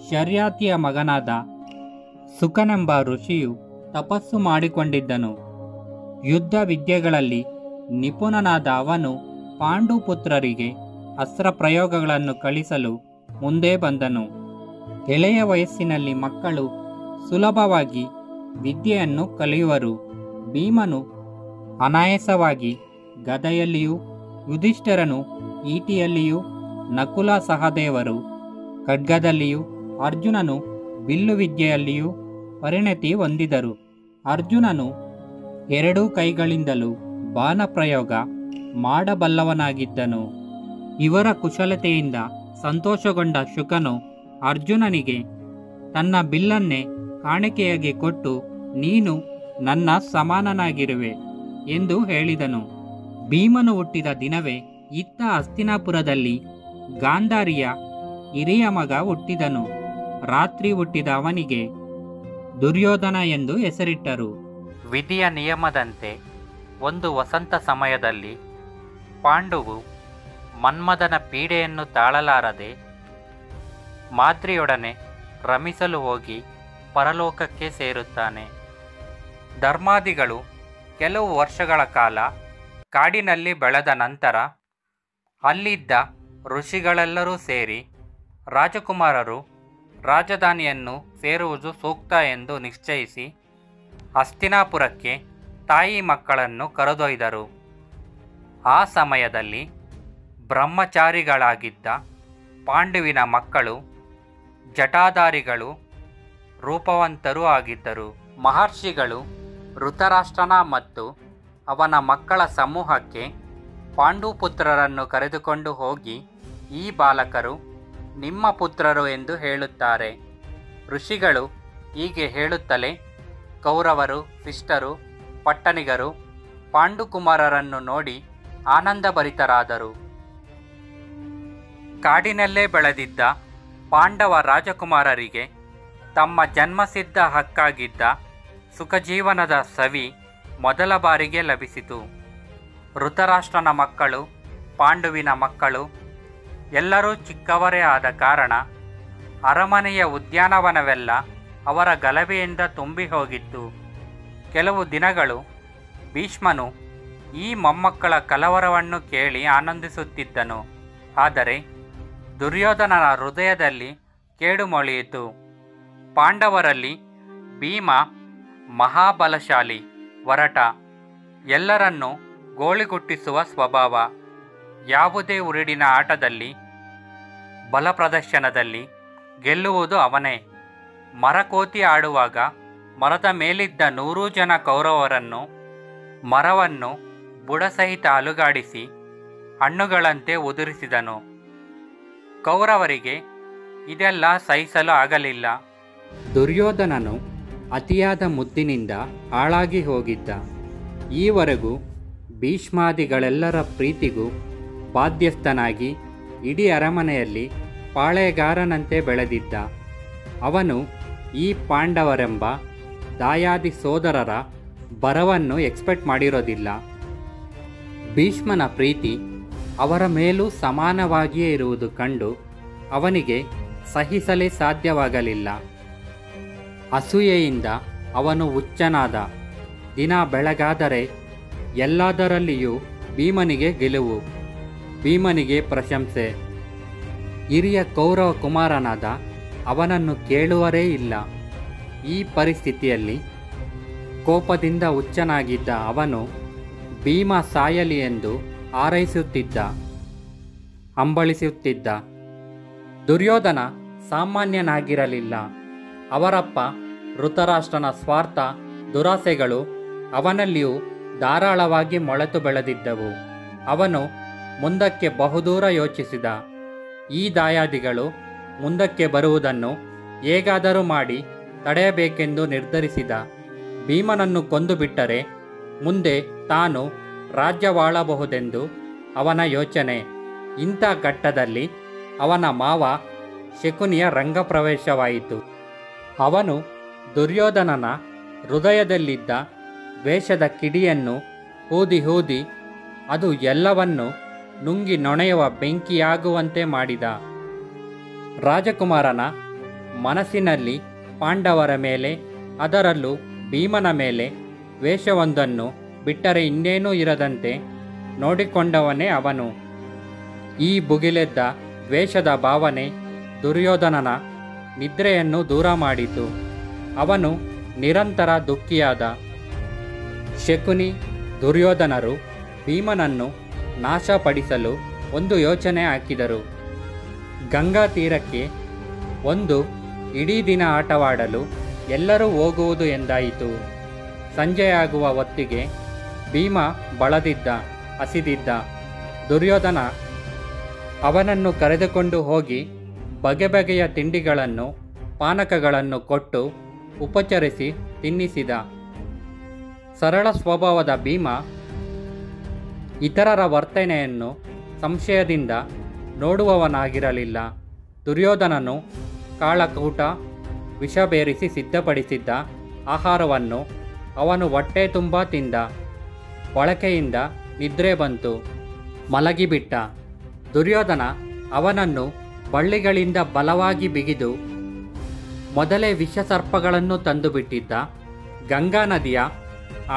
ಶರ್ಯಾತಿಯ ಮಗನಾದ ಸುಕನೆಂಬ ಋಷಿಯು ತಪಸ್ಸು ಮಾಡಿಕೊಂಡಿದ್ದನು. ಯುದ್ಧ ವಿದ್ಯೆಗಳಲ್ಲಿ ನಿಪುಣನಾದ ಅವನು ಪಾಂಡುಪುತ್ರರಿಗೆ ಅಸ್ತ್ರ ಪ್ರಯೋಗಗಳನ್ನು ಕಲಿಸಲು ಮುಂದೆ ಬಂದನು. ಎಳೆಯ ವಯಸ್ಸಿನಲ್ಲಿ ಮಕ್ಕಳು ಸುಲಭವಾಗಿ ವಿದ್ಯೆಯನ್ನು ಕಲಿಯುವರು. ಭೀಮನು ಅನಾಯಾಸವಾಗಿ ಗದೆಯಲ್ಲಿಯೂ, ಯುಧಿಷ್ಠಿರನು ಈಟಿಯಲ್ಲಿಯೂ, ನಕುಲ ಸಹದೇವರು ಖಡ್ಗದಲ್ಲಿಯೂ, ಅರ್ಜುನನು ಬಿಲ್ಲು ವಿದ್ಯೆಯಲ್ಲಿಯೂ ಪರಿಣತಿ ಹೊಂದಿದರು. ಅರ್ಜುನನು 2 ಕೈಗಳಿಂದಲೂ ಬಾಣಪ್ರಯೋಗ ಮಾಡಬಲ್ಲವನಾಗಿದ್ದನು. ಇವರ ಕುಶಲತೆಯಿಂದ ಸಂತೋಷಗೊಂಡ ಶುಕನು ಅರ್ಜುನನಿಗೆ ತನ್ನ ಬಿಲ್ಲನ್ನೇ ಕಾಣಿಕೆಯಾಗಿ ಕೊಟ್ಟು, ನೀನು ನನ್ನ ಸಮಾನನಾಗಿರುವೆ ಎಂದು ಹೇಳಿದನು. ಭೀಮನು ಹುಟ್ಟಿದ ದಿನವೇ ಇತ್ತ ಹಸ್ತಿನಾಪುರದಲ್ಲಿ ಗಾಂಧಾರಿಯ ಹಿರಿಯ ಮಗ ಹುಟ್ಟಿದನು. ರಾತ್ರಿ ಹುಟ್ಟಿದ ಅವನಿಗೆ ದುರ್ಯೋಧನ ಎಂದು ಹೆಸರಿಟ್ಟರು. ವಿಧಿಯ ನಿಯಮದಂತೆ ಒಂದು ವಸಂತ ಸಮಯದಲ್ಲಿ ಪಾಂಡುವು ಮನ್ಮಥನ ಪೀಡೆಯನ್ನು ತಾಳಲಾರದೆ ಮಾದ್ರಿಯೊಡನೆ ರಮಿಸಲು ಹೋಗಿ ಪರಲೋಕಕ್ಕೆ ಸೇರುತ್ತಾನೆ. ಧರ್ಮಾದಿಗಳು ಕೆಲವು ವರ್ಷಗಳ ಕಾಲ ಕಾಡಿನಲ್ಲಿ ಬೆಳೆದ ನಂತರ ಅಲ್ಲಿದ್ದ ಋಷಿಗಳೆಲ್ಲರೂ ಸೇರಿ ರಾಜಕುಮಾರರು ರಾಜಧಾನಿಯನ್ನು ಸೇರುವುದು ಸೂಕ್ತ ಎಂದು ನಿಶ್ಚಯಿಸಿ ಹಸ್ತಿನಾಪುರಕ್ಕೆ ತಾಯಿ ಮಕ್ಕಳನ್ನು ಕರೆದೊಯ್ದರು. ಆ ಸಮಯದಲ್ಲಿ ಬ್ರಹ್ಮಚಾರಿಗಳಾಗಿದ್ದ ಪಾಂಡುವಿನ ಮಕ್ಕಳು ಜಟಾಧಾರಿಗಳು, ರೂಪವಂತರೂ ಆಗಿದ್ದರು. ಮಹರ್ಷಿಗಳು ಧೃತರಾಷ್ಟ್ರನ ಮತ್ತು ಅವನ ಮಕ್ಕಳ ಸಮೂಹಕ್ಕೆ ಪಾಂಡುಪುತ್ರರನ್ನು ಕರೆದುಕೊಂಡು ಹೋಗಿ, ಈ ಬಾಲಕರು ನಿಮ್ಮ ಪುತ್ರರು ಎಂದು ಹೇಳುತ್ತಾರೆ. ಋಷಿಗಳು ಹೀಗೆ ಹೇಳುತ್ತಲೇ ಕೌರವರು, ಶಿಷ್ಟರು, ಪಟ್ಟಣಿಗರು ಪಾಂಡುಕುಮಾರರನ್ನು ನೋಡಿ ಆನಂದಭರಿತರಾದರು. ಕಾಡಿನಲ್ಲೇ ಬೆಳೆದಿದ್ದ ಪಾಂಡವ ರಾಜಕುಮಾರರಿಗೆ ತಮ್ಮ ಜನ್ಮಸಿದ್ಧ ಹಕ್ಕಾಗಿದ್ದ ಸುಖಜೀವನದ ಸವಿ ಮೊದಲ ಬಾರಿಗೆ ಲಭಿಸಿತು. ಧೃತರಾಷ್ಟ್ರನ ಮಕ್ಕಳು, ಪಾಂಡುವಿನ ಮಕ್ಕಳು ಎಲ್ಲರೂ ಚಿಕ್ಕವರೇ ಆದ ಕಾರಣ ಅರಮನೆಯ ಉದ್ಯಾನವನವೆಲ್ಲ ಅವರ ಗಲಭೆಯಿಂದ ತುಂಬಿ ಹೋಗಿತ್ತು. ಕೆಲವು ದಿನಗಳು ಭೀಷ್ಮನು ಈ ಮೊಮ್ಮಕ್ಕಳ ಕಲವರವನ್ನು ಕೇಳಿ ಆನಂದಿಸುತ್ತಿದ್ದನು. ಆದರೆ ದುರ್ಯೋಧನನ ಹೃದಯದಲ್ಲಿ ಕೇಡು ಮೊಳೆಯಿತು. ಪಾಂಡವರಲ್ಲಿ ಭೀಮ ಮಹಾಬಲಶಾಲಿ, ಒರಟ, ಎಲ್ಲರನ್ನೂ ಗೋಳಿಗುಟ್ಟಿಸುವ ಸ್ವಭಾವ. ಯಾವುದೇ ಉರುಡಿನ ಆಟದಲ್ಲಿ, ಬಲ ಪ್ರದರ್ಶನದಲ್ಲಿ ಗೆಲ್ಲುವುದು ಅವನೇ. ಮರಕೋತಿ ಆಡುವಾಗ ಮರದ ಮೇಲಿದ್ದ 100 ಜನ ಕೌರವರನ್ನು ಮರವನ್ನು ಬುಡಸಹಿತ ಅಲುಗಾಡಿಸಿ ಹಣ್ಣುಗಳಂತೆ ಉದುರಿಸಿದನು. ಕೌರವರಿಗೆ ಇದೆಲ್ಲ ಸಹಿಸಲು ಆಗಲಿಲ್ಲ. ದುರ್ಯೋಧನನು ಅತಿಯಾದ ಮುದ್ದಿನಿಂದ ಹಾಳಾಗಿ ಹೋಗಿದ್ದ. ಈವರೆಗೂ ಭೀಷ್ಮಾದಿಗಳೆಲ್ಲರ ಪ್ರೀತಿಗೂ ಬಾಧ್ಯಸ್ಥನಾಗಿ ಇಡೀ ಅರಮನೆಯಲ್ಲಿ ಪಾಳೆಗಾರನಂತೆ ಬೆಳೆದಿದ್ದ ಅವನು ಈ ಪಾಂಡವರೆಂಬ ದಾಯಾದಿ ಸೋದರರ ಬರವನ್ನು ಎಕ್ಸ್ಪೆಕ್ಟ್ ಮಾಡಿರೋದಿಲ್ಲ. ಭೀಷ್ಮನ ಪ್ರೀತಿ ಅವರ ಮೇಲೂ ಸಮಾನವಾಗಿಯೇ ಇರುವುದು ಕಂಡು ಅವನಿಗೆ ಸಹಿಸಲೇ ಸಾಧ್ಯವಾಗಲಿಲ್ಲ. ಅಸೂಯೆಯಿಂದ ಅವನು ಹುಚ್ಚನಾದ. ದಿನ ಬೆಳಗಾದರೆ ಎಲ್ಲದರಲ್ಲಿಯೂ ಭೀಮನಿಗೆ ಗೆಲುವು, ಭೀಮನಿಗೆ ಪ್ರಶಂಸೆ. ಹಿರಿಯ ಕೌರವ ಕುಮಾರನಾದ ಅವನನ್ನು ಕೇಳುವರೇ ಇಲ್ಲ. ಈ ಪರಿಸ್ಥಿತಿಯಲ್ಲಿ ಕೋಪದಿಂದ ಹುಚ್ಚನಾಗಿದ್ದ ಅವನು ಭೀಮ ಸಾಯಲಿ ಎಂದು ಹಾರೈಸುತ್ತಿದ್ದ, ಹಂಬಲಿಸುತ್ತಿದ್ದ. ದುರ್ಯೋಧನ ಸಾಮಾನ್ಯನಾಗಿರಲಿಲ್ಲ. ಅವರಪ್ಪ ಧೃತರಾಷ್ಟ್ರನ ಸ್ವಾರ್ಥ, ದುರಾಸೆಗಳು ಅವನಲ್ಲಿಯೂ ಧಾರಾಳವಾಗಿ ಮೊಳೆತು ಬೆಳೆದಿದ್ದವು. ಅವನು ಮುಂದಕ್ಕೆ ಬಹುದೂರ ಯೋಚಿಸಿದ. ಈ ದಾಯಾದಿಗಳು ಮುಂದಕ್ಕೆ ಬರುವುದನ್ನು ಹೇಗಾದರೂ ಮಾಡಿ ತಡೆಯಬೇಕೆಂದು ನಿರ್ಧರಿಸಿದ. ಭೀಮನನ್ನು ಕೊಂದು ಬಿಟ್ಟರೆ ಮುಂದೆ ತಾನು ರಾಜ್ಯವಾಳಬಹುದೆಂದು ಅವನ ಯೋಚನೆ. ಇಂಥ ಘಟ್ಟದಲ್ಲಿ ಅವನ ಮಾವ ಶಕುನಿಯ ರಂಗಪ್ರವೇಶವಾಯಿತು. ಅವನು ದುರ್ಯೋಧನನ ಹೃದಯದಲ್ಲಿದ್ದ ದ್ವೇಷದ ಕಿಡಿಯನ್ನು ಊದಿ ಅದು ಎಲ್ಲವನ್ನೂ ನುಂಗಿ ನೊಣೆಯುವ ಬೆಂಕಿಯಾಗುವಂತೆ ಮಾಡಿದ. ರಾಜಕುಮಾರನ ಮನಸ್ಸಿನಲ್ಲಿ ಪಾಂಡವರ ಮೇಲೆ, ಅದರಲ್ಲೂ ಭೀಮನ ಮೇಲೆ ದ್ವೇಷವೊಂದನ್ನು ಬಿಟ್ಟರೆ ಇನ್ನೇನೂ ಇರದಂತೆ ನೋಡಿಕೊಂಡವನೇ ಅವನು. ಈ ಭುಗಿಲೆದ್ದ ದ್ವೇಷದ ಭಾವನೆ ದುರ್ಯೋಧನನ ನಿದ್ರೆಯನ್ನು ದೂರ ಮಾಡಿತು. ಅವನು ನಿರಂತರ ದುಃಖಿಯಾದ. ಶಕುನಿ, ದುರ್ಯೋಧನರು ಭೀಮನನ್ನು ನಾಶಪಡಿಸಲು ಒಂದು ಯೋಚನೆ ಹಾಕಿದರು. ಗಂಗಾ ತೀರಕ್ಕೆ ಒಂದು ಇಡೀ ದಿನ ಆಟವಾಡಲು ಎಲ್ಲರೂ ಹೋಗುವುದು ಎಂದಾಯಿತು. ಸಂಜೆಯಾಗುವ ಹೊತ್ತಿಗೆ ಭೀಮ ಬಳದಿದ್ದ, ಹಸಿದಿದ್ದ. ದುರ್ಯೋಧನ ಅವನನ್ನು ಕರೆದುಕೊಂಡು ಹೋಗಿ ಬಗೆ ಬಗೆಯ ತಿಂಡಿಗಳನ್ನು, ಪಾನಕಗಳನ್ನು ಕೊಟ್ಟು ಉಪಚರಿಸಿ ತಿನ್ನಿಸಿದ. ಸರಳ ಸ್ವಭಾವದ ಭೀಮ ಇತರರ ವರ್ತನೆಯನ್ನು ಸಂಶಯದಿಂದ ನೋಡುವವನಾಗಿರಲಿಲ್ಲ. ದುರ್ಯೋಧನನು ಕಾಳಕೂಟ ವಿಷ ಬೇರಿಸಿ ಸಿದ್ಧಪಡಿಸಿದ್ದ ಆಹಾರವನ್ನು ಅವನು ಹೊಟ್ಟೆ ತುಂಬ ತಿಂದ. ಬಳಕೆಯಿಂದ ನಿದ್ರೆ ಬಂತು, ಮಲಗಿಬಿಟ್ಟ. ದುರ್ಯೋಧನ ಅವನನ್ನು ಬಳ್ಳಿಗಳಿಂದ ಬಲವಾಗಿ ಬಿಗಿದು ಮೊದಲೇ ವಿಷಸರ್ಪಗಳನ್ನು ತಂದುಬಿಟ್ಟಿದ್ದ. ಗಂಗಾ ನದಿಯ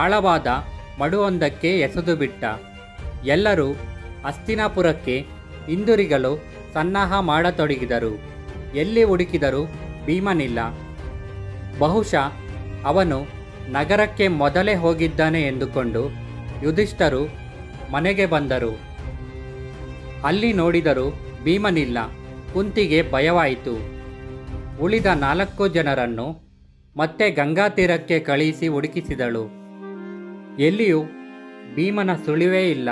ಆಳವಾದ ಮಡುವೊಂದಕ್ಕೆ ಎಸೆದು ಬಿಟ್ಟ. ಎಲ್ಲರೂ ಹಸ್ತಿನಾಪುರಕ್ಕೆ ಹಿಂದಿರುಗಲು ಸನ್ನಾಹ ಮಾಡತೊಡಗಿದರು. ಎಲ್ಲಿ ಹುಡುಕಿದರೂ ಭೀಮನಿಲ್ಲ. ಬಹುಶಃ ಅವನು ನಗರಕ್ಕೆ ಮೊದಲೇ ಹೋಗಿದ್ದಾನೆ ಎಂದುಕೊಂಡು ಯುಧಿಷ್ಠರು ಮನೆಗೆ ಬಂದರು. ಅಲ್ಲಿ ನೋಡಿದರೂ ಭೀಮನಿಲ್ಲ. ಕುಂತಿಗೆ ಭಯವಾಯಿತು. ಉಳಿದ 4 ಜನರನ್ನು ಮತ್ತೆ ಗಂಗಾ ತೀರಕ್ಕೆ ಕಳುಹಿಸಿ ಹುಡುಕಿಸಿದಳು. ಎಲ್ಲಿಯೂ ಭೀಮನ ಸುಳಿವೇ ಇಲ್ಲ.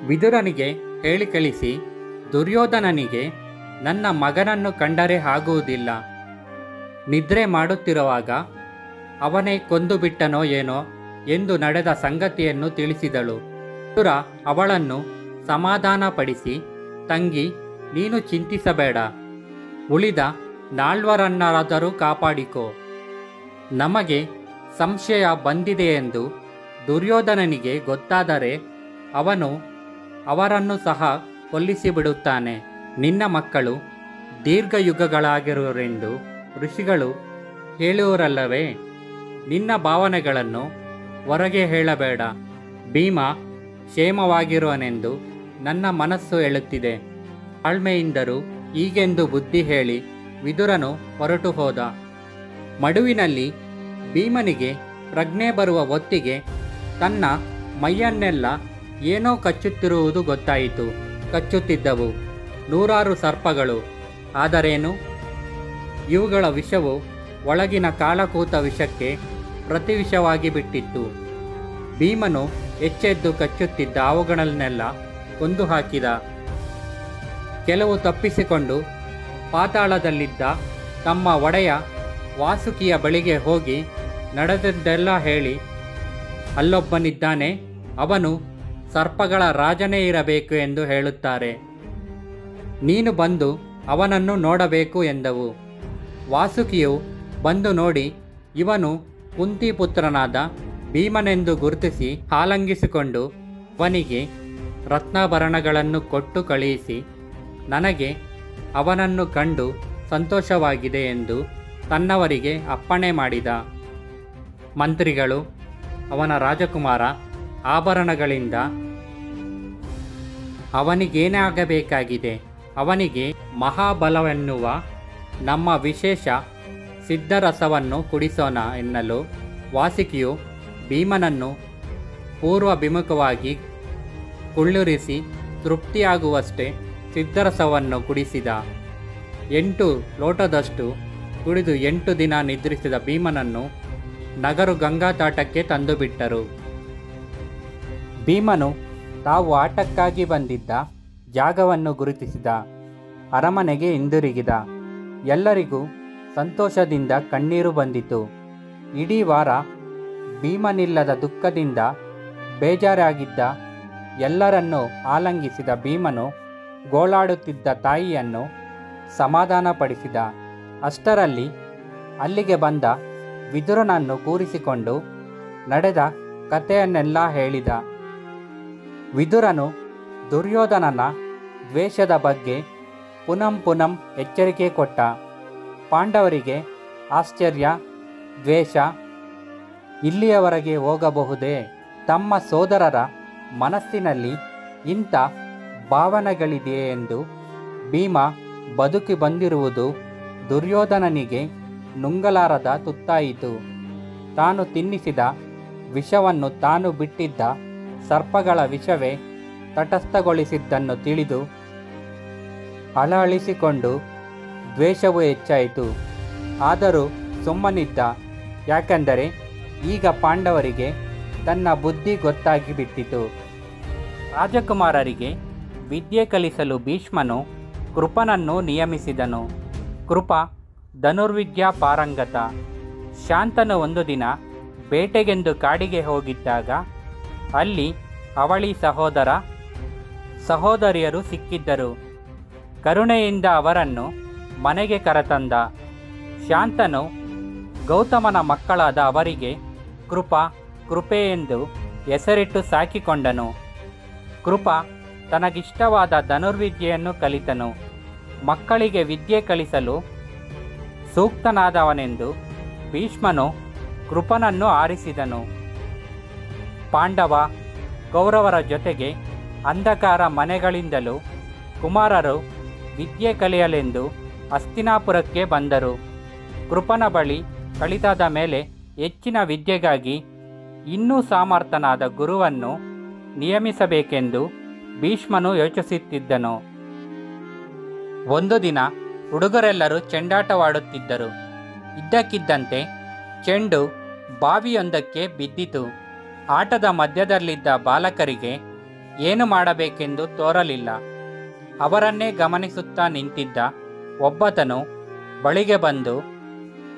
ವಿದುರನಿಗೆ ಹೇಳಿ ಕಳಿಸಿ, ದುರ್ಯೋಧನನಿಗೆ ನನ್ನ ಮಗನನ್ನು ಕಂಡರೆ ಆಗುವುದಿಲ್ಲ. ನಿದ್ರೆ ಮಾಡುತ್ತಿರುವಾಗ ಅವನೇ ಕೊಂದು ಬಿಟ್ಟನೋ ಏನೋ ಎಂದು ನಡೆದ ಸಂಗತಿಯನ್ನು ತಿಳಿಸಿದಳು. ವಿದುರ ಅವಳನ್ನು ಸಮಾಧಾನಪಡಿಸಿ, ತಂಗಿ, ನೀನು ಚಿಂತಿಸಬೇಡ. ಉಳಿದ 4ರನ್ನಾದರೂ ಕಾಪಾಡಿಕೋ. ನಮಗೆ ಸಂಶಯ ಬಂದಿದೆ ಎಂದು ದುರ್ಯೋಧನನಿಗೆ ಗೊತ್ತಾದರೆ ಅವನು ಅವರನ್ನು ಸಹ ಕೊಲ್ಲಿಸಿಬಿಡುತ್ತಾನೆ. ನಿನ್ನ ಮಕ್ಕಳು ದೀರ್ಘಯುಗಗಳಾಗಿರುವರೆಂದು ಋಷಿಗಳು ಹೇಳುವರಲ್ಲವೇ? ನಿನ್ನ ಭಾವನೆಗಳನ್ನು ಹೊರಗೆ ಹೇಳಬೇಡ. ಭೀಮ ಕ್ಷೇಮವಾಗಿರುವನೆಂದು ನನ್ನ ಮನಸ್ಸು ಹೇಳುತ್ತಿದೆ. ತಾಳ್ಮೆಯಿಂದರು ಹೀಗೆಂದು ಬುದ್ಧಿ ಹೇಳಿ ವಿದುರನು ಹೊರಟು ಹೋದ. ಮಡುವಿನಲ್ಲಿ ಭೀಮನಿಗೆ ಪ್ರಜ್ಞೆ ಬರುವ ಹೊತ್ತಿಗೆ ತನ್ನ ಮೈಯನ್ನೆಲ್ಲ ಏನೋ ಕಚ್ಚುತ್ತಿರುವುದು ಗೊತ್ತಾಯಿತು. ಕಚ್ಚುತ್ತಿದ್ದವು 100 ಸರ್ಪಗಳು. ಆದರೇನು? ಇವುಗಳ ವಿಷವು ಒಳಗಿನ ಕಾಳಕೂತ ವಿಷಕ್ಕೆ ಪ್ರತಿವಿಷವಾಗಿ ಬಿಟ್ಟಿತ್ತು. ಭೀಮನು ಎಚ್ಚೆದ್ದು ಕಚ್ಚುತ್ತಿದ್ದ ಅವುಗಳನ್ನೆಲ್ಲ ಕೊಂದು ಹಾಕಿದ. ಕೆಲವು ತಪ್ಪಿಸಿಕೊಂಡು ಪಾತಾಳದಲ್ಲಿದ್ದ ತಮ್ಮ ಒಡೆಯ ವಾಸುಕಿಯ ಬಳಿಗೆ ಹೋಗಿ ನಡೆದದ್ದೆಲ್ಲ ಹೇಳಿ, ಅಲ್ಲೊಬ್ಬನಿದ್ದಾನೆ, ಅವನು ಸರ್ಪಗಳ ರಾಜನೇ ಇರಬೇಕು ಎಂದು ಹೇಳುತ್ತಾರೆ. ನೀನು ಬಂದು ಅವನನ್ನು ನೋಡಬೇಕು ಎಂದವು. ವಾಸುಕಿಯು ಬಂದು ನೋಡಿ, ಇವನು ಕುಂತಿಪುತ್ರನಾದ ಭೀಮನೆಂದು ಗುರುತಿಸಿ ಆಲಂಗಿಸಿಕೊಂಡು ಅವನಿಗೆ ರತ್ನಾಭರಣಗಳನ್ನು ಕೊಟ್ಟು ಕಳುಹಿಸಿ, ನನಗೆ ಅವನನ್ನು ಕಂಡು ಸಂತೋಷವಾಗಿದೆ ಎಂದು ತನ್ನವರಿಗೆ ಅಪ್ಪಣೆ ಮಾಡಿದ. ಮಂತ್ರಿಗಳು, ಅವನ ರಾಜಕುಮಾರ ಆಭರಣಗಳಿಂದ ಅವನಿಗೇನಾಗಬೇಕಾಗಿದೆ? ಅವನಿಗೆ ಮಹಾಬಲವೆನ್ನುವ ನಮ್ಮ ವಿಶೇಷ ಸಿದ್ಧರಸವನ್ನು ಕುಡಿಸೋಣ ಎನ್ನಲು ವಾಸುಕಿಯು ಭೀಮನನ್ನು ಪೂರ್ವಾಭಿಮುಖವಾಗಿ ಕುಳ್ಳುರಿಸಿ ತೃಪ್ತಿಯಾಗುವಷ್ಟೇ ಸಿದ್ಧರಸವನ್ನು ಕುಡಿಸಿದ. 8 ಲೋಟದಷ್ಟು ಕುಡಿದು 8 ದಿನ ನಿದ್ರಿಸಿದ ಭೀಮನನ್ನು ನಗರು ಗಂಗಾತಾಟಕ್ಕೆ ತಂದುಬಿಟ್ಟರು. ಭೀಮನು ತಾವು ಆಟಕ್ಕಾಗಿ ಬಂದಿದ್ದ ಜಾಗವನ್ನು ಗುರುತಿಸಿದ. ಅರಮನೆಗೆ ಹಿಂದಿರುಗಿದ. ಎಲ್ಲರಿಗೂ ಸಂತೋಷದಿಂದ ಕಣ್ಣೀರು ಬಂದಿತು. ಇಡೀ ವಾರ ಭೀಮನಿಲ್ಲದ ದುಃಖದಿಂದ ಬೇಜಾರಾಗಿದ್ದ ಎಲ್ಲರನ್ನೂ ಆಲಂಗಿಸಿದ ಭೀಮನು ಗೋಳಾಡುತ್ತಿದ್ದ ತಾಯಿಯನ್ನು ಸಮಾಧಾನಪಡಿಸಿದ. ಅಷ್ಟರಲ್ಲಿ ಅಲ್ಲಿಗೆ ಬಂದ ವಿದುರನನ್ನು ಕೂರಿಸಿಕೊಂಡು ನಡೆದ ಕಥೆಯನ್ನೆಲ್ಲ ಹೇಳಿದ. ವಿದುರನು ದುರ್ಯೋಧನನ ದ್ವೇಷದ ಬಗ್ಗೆ ಪುನಃ ಎಚ್ಚರಿಕೆ ಕೊಟ್ಟ. ಪಾಂಡವರಿಗೆ ಆಶ್ಚರ್ಯ, ದ್ವೇಷ ಇಲ್ಲಿಯವರೆಗೆ ಹೋಗಬಹುದೇ? ತಮ್ಮ ಸೋದರರ ಮನಸ್ಸಿನಲ್ಲಿ ಇಂಥ ಭಾವನೆಗಳಿದೆಯೇ ಎಂದು ಭೀಮ ಬದುಕಿ ಬಂದಿರುವುದು ದುರ್ಯೋಧನನಿಗೆ ನುಂಗಲಾರದ ತುತ್ತಾಯಿತು. ತಾನು ತಿನ್ನಿಸಿದ ವಿಷವನ್ನು ತಾನು ಬಿಟ್ಟಿದ್ದ ಸರ್ಪಗಳ ವಿಷವೇ ತಟಸ್ಥಗೊಳಿಸಿದ್ದನ್ನು ತಿಳಿದು ಅಳವಳಿಸಿಕೊಂಡು ದ್ವೇಷವು ಹೆಚ್ಚಾಯಿತು. ಆದರೂ ಸುಮ್ಮನಿದ್ದ. ಯಾಕೆಂದರೆ ಈಗ ಪಾಂಡವರಿಗೆ ತನ್ನ ಬುದ್ಧಿ ಗೊತ್ತಾಗಿ ಬಿಟ್ಟಿತು. ರಾಜಕುಮಾರರಿಗೆ ವಿದ್ಯೆ ಕಲಿಸಲು ಭೀಷ್ಮನು ಕೃಪನನ್ನು ನಿಯಮಿಸಿದನು. ಕೃಪ ಧನುರ್ವಿದ್ಯಾ ಪಾರಂಗತ. ಶಾಂತನು ಒಂದು ದಿನ ಬೇಟೆಗೆಂದು ಕಾಡಿಗೆ ಹೋಗಿದ್ದಾಗ ಅಲ್ಲಿ ಅವಳಿ ಸಹೋದರಿಯರು ಸಿಕ್ಕಿದ್ದರು. ಕರುಣೆಯಿಂದ ಅವರನ್ನು ಮನೆಗೆ ಕರೆತಂದ. ಶಾಂತನು ಗೌತಮನ ಮಕ್ಕಳಾದ ಅವರಿಗೆ ಕೃಪೆ ಎಂದು ಹೆಸರಿಟ್ಟು ಸಾಕಿಕೊಂಡನು. ಕೃಪ ತನಗಿಷ್ಟವಾದ ಧನುರ್ವಿದ್ಯೆಯನ್ನು ಕಲಿತನು. ಮಕ್ಕಳಿಗೆ ವಿದ್ಯೆ ಕಲಿಸಲು ಸೂಕ್ತನಾದವನೆಂದು ಭೀಷ್ಮನು ಕೃಪನನ್ನು ಆರಿಸಿದನು. ಪಾಂಡವ ಕೌರವರ ಜೊತೆಗೆ ಅಂಧಕಾರ ಮನೆಗಳಿಂದಲೂ ಕುಮಾರರು ವಿದ್ಯೆ ಕಲಿಯಲೆಂದು ಹಸ್ತಿನಾಪುರಕ್ಕೆ ಬಂದರು. ಕೃಪನ ಬಳಿ ಕಲಿತಾದ ಮೇಲೆ ಹೆಚ್ಚಿನ ವಿದ್ಯೆಗಾಗಿ ಇನ್ನೂ ಸಮರ್ಥನಾದ ಗುರುವನ್ನು ನಿಯಮಿಸಬೇಕೆಂದು ಭೀಷ್ಮನು ಯೋಚಿಸುತ್ತಿದ್ದನು. ಒಂದು ದಿನ ಹುಡುಗರೆಲ್ಲರೂ ಚೆಂಡಾಟವಾಡುತ್ತಿದ್ದರು. ಇದ್ದಕ್ಕಿದ್ದಂತೆ ಚೆಂಡು ಬಾವಿಯೊಂದಕ್ಕೆ ಬಿದ್ದಿತು. ಆಟದ ಮಧ್ಯದಲ್ಲಿದ್ದ ಬಾಲಕರಿಗೆ ಏನು ಮಾಡಬೇಕೆಂದು ತೋರಲಿಲ್ಲ. ಅವರನ್ನೇ ಗಮನಿಸುತ್ತಾ ನಿಂತಿದ್ದ ಒಬ್ಬತನು ಬಳಿಗೆ ಬಂದು,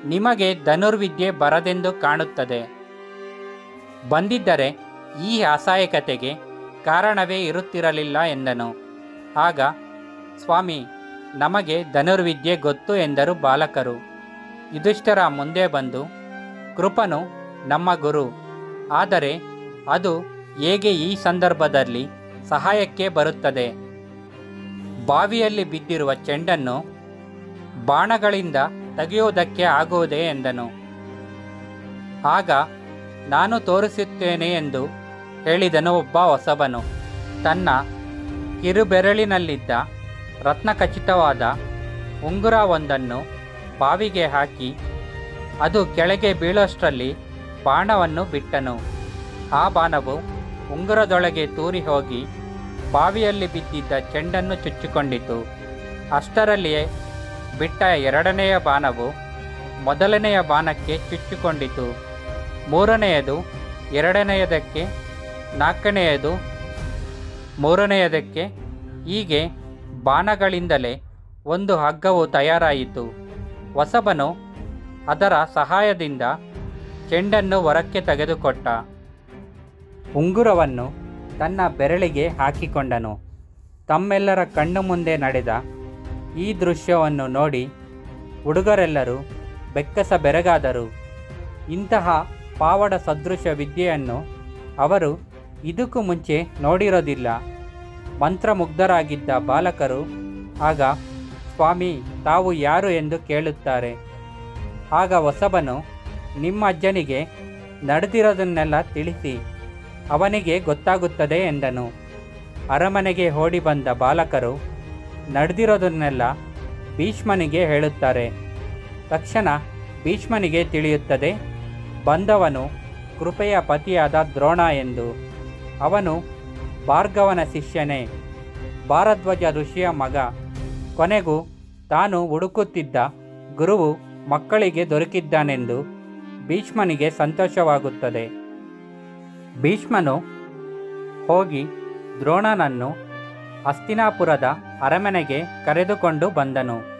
ನಿಮಗೆ ಧನುರ್ವಿದ್ಯೆ ಬರದೆಂದು ಕಾಣುತ್ತದೆ. ಬಂದಿದ್ದರೆ ಈ ಅಸಹಾಯಕತೆಗೆ ಕಾರಣವೇ ಇರುತ್ತಿರಲಿಲ್ಲ ಎಂದನು. ಆಗ, ಸ್ವಾಮಿ, ನಮಗೆ ಧನುರ್ವಿದ್ಯೆ ಗೊತ್ತು ಎಂದರು ಬಾಲಕರು. ಯುಧಿಷ್ಠಿರ ಮುಂದೆ ಬಂದು, ಕೃಪನು ನಮ್ಮ ಗುರು, ಆದರೆ ಅದು ಹೇಗೆ ಈ ಸಂದರ್ಭದಲ್ಲಿ ಸಹಾಯಕ್ಕೆ ಬರುತ್ತದೆ? ಬಾವಿಯಲ್ಲಿ ಬಿದ್ದಿರುವ ಚೆಂಡನ್ನು ಬಾಣಗಳಿಂದ ತೆಗೆಯುವುದಕ್ಕೆ ಆಗುವುದೇ ಎಂದನು. ಆಗ, ನಾನು ತೋರಿಸುತ್ತೇನೆ ಎಂದು ಹೇಳಿದನು ಒಬ್ಬ ಹೊಸಬನು. ತನ್ನ ಕಿರುಬೆರಳಿನಲ್ಲಿದ್ದ ರತ್ನಖಚಿತವಾದ ಉಂಗುರವೊಂದನ್ನು ಬಾವಿಗೆ ಹಾಕಿ ಅದು ಕೆಳಗೆ ಬೀಳೋಷ್ಟರಲ್ಲಿ ಬಾಣವನ್ನು ಬಿಟ್ಟನು. ಆ ಬಾಣವು ಉಂಗುರದೊಳಗೆ ತೂರಿ ಹೋಗಿ ಬಾವಿಯಲ್ಲಿ ಬಿದ್ದಿದ್ದ ಚೆಂಡನ್ನು ಚುಚ್ಚಿಕೊಂಡಿತು. ಅಷ್ಟರಲ್ಲಿಯೇ ಬಿಟ್ಟ ಎರಡನೆಯ ಬಾಣವು ಮೊದಲನೆಯ ಬಾಣಕ್ಕೆ ಚುಚ್ಚಿಕೊಂಡಿತು. ಮೂರನೆಯದು ಎರಡನೆಯದಕ್ಕೆ, ನಾಲ್ಕನೆಯದು ಮೂರನೆಯದಕ್ಕೆ, ಹೀಗೆ ಬಾಣಗಳಿಂದಲೇ ಒಂದು ಹಗ್ಗವು ತಯಾರಾಯಿತು. ಹೊಸಬನು ಅದರ ಸಹಾಯದಿಂದ ಚೆಂಡನ್ನು ಹೊರಕ್ಕೆ ತೆಗೆದುಕೊಟ್ಟ. ಉಂಗುರವನ್ನು ತನ್ನ ಬೆರಳಿಗೆ ಹಾಕಿಕೊಂಡನು. ತಮ್ಮೆಲ್ಲರ ಕಣ್ಣು ಮುಂದೆ ನಡೆದ ಈ ದೃಶ್ಯವನ್ನು ನೋಡಿ ಹುಡುಗರೆಲ್ಲರೂ ಬೆಕ್ಕಸ ಬೆರಗಾದರು. ಇಂತಹ ಪಾವಡ ಸದೃಶ ವಿದ್ಯೆಯನ್ನು ಅವರು ಇದಕ್ಕೂ ಮುಂಚೆ ನೋಡಿರೋದಿಲ್ಲ. ಮಂತ್ರಮುಗ್ಧರಾಗಿದ್ದ ಬಾಲಕರು ಆಗ, ಸ್ವಾಮಿ, ತಾವು ಯಾರು ಎಂದು ಕೇಳುತ್ತಾರೆ. ಆಗ ಹೊಸಬನು, ನಿಮ್ಮ ಅಜ್ಜನಿಗೆ ನಡೆದಿರೋದನ್ನೆಲ್ಲ ತಿಳಿಸಿ, ಅವನಿಗೆ ಗೊತ್ತಾಗುತ್ತದೆ ಎಂದನು. ಅರಮನೆಗೆ ಓಡಿ ಬಂದ ಬಾಲಕರು ನಡೆದಿರೋದನ್ನೆಲ್ಲ ಭೀಷ್ಮನಿಗೆ ಹೇಳುತ್ತಾರೆ. ತಕ್ಷಣ ಭೀಷ್ಮನಿಗೆ ತಿಳಿಯುತ್ತದೆ, ಬಂದವನು ಕೃಪೆಯ ಪತಿಯಾದ ದ್ರೋಣ ಎಂದು. ಅವನು ಭಾರ್ಗವನ ಶಿಷ್ಯನೇ, ಭಾರದ್ವಾಜ ಋಷಿಯ ಮಗ. ಕೊನೆಗೂ ತಾನು ಹುಡುಕುತ್ತಿದ್ದ ಗುರುವು ಮಕ್ಕಳಿಗೆ ದೊರಕಿದ್ದಾನೆಂದು ಭೀಷ್ಮನಿಗೆ ಸಂತೋಷವಾಗುತ್ತದೆ. ಭೀಷ್ಮನು ಹೋಗಿ ದ್ರೋಣನನ್ನು ಹಸ್ತಿನಾಪುರದ ಅರಮನೆಗೆ ಕರೆದುಕೊಂಡು ಬಂದನು.